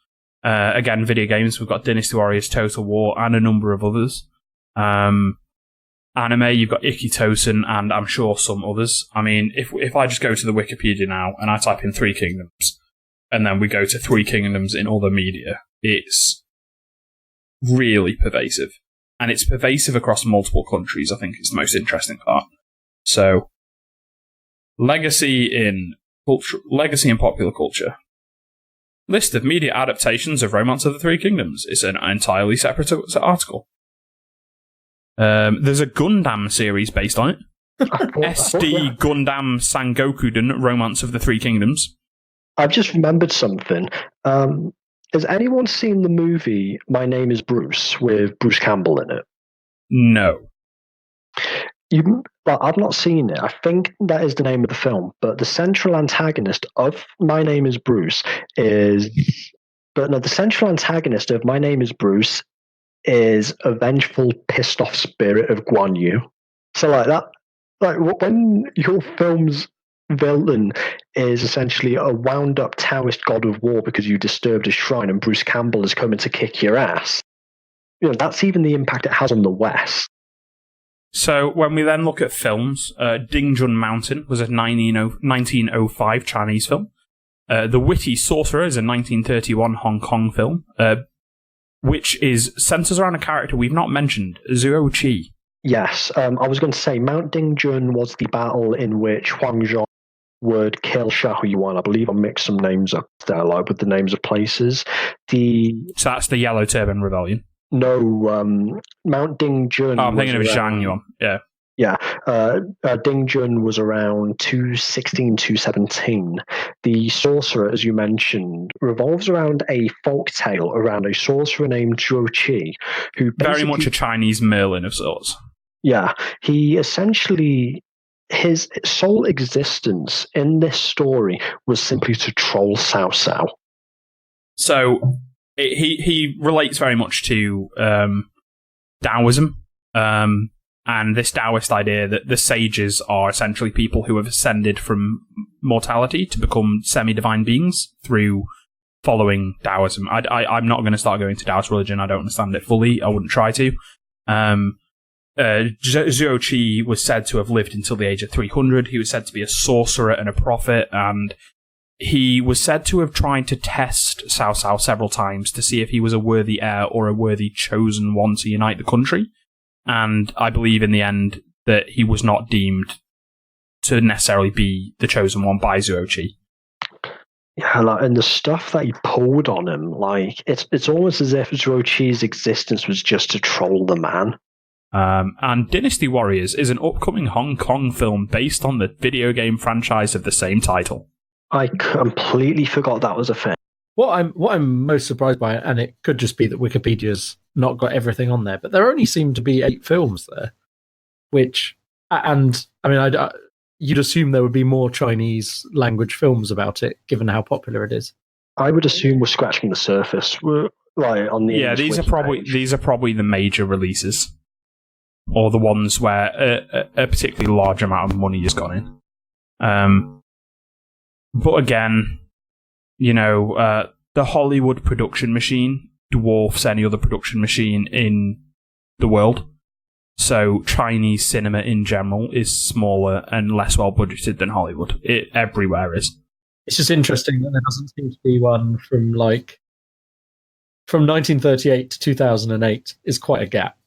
S1: Again, video games, we've got Dynasty Warriors, Total War, and a number of others. Anime, you've got Ikitosen, and I'm sure some others. I mean, if I just go to the Wikipedia now and I type in Three Kingdoms, and then we go to Three Kingdoms in other media, it's really pervasive. And it's pervasive across multiple countries, I think is the most interesting part. So, legacy in popular culture. List of media adaptations of Romance of the Three Kingdoms. It's an entirely separate article. There's a Gundam series based on it. SD Gundam Sangokuden Romance of the Three Kingdoms.
S2: I've just remembered something. Has anyone seen the movie My Name is Bruce with Bruce Campbell in it?
S1: No.
S2: I've not seen it. I think that is the name of the film, but the central antagonist of My Name is Bruce is a vengeful, pissed off spirit of Guan Yu. So like that, like when your film's villain is essentially a wound up Taoist god of war because you disturbed his shrine and Bruce Campbell is coming to kick your ass, that's even the impact it has on the West.
S1: So when we then look at films, Dingjun Mountain was a 1905 Chinese film. The Witty Sorcerer is a 1931 Hong Kong film, which centers around a character we've not mentioned, Zuo Qi.
S2: Yes, I was going to say Mount Dingjun was the battle in which Huang Zhong would kill Xiahou Yuan. I believe I mixed some names up there, like with the names of places. So
S1: that's the Yellow Turban Rebellion.
S2: No, Mount Dingjun.
S1: Oh, I'm thinking of Zhang Yuan. Yeah.
S2: Yeah, Dingjun was around 216, 217. The sorcerer, as you mentioned, revolves around a folk tale around a sorcerer named Zhuo Qi, who
S1: very much a Chinese Merlin of sorts.
S2: Yeah, he essentially, his sole existence in this story was simply to troll Cao Cao.
S1: So he relates very much to Taoism. And this Taoist idea that the sages are essentially people who have ascended from mortality to become semi-divine beings through following Taoism. I'm not going to start going to Taoist religion. I don't understand it fully. I wouldn't try to. Zhuo Qi was said to have lived until the age of 300. He was said to be a sorcerer and a prophet, and he was said to have tried to test Cao Cao several times to see if he was a worthy heir or a worthy chosen one to unite the country. And I believe in the end that he was not deemed to necessarily be the chosen one by Zhuo Qi.
S2: Yeah, and the stuff that he pulled on him, it's almost as if Zhuo Qi's existence was just to troll the man.
S1: And Dynasty Warriors is an upcoming Hong Kong film based on the video game franchise of the same title.
S2: I completely forgot that was a thing.
S3: What I'm most surprised by, and it could just be that Wikipedia's not got everything on there, but there only seem to be 8 films there, which, and I mean, you'd assume there would be more Chinese language films about it, given how popular it is.
S2: I would assume we're scratching the surface. We're like on the
S1: these are probably the major releases, or the ones where a particularly large amount of money has gone in. But again, the Hollywood production machine dwarfs any other production machine in the world. So Chinese cinema in general is smaller and less well budgeted than Hollywood. It everywhere is.
S3: It's just interesting that there doesn't seem to be one from 1938 to 2008 is quite a gap.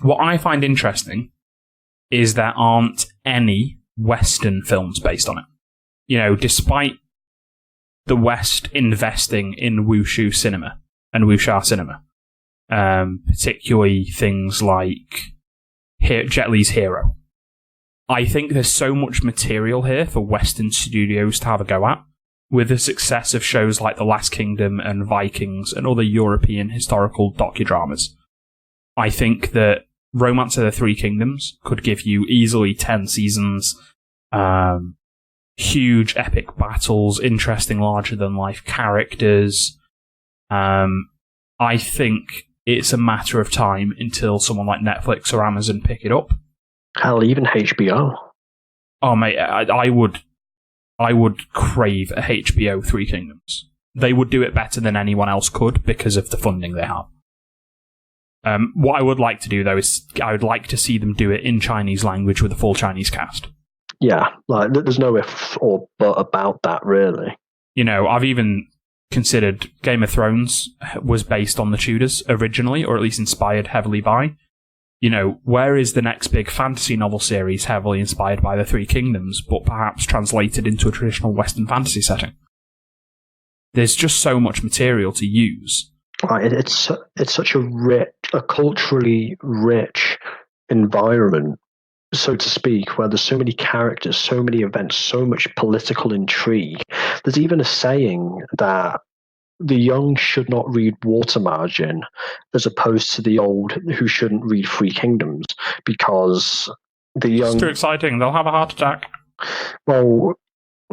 S1: What I find interesting is there aren't any Western films based on it. Despite the West investing in wushu cinema and wuxia cinema, particularly things like Jet Li's Hero. I think there's so much material here for Western studios to have a go at, with the success of shows like The Last Kingdom and Vikings and other European historical docudramas. I think that Romance of the Three Kingdoms could give you easily 10 seasons, huge epic battles, interesting larger-than-life characters. I think it's a matter of time until someone like Netflix or Amazon pick it up.
S2: Hell, even HBO.
S1: Oh, mate, I would crave a HBO Three Kingdoms. they would do it better than anyone else could because of the funding they have. What I would like to do, though, is I would like to see them do it in Chinese language with a full Chinese cast.
S2: Yeah, like there's no if or but about that, really.
S1: You know, I've even considered Game of Thrones was based on the Tudors originally, or at least inspired heavily by. You know, where is the next big fantasy novel series heavily inspired by the Three Kingdoms, but perhaps translated into a traditional Western fantasy setting? There's just so much material to use.
S2: It's such a culturally rich environment, so to speak, where there's so many characters, so many events, so much political intrigue. There's even a saying that the young should not read Water Margin as opposed to the old who shouldn't read Three Kingdoms, because the young...
S1: It's too exciting. They'll have a heart attack.
S2: Well,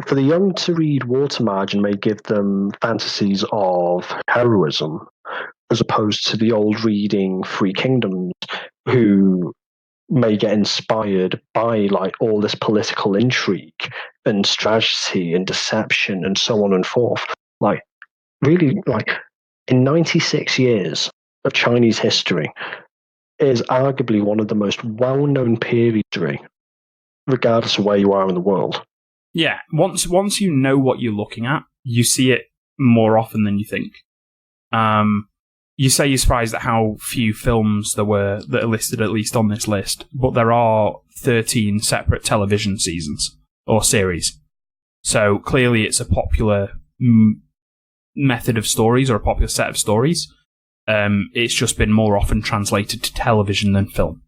S2: for the young to read Water Margin may give them fantasies of heroism, as opposed to the old reading Three Kingdoms, who may get inspired by like all this political intrigue and strategy and deception and so on and forth. Like, really, like, in 96 years of Chinese history, it is arguably one of the most well-known periods, regardless of where you are in the world.
S1: Yeah, once you know what you're looking at, you see it more often than you think. You say you're surprised at how few films there were that are listed, at least on this list, but there are 13 separate television seasons, or series. So clearly it's a popular method of stories, or a popular set of stories. It's just been more often translated to television than film.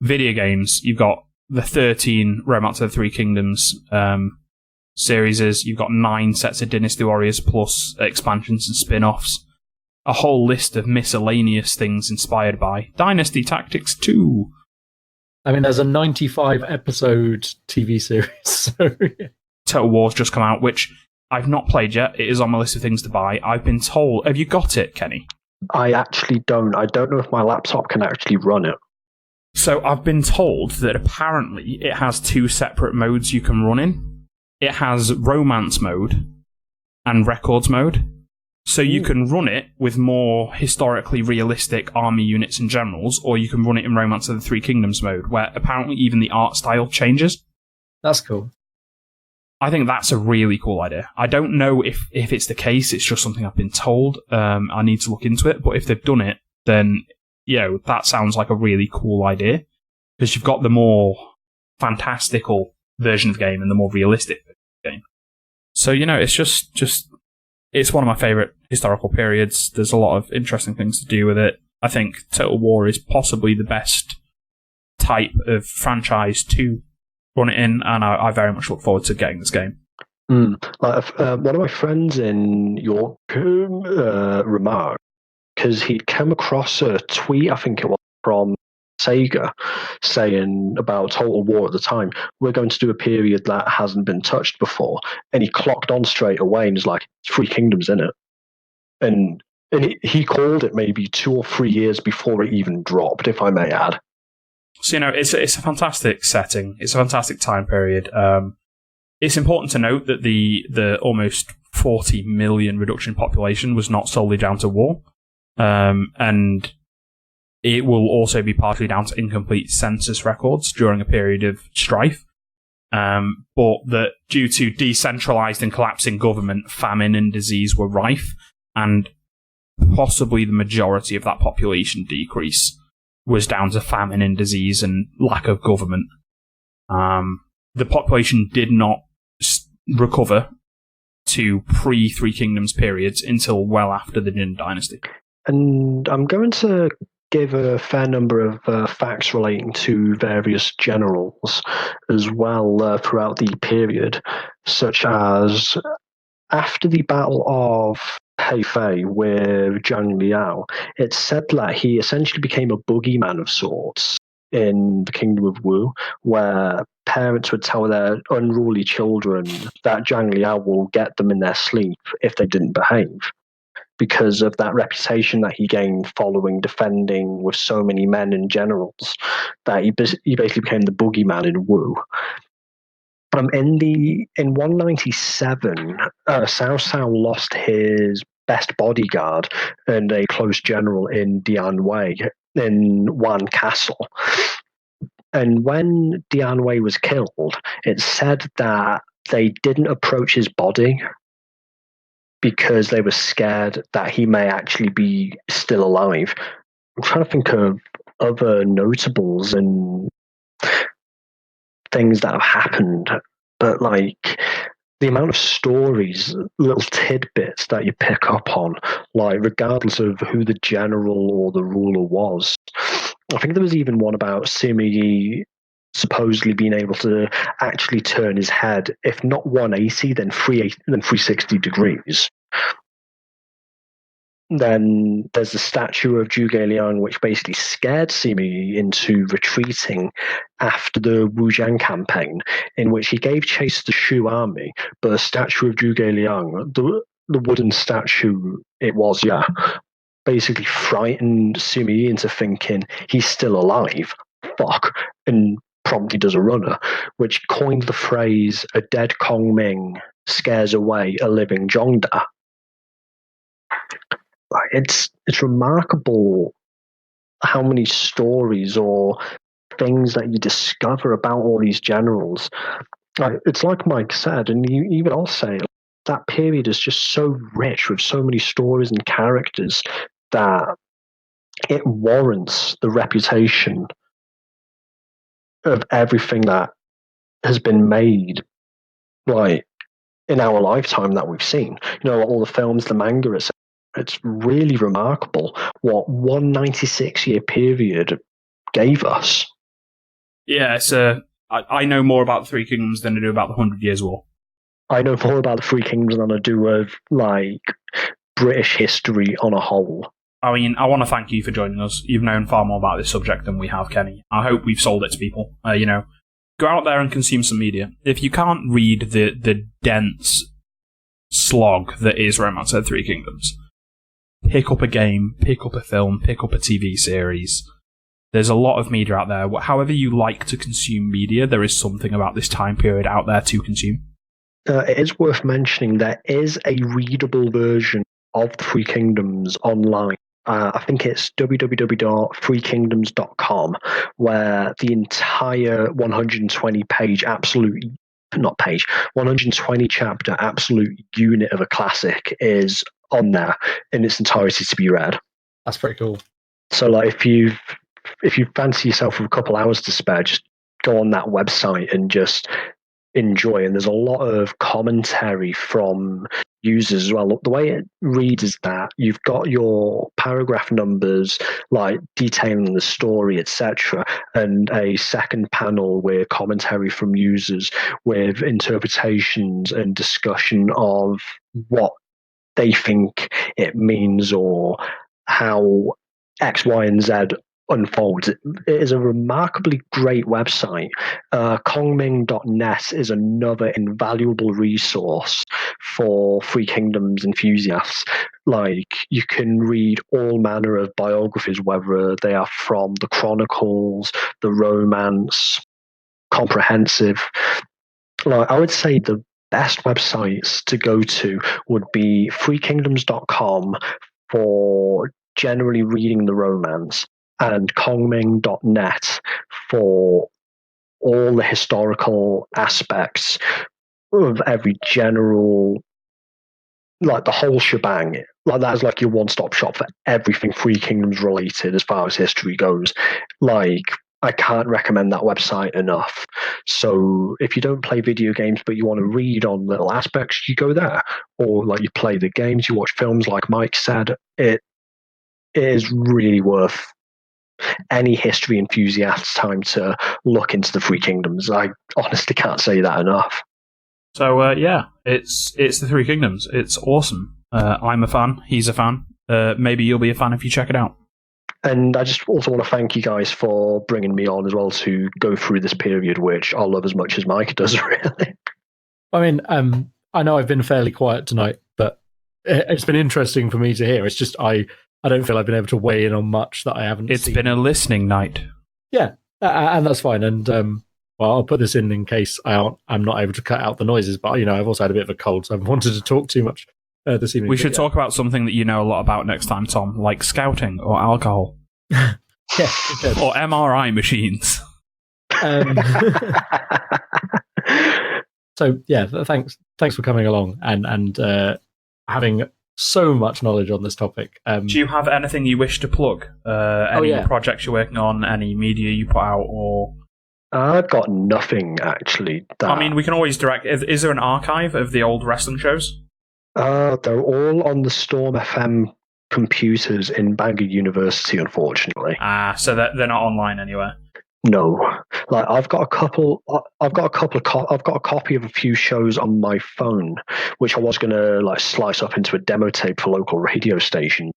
S1: Video games, you've got the 13 Romance of the Three Kingdoms series. You've got 9 sets of Dynasty Warriors, plus expansions and spin-offs. A whole list of miscellaneous things inspired by Dynasty Tactics 2.
S3: I mean, there's a 95-episode TV series. So, yeah.
S1: Total War's just come out, which I've not played yet. It is on my list of things to buy. I've been told... Have you got it, Kenny?
S2: I actually don't. I don't know if my laptop can actually run it.
S1: So I've been told that apparently it has 2 separate modes you can run in. It has romance mode and records mode. So you can run it with more historically realistic army units and generals, or you can run it in Romance of the Three Kingdoms mode, where apparently even the art style changes.
S3: That's cool.
S1: I think that's a really cool idea. I don't know if it's the case, it's just something I've been told. I need to look into it, but if they've done it, then, you know, that sounds like a really cool idea. Because you've got the more fantastical version of the game and the more realistic version of the game. So, you know, it's just it's one of my favourite historical periods. There's a lot of interesting things to do with it. I think Total War is possibly the best type of franchise to run it in, and I very much look forward to getting this game.
S2: Like one of my friends in York remarked, because he'd come across a tweet, I think it was, from Sega, saying about Total War at the time, we're going to do a period that hasn't been touched before, and he clocked on straight away and was like, Three Kingdoms in it, and he called it maybe 2 or 3 years before it even dropped, if I may add.
S1: So, you know, it's a fantastic setting, it's a fantastic time period. It's important to note that the almost 40 million reduction in population was not solely down to war, and it will also be partly down to incomplete census records during a period of strife, but that due to decentralized and collapsing government, famine and disease were rife, and possibly the majority of that population decrease was down to famine and disease and lack of government. The population did not recover to pre-Three Kingdoms periods until well after the Jin Dynasty.
S2: And I'm going to give a fair number of facts relating to various generals as well throughout the period, such as after the Battle of Hefei with Zhang Liao, it's said that he essentially became a boogeyman of sorts in the Kingdom of Wu, where parents would tell their unruly children that Zhang Liao will get them in their sleep if they didn't behave, because of that reputation that he gained following defending with so many men and generals, that he basically became the boogeyman in Wu. In 197, Cao Cao lost his best bodyguard and a close general in Dian Wei in Wan Castle. And when Dian Wei was killed, it said that they didn't approach his body because they were scared that he may actually be still alive. I'm trying to think of other notables and things that have happened, but like the amount of stories, little tidbits that you pick up on, like regardless of who the general or the ruler was. I think there was even one about Sima Yi supposedly being able to actually turn his head, if not 180, then 360 degrees. Then there's the statue of Zhuge Liang, which basically scared Sima Yi into retreating after the Wujiang campaign, in which he gave chase to the Shu army, but the statue of Zhuge Liang, the wooden statue it was, basically frightened Sima Yi into thinking he's still alive. Fuck. And promptly does a runner, which coined the phrase, a dead Kongming scares away a living Zhongda. It's remarkable how many stories or things that you discover about all these generals. It's like Mike said, and even I'll say, that period is just so rich with so many stories and characters that it warrants the reputation of everything that has been made, like in our lifetime that we've seen. All the films, the manga, it's really remarkable what 196-year period gave us.
S1: Yeah, I know more about the Three Kingdoms than I do about the 100 Years' War.
S2: I know more about the Three Kingdoms than I do of like British history on a whole.
S1: I mean, I want to thank you for joining us. You've known far more about this subject than we have, Kenny. I hope we've sold it to people. Go out there and consume some media. If you can't read the dense slog that is Romance of the Three Kingdoms, pick up a game, pick up a film, pick up a TV series. There's a lot of media out there. However you like to consume media, there is something about this time period out there to consume.
S2: It is worth mentioning there is a readable version of the Three Kingdoms online. I think it's www.threekingdoms.com, where the entire 120 chapter absolute unit of a classic is on there in its entirety to be read.
S3: That's pretty cool.
S2: So, like, if you fancy yourself with a couple hours to spare, just go on that website and just enjoy. And there's a lot of commentary from users as well. The way it reads is that you've got your paragraph numbers, like detailing the story, etc., and a second panel with commentary from users with interpretations and discussion of what they think it means or how X, Y, and Z unfolds. It is a remarkably great website. Kongming.net is another invaluable resource for Three Kingdoms enthusiasts. Like, you can read all manner of biographies, whether they are from the chronicles, the romance, comprehensive. Like, I would say the best websites to go to would be threekingdoms.com for generally reading the romance, and kongming.net for all the historical aspects of every general, like the whole shebang. Like, that is like your one-stop shop for everything Three Kingdoms related as far as history goes. Like, I can't recommend that website enough. So if you don't play video games but you want to read on little aspects, you go there. Or like, you play the games, you watch films, like Mike said, it is really worth any history enthusiast's time to look into the Three Kingdoms. I honestly can't say that enough.
S1: So it's the Three Kingdoms. It's awesome. I'm a fan. He's a fan. Maybe you'll be a fan if you check it out.
S2: And I just also want to thank you guys for bringing me on as well to go through this period, which I love as much as Mike does, really.
S3: I mean, I know I've been fairly quiet tonight, but it's been interesting for me to hear. It's just I don't feel I've been able to weigh in on much that I haven't seen.
S1: It's been a listening night.
S3: Yeah, and that's fine. And Well, I'll put this in case I'm not able to cut out the noises, but I've also had a bit of a cold, so I haven't wanted to talk too much this evening.
S1: We should talk about something that you know a lot about next time, Tom, like scouting or alcohol.
S3: Yeah,
S1: or MRI machines.
S3: So yeah, thanks for coming along and having so much knowledge on this topic.
S1: Do you have anything you wish to plug? Any projects you're working on? Any media you put out? Or
S2: I've got nothing actually.
S1: I mean, we can always direct. Is there an archive of the old wrestling shows?
S2: They're all on the Storm FM computers in Bangor University, unfortunately.
S1: So they're not online anywhere.
S2: No, like I've got a copy of a few shows on my phone, which I was going to like slice up into a demo tape for local radio stations.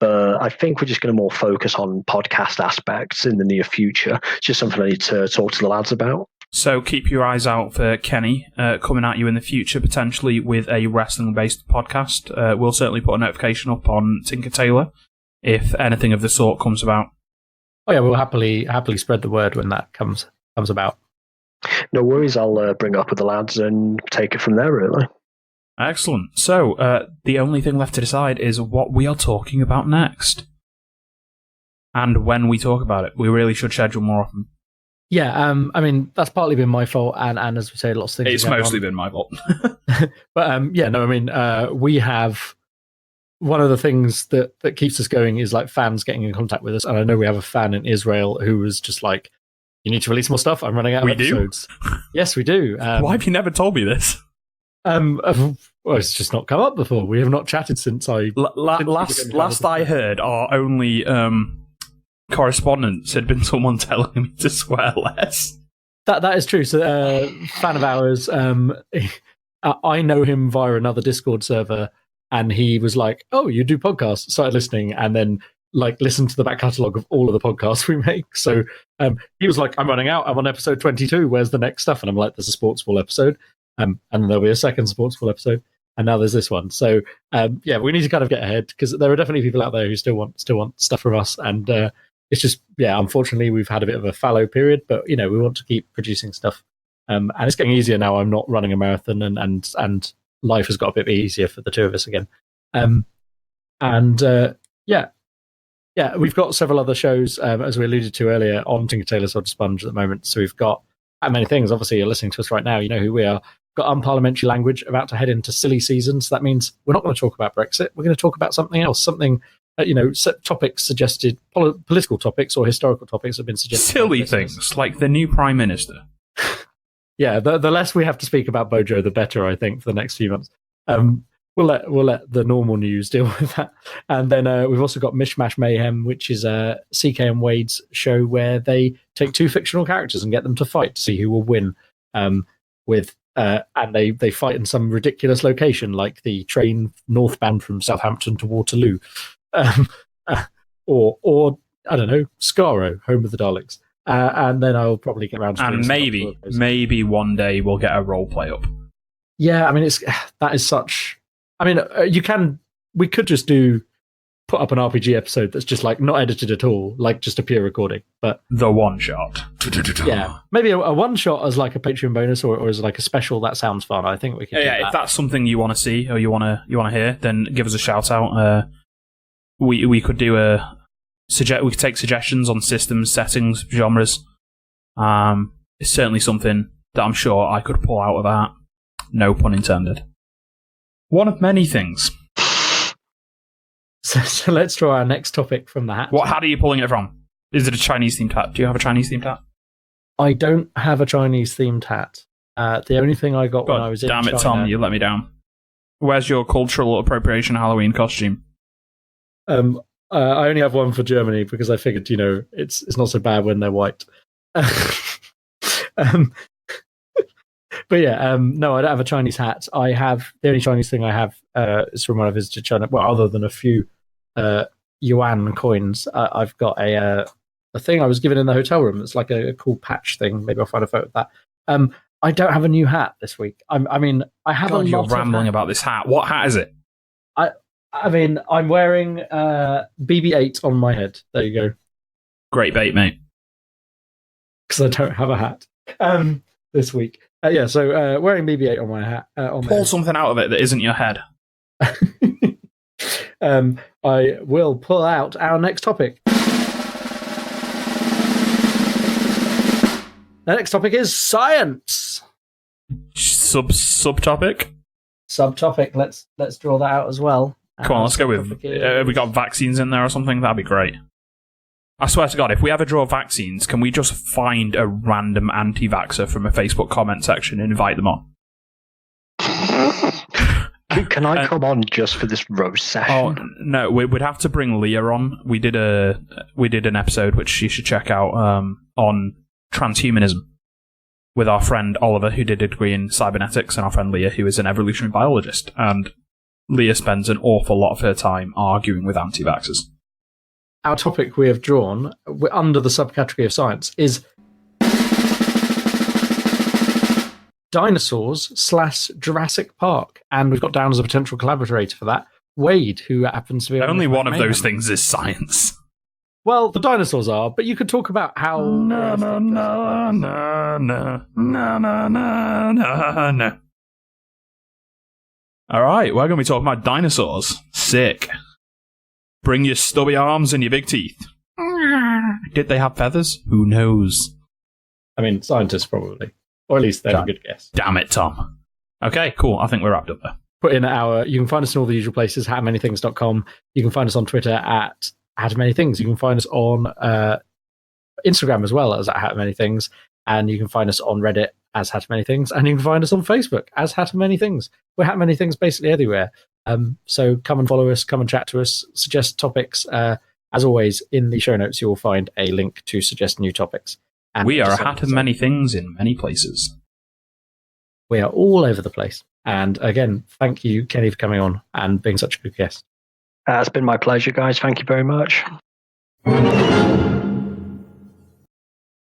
S2: But I think we're just going to more focus on podcast aspects in the near future. It's just something I need to talk to the lads about.
S1: So keep your eyes out for Kenny coming at you in the future, potentially with a wrestling-based podcast. We'll certainly put a notification up on Tinker Tailor if anything of the sort comes about.
S3: Oh yeah, we'll happily spread the word when that comes about.
S2: No worries, I'll bring up with the lads and take it from there, really.
S1: Excellent. So, the only thing left to decide is what we are talking about next. And when we talk about it, we really should schedule more often.
S3: Yeah, I mean, that's partly been my fault, and as we say, lots of things.
S1: It's mostly been my fault.
S3: But we have... One of the things that keeps us going is like fans getting in contact with us, and I know we have a fan in Israel who was just like, "You need to release more stuff. I'm running out of episodes." Yes, we do.
S1: Why have you never told me this?
S3: Well, it's just not come up before. We have not chatted since I
S1: last I heard. Our only correspondence had been someone telling me to swear less.
S3: That is true. So, fan of ours, I know him via another Discord server. And he was like, "Oh, you do podcasts?" Started listening, and then like listened to the back catalogue of all of the podcasts we make. So he was like, "I'm running out. I'm on episode 22. Where's the next stuff?" And I'm like, "There's a Sportsball episode, and then there'll be a second Sportsball episode, and now there's this one." So we need to kind of get ahead because there are definitely people out there who still want stuff from us, and it's just unfortunately we've had a bit of a fallow period, but we want to keep producing stuff, and it's getting easier now. I'm not running a marathon, and life has got a bit easier for the two of us again. We've got several other shows, as we alluded to earlier, on Tinker Tailor Soldier Sponge at the moment. So we've got many things. Obviously, you're listening to us right now. You know who we are. We've got unparliamentary language about to head into silly season. So that means we're not going to talk about Brexit. We're going to talk about something else, something, topics suggested, political topics or historical topics have been suggested.
S1: Silly things, like the new Prime Minister.
S3: Yeah, the less we have to speak about Bojo, the better, I think, for the next few months. We'll let the normal news deal with that. And then we've also got Mishmash Mayhem, which is CK and Wade's show where they take two fictional characters and get them to fight to see who will win. And they fight in some ridiculous location, like the train northbound from Southampton to Waterloo, or I don't know, Skaro, home of the Daleks. And then I'll probably get around to
S1: and maybe one day we'll get a role play up.
S3: Yeah, I mean that is such. I mean, we could just put up an RPG episode that's just like not edited at all, like just a pure recording. But
S1: the one shot,
S3: yeah, maybe a one shot as like a Patreon bonus or as like a special. That sounds fun. I think we can.
S1: Yeah, if that's something you want to see or you want to hear, then give us a shout out. We could do we could take suggestions on systems, settings, genres. It's certainly something that I'm sure I could pull out of that. No pun intended. One of many things.
S3: So let's draw our next topic from the hat.
S1: What hat are you pulling it from? Is it a Chinese themed hat? Do you have a Chinese themed hat?
S3: I don't have a Chinese themed hat. The only thing I got when I was in China...
S1: Damn it, Tom, you let me down. Where's your cultural appropriation Halloween costume?
S3: I only have one for Germany because I figured, it's not so bad when they're white. But yeah, no, I don't have a Chinese hat. The only Chinese thing I have is from when I visited China. Well, other than a few yuan coins, I've got a thing I was given in the hotel room. It's like a cool patch thing. Maybe I'll find a photo of that. I don't have a new hat this week. I have a lot.
S1: You're rambling about this hat. What hat is it?
S3: I'm wearing BB-8 on my head. There you go.
S1: Great bait, mate.
S3: Because I don't have a hat. this week. So wearing BB-8 on my hat.
S1: Pull something out of it that isn't your head.
S3: I will pull out our next topic. The next topic is science.
S1: Subtopic.
S3: Subtopic. Let's draw that out as well.
S1: Come on, let's go with. Have we got vaccines in there or something? That'd be great. I swear to God, if we ever draw vaccines, can we just find a random anti-vaxxer from a Facebook comment section and invite them on?
S2: Can I come on just for this roast session?
S1: Oh no, we'd have to bring Leah on. We did an episode which you should check out on transhumanism with our friend Oliver, who did a degree in cybernetics, and our friend Leah, who is an evolutionary biologist. And Leah spends an awful lot of her time arguing with anti-vaxxers.
S3: Our topic we have drawn under the subcategory of science is dinosaurs / Jurassic Park, and we've got down as a potential collaborator for that Wade, who happens to be
S1: only one of those things is science.
S3: Well, the dinosaurs are, but you could talk about how
S1: no. All right, we're going to be talking about dinosaurs. Sick. Bring your stubby arms and your big teeth. Did they have feathers? Who knows?
S3: I mean, scientists probably. Or at least they have a good guess.
S1: Damn it, Tom. Okay, cool. I think we're wrapped up there.
S3: You can find us in all the usual places, howmanythings.com. You can find us on Twitter at howmanythings. You can find us on Instagram as well as at howmanythings. And you can find us on Reddit as howmanythings. And you can find us on Facebook as howmanythings. We're howmanythings basically everywhere. So come and follow us, come and chat to us, suggest topics. As always, in the show notes, you will find a link to suggest new topics. And
S1: we are a hat of many things in many places.
S3: We are all over the place. And again, thank you, Kenny, for coming on and being such a good guest.
S2: It's been my pleasure, guys. Thank you very much.